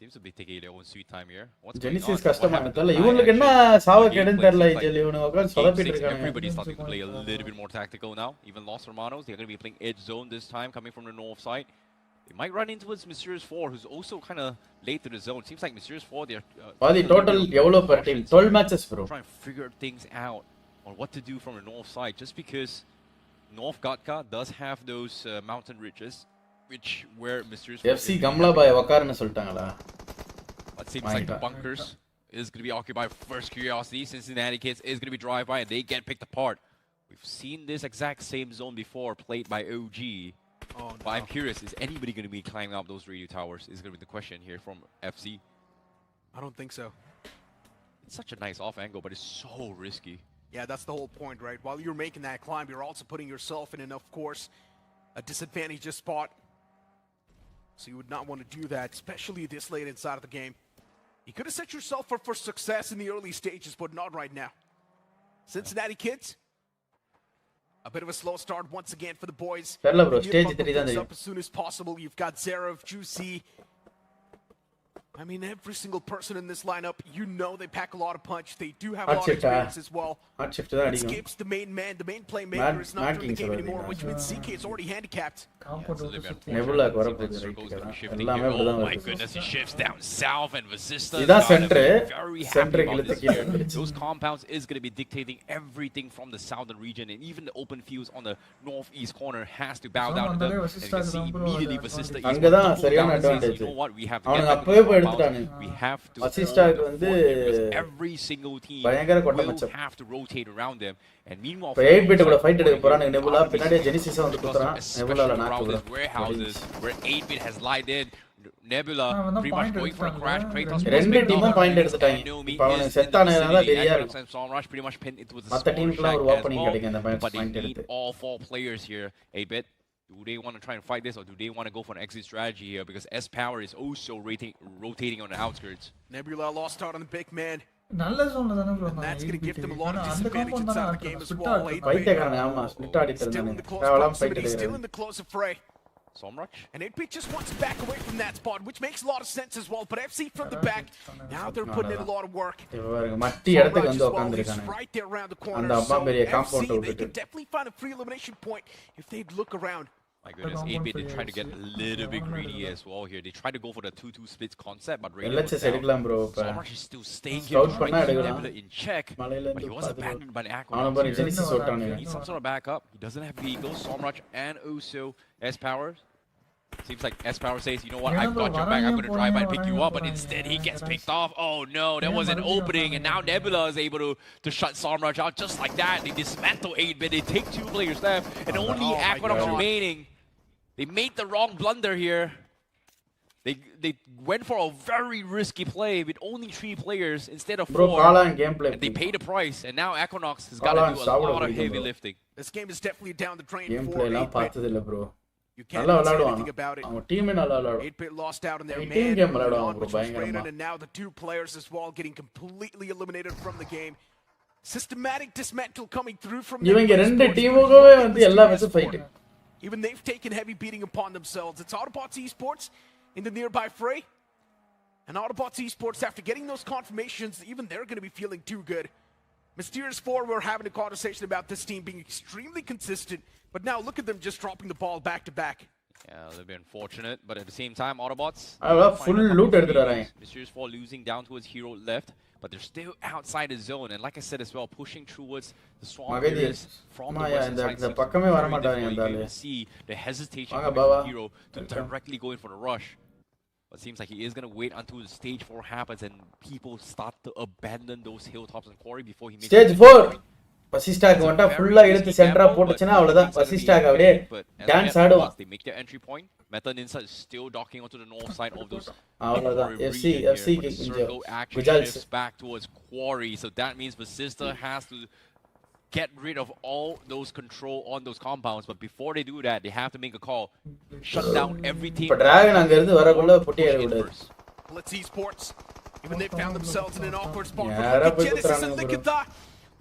seems to be taking their own sweet time here. What's Genesis கஷ்டமா தெரியல. இவங்களுக்கு என்ன சாவக்கேடுன்னு தெரியல. இஜல் இவனு உட்கார்ந்து சொலப்பிட்டு இருக்காங்க. Everybody's starting to play a little bit more tactical now. Even Los Hermanos, they're going to be playing edge zone this time, coming from the north side. They might run into its Mysterious 4, who's also kind of late to the zone. Seems like Mysterious 4, they're... the total எவ்வளவு per team? 12 matches bro. Trying to figure things out on what to do from the north side, just because North Gatka does have those mountain ridges, which where Mysterious 4... FC Gamla Bhai உட்காருன்னு சொல்லிட்டாங்களா? It seems like the bunkers is going to be occupied first. Curiosity, Cincinnati Kids is going to be drive-by and they get picked apart. We've seen this exact same zone before played by OG. Oh, no. But I'm curious, is anybody going to be climbing up those radio towers? Is going to be the question here from FC. I don't think so. It's such a nice off angle, but it's so risky. Yeah, that's the whole point, right? While you're making that climb, you're also putting yourself in an, of course, a disadvantaged spot. So you would not want to do that, especially this late inside of the game. You could have set yourself up for success in the early stages, but not right now. Cincinnati Kids, a bit of a slow start once again for the boys. Up as soon as possible. You've got Zerav, Juicy. I mean, every single person in this lineup, you know they pack a lot of punch. They do have a lot of experience as well. It skips the main man. The main playmaker is not doing the game anymore, which means CK is already handicapped. Nebula Oh my goodness, he shifts down south and Vasista is very happy about this here. Those compounds is going to be dictating everything from the southern region, and even the open fields on the northeast corner has to bow down to them. And you can see immediately Vasista is double down and says, you know what, we have to get them the compounds. We have to hold because every single team will have to rotate around them. And meanwhile, இப்போ 8 bit கூட fight எடுக்க போறாங்க nebula பின்னாடி Genesis வந்து குத்துறான் நெபுலால நாக்கு around warehouses where 8-bit has lied in. Nebula pretty much going for a crash. Kratos ரெண்டு டீமும் point எடுத்துட்டாங்க. இப்போ அவன் செத்தானனால வெறியா இருக்கு. pretty much pinned into the மத்த டீமுக்குலாம் ஒரு ஓபனிங் கிடைக்கும் அந்த பாயிண்ட் எடுத்து. All four players here. 8-bit, do they want to try and fight this, or do they want to go for an exit strategy here? Because S-Power is also rotating on the outskirts. Nebula lost out on the big man. நல்ல ஜோன்ல தான bro That's going to give them a lot of disadvantage inside the game as well. பைத்தியக்காரங்க ஆமா split ஆடிட்டு இருந்தானே. அவலாம் fight எடுக்கறாங்க. Still in the close fray. Somrush? And 8-bit just wants to back away from that spot, which makes a lot of sense as well. But FC from the back, now they're putting in a lot of work. இவங்க மட்டி இடத்துக்கு வந்து உட்கார்ந்திருக்காங்க. Right there around the corner. அந்த அம்மா பெரிய compound They விட்டுட்டு. can definitely find a free elimination point if they look around. My goodness, 8-bit, they try to get a little bit greedy as well here. They try to go for the 2-2 splits concept, but Radio was எடுக்கலாம் bro. Somrush is still staying here, trying to keep Nebula in check, but he was abandoned by the Aquanauts here. He needs some sort of backup. He doesn't have vehicles. Somrush and also S-Power. Seems like S-Power says, you know what, I've got your back, I'm going to drive by and pick you up, but instead he gets picked off. Oh no, there was an opening, and now Nebula is able to shut Somrush out just like that. They dismantle 8-bit, they take 2 players left, and only Aquanauts remaining. They made the wrong blunder here. They went for a very risky play with only 3 players instead of 4. And they paid a price, and now Aquanauts has got to do a lot of heavy lifting. This game is definitely down the drain for gameplay எல்லாம் 8-bit. பார்த்ததில்ல bro. You can't say anything about it. அவங்க டீமே நல்லா விளையாடுவாங்க. 8-bit lost out on their team man, game விளையாடுவாங்க bro which was பயங்கரமா. great, and now the 2 players as well getting completely eliminated from the game. Systematic dismantle coming through from இவங்க ரெண்டு டீமுக்குமே வந்து எல்லா மேட்சும் fight. Even they've taken heavy beating upon themselves. It's Autobots Esports in the nearby fray. And Autobots Esports, after getting those confirmations, even they're going to be feeling too good. Mysterious 4, we're having a conversation about this team being extremely consistent, but now look at them just dropping the ball back to back. Yeah, a little bit unfortunate, but at the same time, Autobots... full loot எடுத்துட்டு வராங்க. Mysterious 4 losing down towards hero left, but they're still outside the zone, and like I said as well, pushing towards the swamp areas from the western side. இந்த பக்கமே வர மாட்டாங்க அந்த ஆளு. You can see the hesitation coming from hero to directly go in for the rush. But it seems like he is going to wait until the stage 4 happens and people start to abandon those hilltops and quarry before he makes Stage 4! பசிஸ்டாக்கு வந்தா ஃபுல்லா இழுத்து சென்டரா போட்டுச்சுனா அவ்வளவுதான் பசிஸ்டாக்கு அப்படியே dance ஆடுவான். They make their entry point. Meta Ninja is still docking onto the north side of those. அவ்வளவுதான் FC Circle actually shifts back towards Quarry, so that means Bmsd has to get rid of all those control on those compounds, but before they do that, they have to make a call. Shut down everything. இப்ப dragon அங்க இருந்து வரக்குள்ள பொட்டி ஏற கூடாது. Let's see sports. Even they found themselves in an awkward spot. Genesis and Likita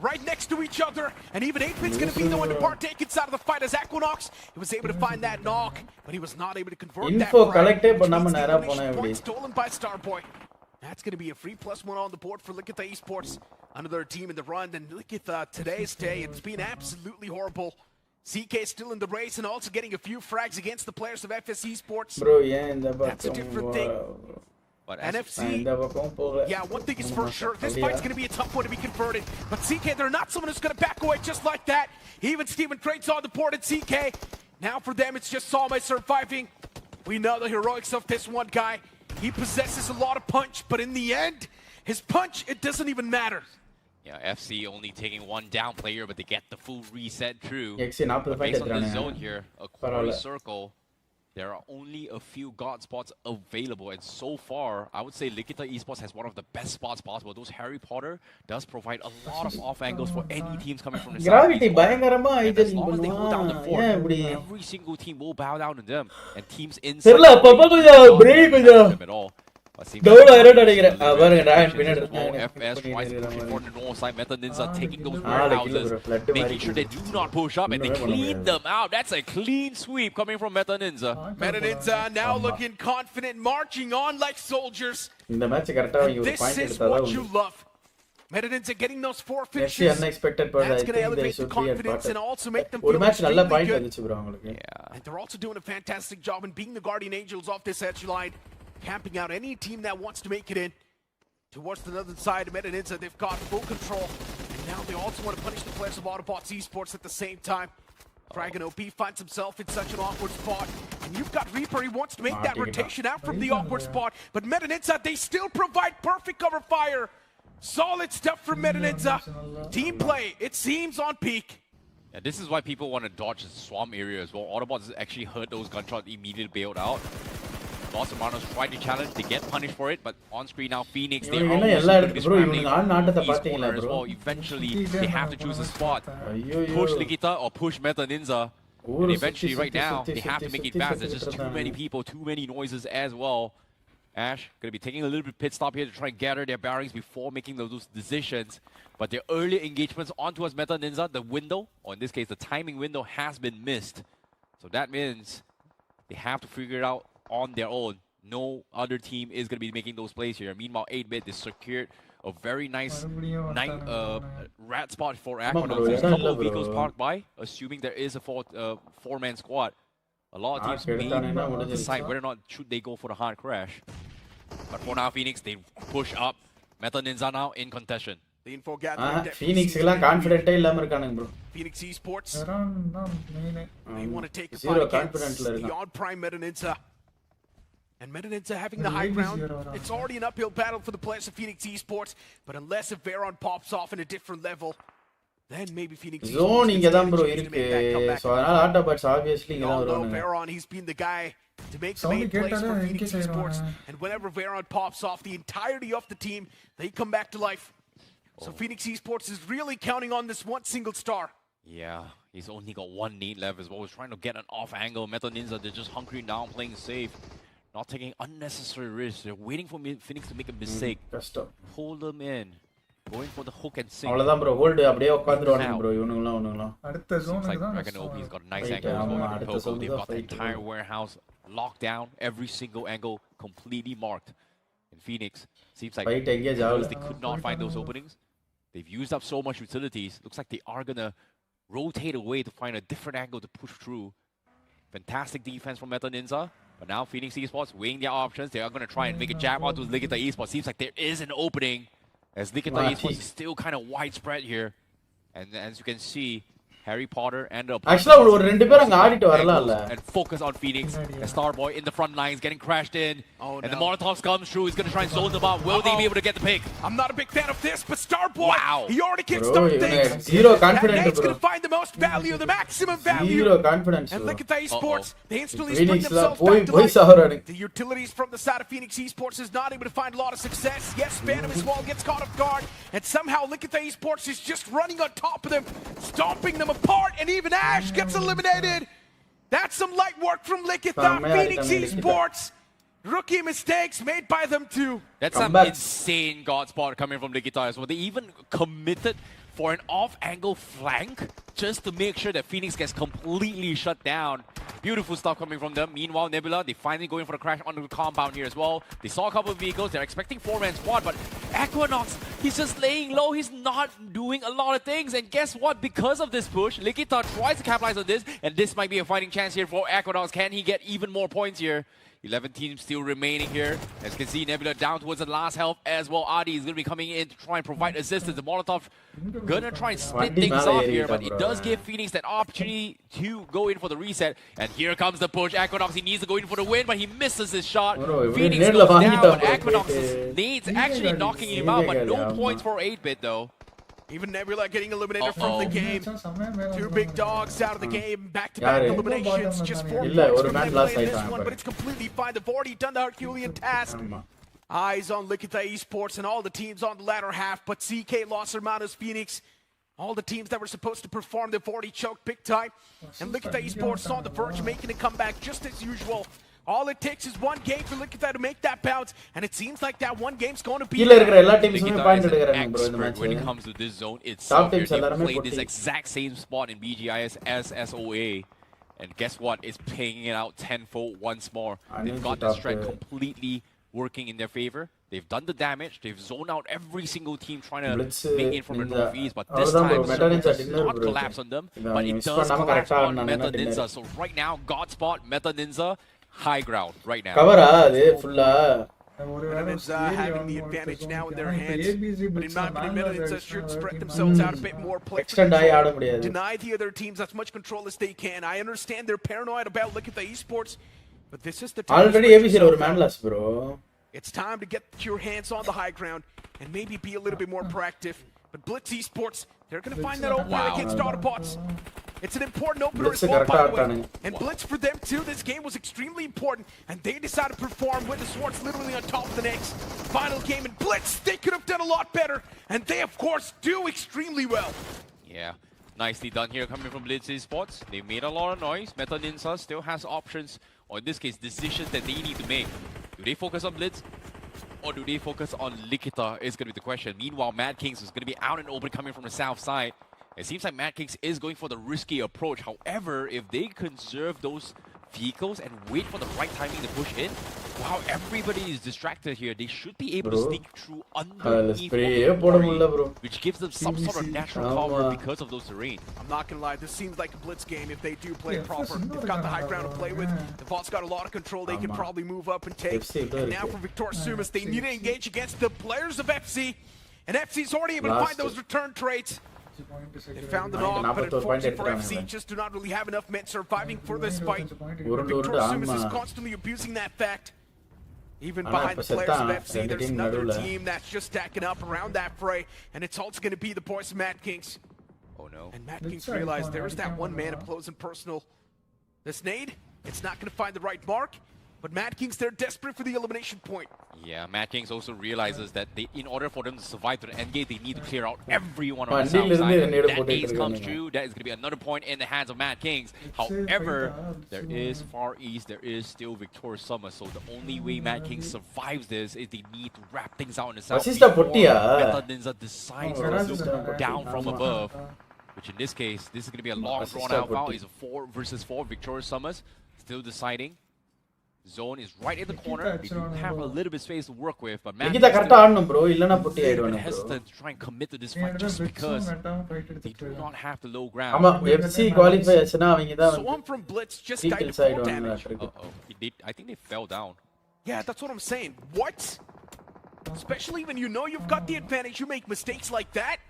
right next to each other, and even 8-Bit's going to be the one to partake inside of the fight as Equinox. He was able to find that knock, but he was not able to convert that. Info collecte பண்ணாம நேரா போனா எப்படி? Stolen by Starboy. That's going to be a free +1 on the board for Likita Esports. Another team in the run than Likita today's day. It's been absolutely horrible. CK still in the race and also getting a few frags against the players of FS Esports. Bro, that's a different thing. But NFC, yeah, one thing is for sure, this fight's going to be a tough one to be converted. But CK, they're not someone who's going to back away just like that. Even Steven Craig's on the board at CK. Now for them, it's just Salma surviving. We know the heroics of this one guy. He possesses a lot of punch, but in the end, his punch, it doesn't even matter. Yeah, FC only taking one down player, but they get the full reset through. But based on the zone here, a quarry circle, there are only a few god spots available, and so far, I would say Likita Esports has one of the best spots possible. Those Harry Potter does provide a lot of off angles for any teams coming from the gravity பயங்கரமா side. As long as they hold down the fort, every single team will bow down to them, and teams inside தெரியல அப்பப்ப கொஞ்சம் break கொஞ்சம் at all. Down ஆயிரட் அடிக்குறேன் பாருங்க dragon பின்னாடி FS tries to push for the north side. Meta Ninja taking those warehouses, making sure they do not push up, and they clean them out. That's a clean sweep coming from Meta Ninja. Meta Ninja now looking confident, marching on like soldiers. இந்த match கரெக்ட்டா ஒரு point எடுத்தாதான் what you love. Meta Ninja getting those 4 finishes. Unexpected but that's going to elevate the confidence and also make them ஒரு match நல்ல point வந்துச்சு bro உங்களுக்கு. And they're also doing a fantastic job in being the guardian angels off this edge line, camping out any team that wants to make it in. Towards the other side of Meta Ninja, they've got full control. And now they also want to punish the players of Autobots Esports at the same time. Dragon OP finds himself in such an awkward spot. And you've got Reaper, he wants to make that rotation out from the awkward spot. But Meta Ninja, they still provide perfect cover fire. Solid stuff from Meta Ninja. Team play, it seems on peak. Yeah, this is why people want to dodge the swamp area as well. Autobots actually heard those gunshots, immediately bailed out. Lots of runners try to challenge, they get punished for it, but on screen now Phoenix, they are also going to be scrambling east corner as well. Eventually, they have to choose a spot. Push Likita or push Meta Ninja. And eventually, right now, they have to make it fast. There's just too many people, too many noises as well. Ash going to be taking a little bit pit stop here to try and gather their bearings before making those decisions. But their early engagements onto us Meta Ninja, the window, or in this case, the timing window has been missed. So that means they have to figure it out on their own. No other team is going to be making those plays here. Meanwhile, 8-Bit is secured a very nice rat spot for Aquanaut. There's a couple of vehicles parked by, assuming there is a four-man squad. A lot of teams may decide whether or not should they go for the hard crash. But for now, Phoenix, they push up. Meta Ninja now in contention. The info gathering Phoenix எல்லாம் கான்ஃபிடென்ட்டே இல்லாம இருக்கானுங்க bro. Phoenix Esports. They want to take a zero fight confidence ல against the இருக்கான். on prime Meta Ninja. And Meta Ninja having the high ground. It's already an uphill battle for the players of Phoenix Esports, but unless if Veron pops off in a different level, then maybe Phoenix zone இங்க தான் bro இருக்கு. So அதனால Autobots obviously இங்க தான் வருவாங்க. Veron, he's been the guy to make the main plays for Phoenix Esports. And whenever Veron pops off, the entirety of the team, they come back to life. So Phoenix Esports is really counting on this one single star. Yeah, he's only got one nade left as well. He's trying to get an off angle. Meta Ninja, they're just hunkering down, playing safe. Not taking unnecessary risks. They're waiting for Phoenix to make a mistake. Pull them in. Going for the hook and sink. அவ்வளவுதான் bro, hold அப்படியே உட்கார்ந்துருவானுங்க bro இவனுங்கலாம். அடுத்த ஜோனுக்கு தான் Dragon OP's got a nice angle as well. They've got the entire warehouse locked down, every single angle completely marked. In Phoenix, seems like because they could not find those openings. They've used up so much utilities. Looks like they are gonna rotate away to find a different angle to push through. Fantastic defense from Meta Ninja. But now Phoenix Esports weighing their options. They are going to try and make a jab onto Likita Esports. Seems like there is an opening as Likita Esports is still kind of widespread here. And as you can see, Harry Potter and the Actually அவரு ஒரு ரெண்டு பேர் அங்க ஆடிட்டு வரலாம்ல. And focus on Phoenix. The Starboy in the front lines getting crashed in. And the Molotovs comes through. He's going to try and zone them out. Will they be able to get the pick? I'm not a big fan of this, but Starboy, wow. he already can start things. Zero confidence, That nade's bro. going to find the most value, the maximum value. Zero confidence. And look at the esports. They instantly Phoenix split themselves boy back to boy life. சாவறாரு. The utilities from the side of Phoenix Esports is not able to find a lot of success. Yes, Phantom as well gets caught off guard. And somehow look at the Esports is just running on top of them, stomping them apart, and even Ash gets eliminated. That's some light work from Likitha. Phoenix Esports. Rookie mistakes made by them too. That's some insane god spot coming from Likitha as well. They even committed for an off-angle flank just to make sure that Phoenix gets completely shut down. Beautiful stuff coming from them. Meanwhile, Nebula, they finally going for the crash onto the compound here as well. They saw a couple of vehicles. They're expecting 4-man squad, but Equinox, he's just laying low. He's not doing a lot of things. And guess what? Because of this push, Likitha tries to capitalize on this, and this might be a fighting chance here for Equinox. Can he get even more points here? 11 teams still remaining here. As you can see, Nebula down towards the last health as well. Adi is going to be coming in to try and provide assistance. The Molotov gonna try and split things off here, but it does give Phoenix that opportunity to go in for the reset. And here comes the push. Equinox, he needs to go in for the win, but he misses his shot. Phoenix goes down, but Equinox's nades actually knocking him out, but no points for 8-bit though. Even Nebula getting eliminated from the game. Two big dogs out of the game. Back-to-back eliminations. Just 4 points from them playing this one, but it's completely fine. They've already done the Herculean task. Eyes on Likitha Esports and all the teams on the latter half, but CK, Los Hermanos, Phoenix, all the teams that were supposed to perform, they've already choked big time. And Likitha Esports on the verge, making a comeback just as usual. All it takes is one game for Likitha to make that bounce, and it seems like that one game's going to be. கீழ இருக்கிற எல்லா டீம்ஸுமே point எடுக்கறாங்க bro இந்த match. When it comes to this zone itself, they played this exact same spot in BGIS as SOA. And guess what? It's paying it out tenfold once more. They've got the strength completely working in their favor. They've done the damage. They've zoned out every single team trying to make in from the northeast. But this time, Circle does not collapse on them. But it does collapse on Meta Ninja. So right now, God Spot, Meta Ninja, high ground right now. Cover அது ஃபுல்லா Meta having the advantage now in their hands, but in my opinion, Meta should spread themselves out a bit more, play for control, deny the other teams as much control as they can. I understand they're paranoid about looking at the esports, but this is the time. Already ABC ஒரு man loss bro. It's time to get your hands on the high ground and maybe be a little bit more proactive. But Blitz Esports, they're going to find that opener against Autobots. It's an important opener as well, by the way. And Blitz for them too, this game was extremely important. And they decided to perform with the swords literally on top of the next final game. And Blitz, they could have done a lot better. And they, of course, do extremely well. Yeah, nicely done here coming from Blitz Esports. They made a lot of noise. Meta Ninja still has options, or in this case, decisions that they need to make. Do they focus on Blitz? Or do they focus on Likitha is going to be the question. Meanwhile, Mad Kings is going to be out and open coming from the south side. It seems like Mad Kings is going for the risky approach. However, if they conserve those vehicles and wait for the right timing to push in, wow, everybody is distracted here. They should be able to sneak through underneath terrain, which gives them some sort of natural cover because of those terrain. I'm not going to lie, this seems like a blitz game if they do play it proper. They've got the high ground to play with. The Vault's got a lot of control they can probably move up and take. And now for Victor Sumas, they need to engage against the players of FC. And FC's already able to find those return trades. They found the knock, but unfortunately for FC, just do not really have enough men surviving for this fight. Victor Sumas is constantly abusing that fact. Even behind the players of FC, there's another team that's just stacking up around that fray, and it's also going to be the boys of Mad Kings. Oh no. And Mad Kings realize there is that one man up close and personal. This nade, it's not going to find the right mark, but Mad Kings, they're desperate for the elimination point. Yeah, Mad Kings also realizes that in order for them to survive to the end game, they need to clear out everyone on the south side. That ace comes true. That is going to be another point in the hands of Mad Kings. However, there is Far East. There is still Victor Summer. So the only way Mad Kings survives this is they need to wrap things out in the south before Meta Ninja decides to look down from above. Which in this case, this is going to be a long drawn-out foul. It's a 4 versus 4. Victor Summers still deciding. Zone is right in the corner. They do have a little bit of space to work with, but man, hesitant to try and commit to this fight just because they do not have the low ground. So I'm from Blitz just got full damage. I think they fell down. Yeah, that's what I'm saying. What? Especially when you know you've got the advantage, you make mistakes like that.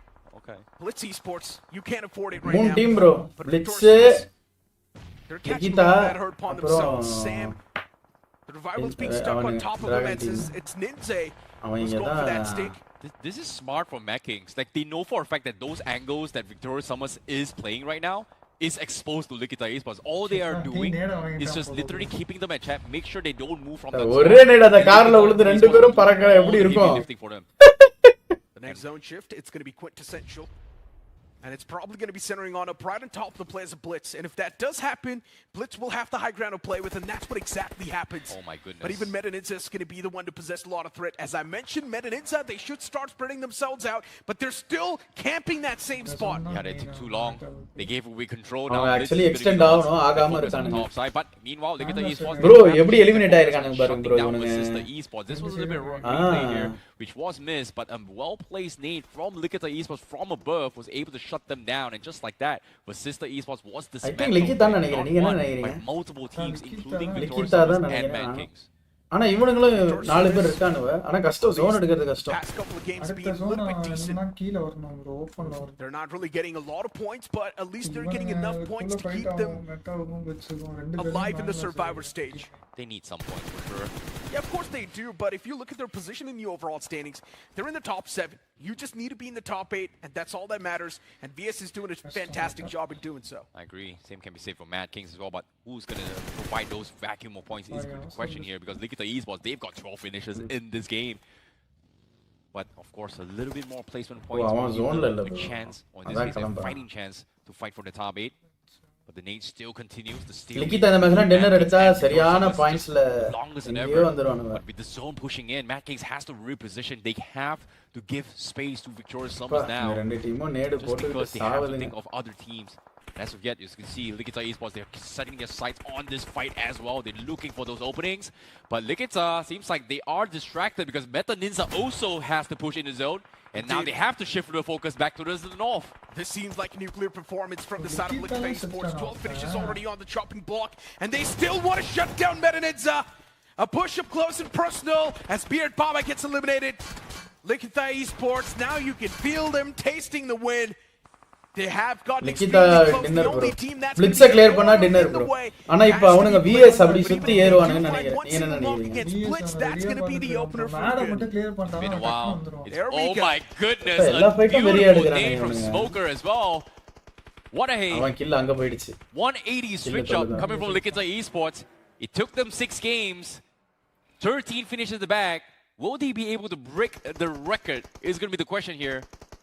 Okay. Blitz Esports, you can't afford it right மூணு now. Team bro But blitz Victor's they're catching a Likitha lot of that hurt upon அப்புறம் themselves. Sam, the revival's being stuck on top of him. It's Ninja who's going for that stick. This is smart from Mad Kings. Like, they know for a fact that those angles that Victorious Summers is playing right now is exposed to Likita Esports. All they are doing is just literally keeping them at check, make sure they don't move from that ஒரே நேரா அந்த கார்ல விழுந்து ரெண்டு பேரும் பறக்க எப்படி இருக்கும் The next zone shift, it's going to be quintessential. And it's probably going to be centering on up right on top of the players of Blitz. And if that does happen, Blitz will have the high ground to play with, and that's what exactly happens. Oh my goodness. But even Metaninja is going to be the one to possess a lot of threat. As I mentioned, Metaninja, they should start spreading themselves out, but they're still camping that same spot. Yeah, they took too long. They gave away control. Now actually extend ஆகணும் ஆகாம இருக்கானுங்க offside, but meanwhile, look at the esports. bro எப்படி eliminate ஆயிருக்கானுங்க பாருங்க bro இவனுங்க esports. This was a little bit wrong play here, which was missed, but a well-placed nade from Likita Esports from above was able to shut them down, and just like that, Sister Esports was dismantled by multiple teams, including Victorious Summers and Mad Kings. ஆனா இவனுங்களும் நாலு பேர் இருக்கானுவ ஆனா கஷ்டம் zone எடுக்கிறது கஷ்டம் Past couple of games being a little bit decent. They're not really getting a lot of points, but at least they're getting enough points to keep them alive in the survivor stage. They need some points for sure. Yeah, of course they do, but if you look at their position in the overall standings, they're in the top 7. You just need to be in the top 8, and that's all that matters, and VS is doing a fantastic job in doing so. I agree. Same can be said for Mad Kings as well, but who's going to provide those vacuum of points is the question here, because Likita Esports, they've got 12 finishes in this game. But, of course, a little bit more placement points, a chance, or in this case, a fighting chance to fight for the top 8. But the nade still continues to steal. Likitha இந்த மேட்ச்ல dinner எடுத்தா சரியான பாயிண்ட்ஸ்ல எங்கேயோ வந்துருவானுங்க. But with the zone pushing in, Mad Kings has to reposition. They have to give space to Victorious Summers now. ரெண்டு டீமும் நேடு போட்டு because they have to think of other teams. As of yet, you can see Likita Esports, they're setting their sights on this fight as well. They're looking for those openings. But Likita seems like they are distracted because Meta Ninja also has to push in the zone. And now they have to shift their focus back to the north. This seems like a nuclear performance from the side of Likita Esports. 12 finishes already on the chopping block. And they still want to shut down Meta Ninja. A push up close and personal as Beard Baba gets eliminated. Likita Esports, now you can feel them tasting the win. They have got லிகிதா dinner bro பிளிட்ஸ clear பண்ணா dinner bro ஆனா இப்போ அவனுங்க vs அப்படி சுத்தி ஏறுவானுன்னு நினைக்கிறேன் நீங்க என்ன நினைக்கிறீங்க that's going to be the opener for மட்டும் கிளியர் பண்ணிட்டா Oh my goodness, எல்லா ஃபைட்டும் வெறியா nade from எடுக்கறானுங்க Smoker as well. What a அவன் கில் அங்க போயிடுச்சு 180 switch up coming from Likita Esports. It took them 6 games, 13 finishes in the bag. Will they be able to break the record is going to be the question here.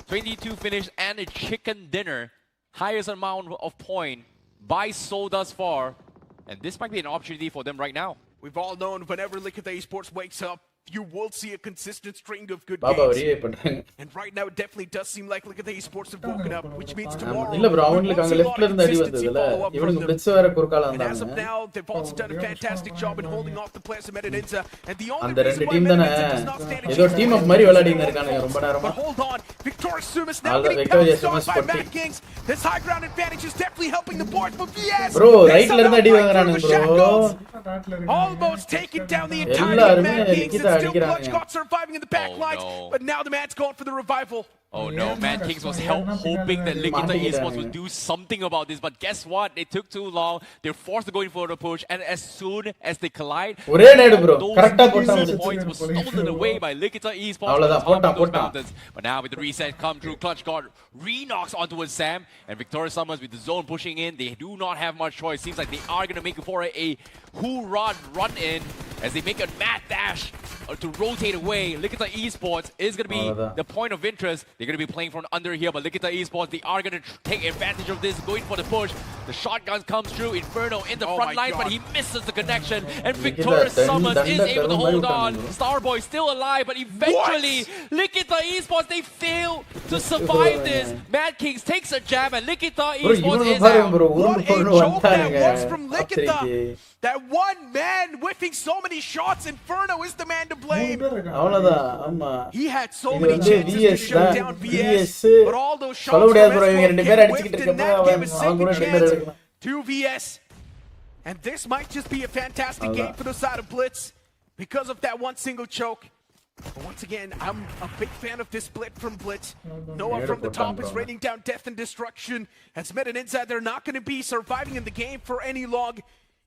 22 finish and a chicken dinner. Highest amount of point by Soul thus far. And this might be an opportunity for them right now. We've all known whenever Likita Esports wakes up, you will see a consistent string of good Baba games. வரியே பண்றாங்க And right now it definitely does seem like Likita Esports have woken up, which means tomorrow இல்ல bro அவங்களுக்கு அங்க லெஃப்ட்ல இருந்து அடி வந்ததுல இவனுக்கு blitz வேற குறுக்கால and as of வந்தாங்க now, they've also done a fantastic job in holding off the players of Metaninja. And the only அந்த reason ரெண்டு why டீம் தான Metaninja does not stand a ஏதோ chance டீம் அப் மாதிரி விளையாடிட்டு இருக்கானுங்க ரொம்ப நேரமா But hold on, Victorious Sumas now Alda getting Victorious pounced on Sumas by Mad Kings. This high ground advantage is definitely helping the boys, but yes, bro they ரைட்ல இருந்து அடி வாங்குறானுங்க bro almost taking down the entire எல்லாரும் Mad Kings. Likitha It's still Clutch அடிக்குறாங்க got surviving in the back lines, but now the man's going for the revival. Oh no, Mad Kings was hoping that Likita Esports would do something about this, but guess what? They took too long. They're forced to go in for the push, and as soon as they collide, ஒரே நேடு bro கரெக்ட்டா those போட்டாங்க points were stolen away by Likita Esports. அவ்வளவுதான் போட்டான் But now with the reset come through, Clutch got re-knocks onto Sam, and Victorious Summers with the zone pushing in. They do not have much choice. Seems like they are going to make it for a hoorah run in as they make a mad dash to rotate away. Likita Esports is going to be the point of interest. They're going to be playing from under here, but Likita Esports, they are going to take advantage of this, going for the push. The shotgun comes through, Inferno in the front line, but he misses the connection, and Victorious Summers is able to hold on. Starboy still alive, but eventually, Likita Esports, they fail to survive this. Mad Kings takes a jab, and Likita Esports is out. What a choke that was from Likita! That one man whiffing so many shots, Inferno is the man to blame. அவ்வளவுதான் ஆமா He had so many chances to shut down VS, but all those shots சொல்ல முடியாது bro இவங்க from ரெண்டு பேர் Esco அடிச்சிட்டு did இருக்கப்ப not give a அவன் கூட second டின்னர் chance எடுக்கலாம் to VS. And this might just be a fantastic game for the side of Blitz because of that one single choke. But once again, I'm a big fan of this split from Blitz. Noah from the top is raining down death and destruction. As Meta they're not going to be surviving in the game for any long.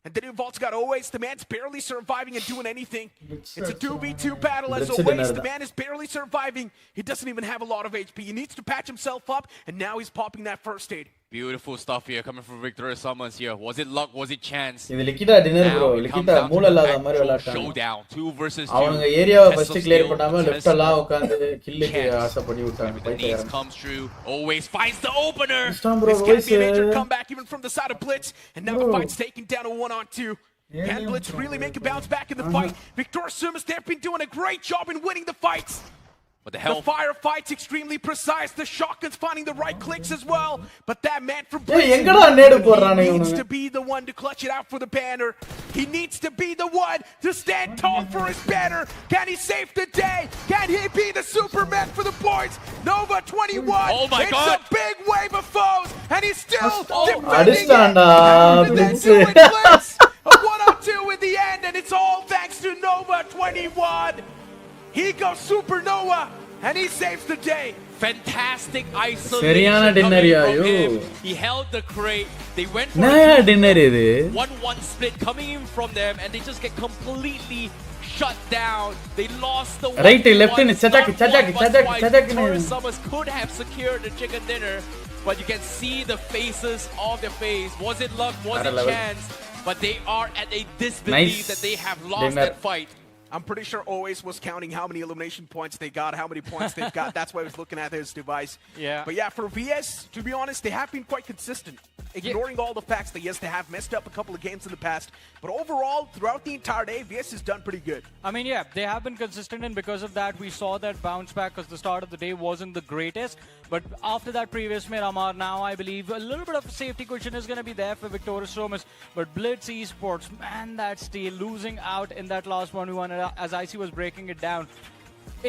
And then Vault's got always. The man's barely surviving and doing anything. It's a 2v2 battle as always. The man is barely surviving. He doesn't even have a lot of HP. He needs to patch himself up, and now he's popping that first aid. Beautiful stuff here coming from Victor Summers here. Was it luck? Was it chance? இது லிக்கிட்டா dinner bro லிக்கிட்டா மூல இல்லாத மாதிரி விளையாட்டாங்க Showdown 2 versus 2. அவங்க ஏரியாவை first clear பண்ணாம left எல்லாம் உட்கார்ந்து கில்லுக்கு ஆசை பண்ணி விட்டாங்க பைத்தியக்காரன் comes through. Always finds the opener. It's gonna be a major comeback even from the side of Blitz, and now the fight's taken down to 1-on-2. Can Blitz really make a bounce back in the fight? Victor Summers, they've been doing a great job in winning the fights. What the hell? The firefights extremely precise. The shotgun's finding the right clicks as well. But that man from Blitz, he needs to be the one to clutch it out for the banner. He needs to be the one to stand tall for his banner. Can he save the day? Can he be the Superman for the boys? Nova 21. Oh my God. It's a big wave of foes, and he's still defending it. Blitz. A 1-on-2 in the end, and it's all thanks to Nova 21. He goes supernova, and he saves the day. Fantastic isolation சரியான dinner from யோ him. He held the crate. They went for என்ன dinner இது 1-1 split coming in from them, and they just get completely shut down. They lost the right left in chatak Summers could have secured the chicken dinner, but you can see the faces of their face. Was it luck? Was it chance? But they are at a disbelief that they have lost that fight. I'm pretty sure Always was counting how many elimination points they got, how many points they've got. That's why he was looking at his device. Yeah. But yeah, for VS, to be honest, they have been quite consistent. Ignoring all the facts that, yes, they have messed up a couple of games in the past. But overall, throughout the entire day, VS has done pretty good. I mean, yeah, they have been consistent, and because of that, we saw that bounce back because the start of the day wasn't the greatest. But after that previous Miramar, now I believe a little bit of a safety cushion is going to be there for Victorious Somas. But Blitz Esports, man, that steal, losing out in that last 1v1 as IC was breaking it down.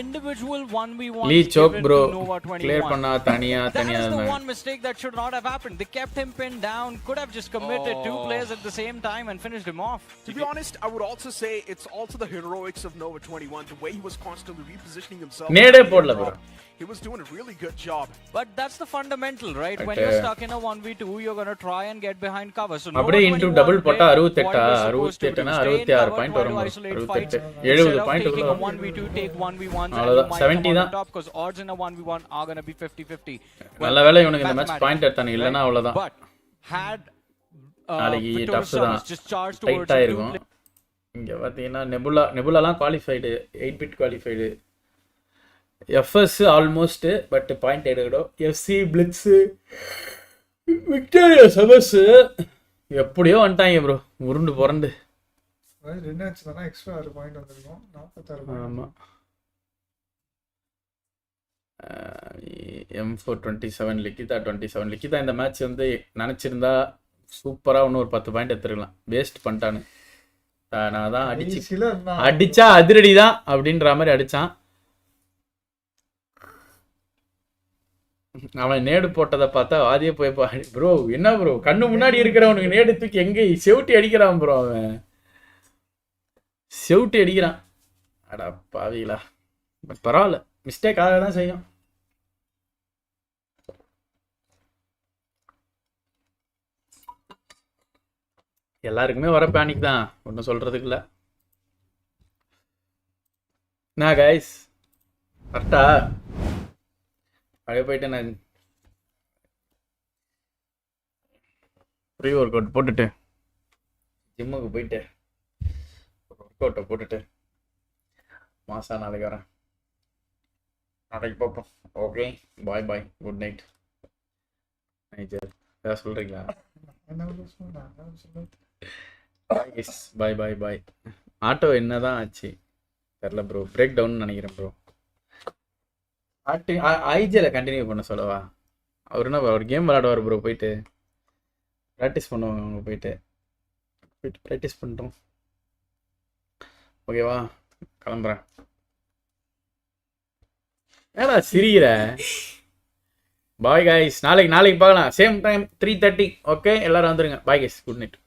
Individual 1v1 Lee choke bro Nova 21. clear பண்ணா தனியா That தனியா is the one mistake that should not have happened. They kept him pinned down, could have just committed two players at the same time and finished him off. To be honest, I would also say it's also the heroics of Nova 21, the way he was constantly repositioning himself. நேடே போடல bro He was doing a really good job. But that's the fundamental, right? When you're stuck in a 1v2, you're going to try and get behind cover. So அப்படியே into double போட்டா 68 68 னா 66 point வரும் 68 70 point உள்ள 1v2 take 1v1 70 தான் because odds in a 1v1 are going to be 50-50. நல்ல வேளை இவனுக்கு இந்த மேட்ச் பாயிண்ட் எடுத்தானே இல்லனா அவ்வளவுதான் But had நாளைக்கு டஃப் தான் just charged டைட்டா இருக்கும் இங்க பாத்தீங்கன்னா நெபுலாலாம் qualified 8 bit qualified FS almost but point எடுக்கடோ FC Blitz விக்டோரியா சபஸ் எப்படியோ வந்துட்டாங்க ப்ரோ உருண்டு புரண்டு ரெண்டு மேட்ச் தான எக்ஸ்ட்ரா 6 பாயிண்ட் வந்திருக்கும் 46 பாயிண்ட் ஆமா M427 லிக்கிதா 27 லிக்கிதா இந்த மேட்ச் வந்து நினைச்சிருந்தா சூப்பரா இன்னும் ஒரு 10 பாயிண்ட் எடுத்துக்கலாம் வேஸ்ட் பண்ணிட்டானு நான் தான் அடிச்சா அதிரடி தான் அப்படின்ற மாதிரி அடிச்சான் அவன் நேடு போட்டதை பார்த்தா வாதியே போய் ப்ரோ என்ன ப்ரோ கண்ணு முன்னாடி இருக்கிறவனுக்கு நேடு தூக்கி எங்கே செவுட்டி அடிக்கிறான் ப்ரோ அவன் செவுட்டி அடிக்கிறான் அடா பாவிகளா பரவாயில்ல மிஸ்டேக் ஆக தான் செய்யும் எல்லாருக்குமே வர பேனிக் தான் ஒன்றும் சொல்றதுக்கு இல்லை என்ன கைஸ் கரெக்டா அப்படியே போயிட்டு நான் ப்ரீ ஒர்க் அவுட் போட்டுட்டு ஜிம்முக்கு போயிட்டு ஒர்க் அவுட்டை போட்டுட்டு மாசம் நாளைக்கு வரேன் நாளைக்கு பார்ப்போம் okay bye bye good night night ஏதாவது சொல்கிறீங்களா பாய் பாய் பாய் ஆட்டோ என்ன தான் ஆச்சு தெரில ப்ரோ பிரேக் டவுன் நினைக்கிறேன் ப்ரோ ஐஜியில் கண்டினியூ பண்ண சொல்லவா அவர் என்ன ஒரு கேம் விளையாடுவார் ப்ரோ போயிட்டு ப்ராக்டிஸ் பண்ணுவாங்க அவங்க போயிட்டு ப்ராக்டிஸ் பண்ணுறோம் ஓகேவா கிளம்புறேன் ஏடா சிரிக்கிற பாய் கைஸ் நாளைக்கு பார்க்கலாம் சேம் டைம் 3:30 ஓகே எல்லாரும் வந்துருங்க பாய் கைஸ் குட் நைட்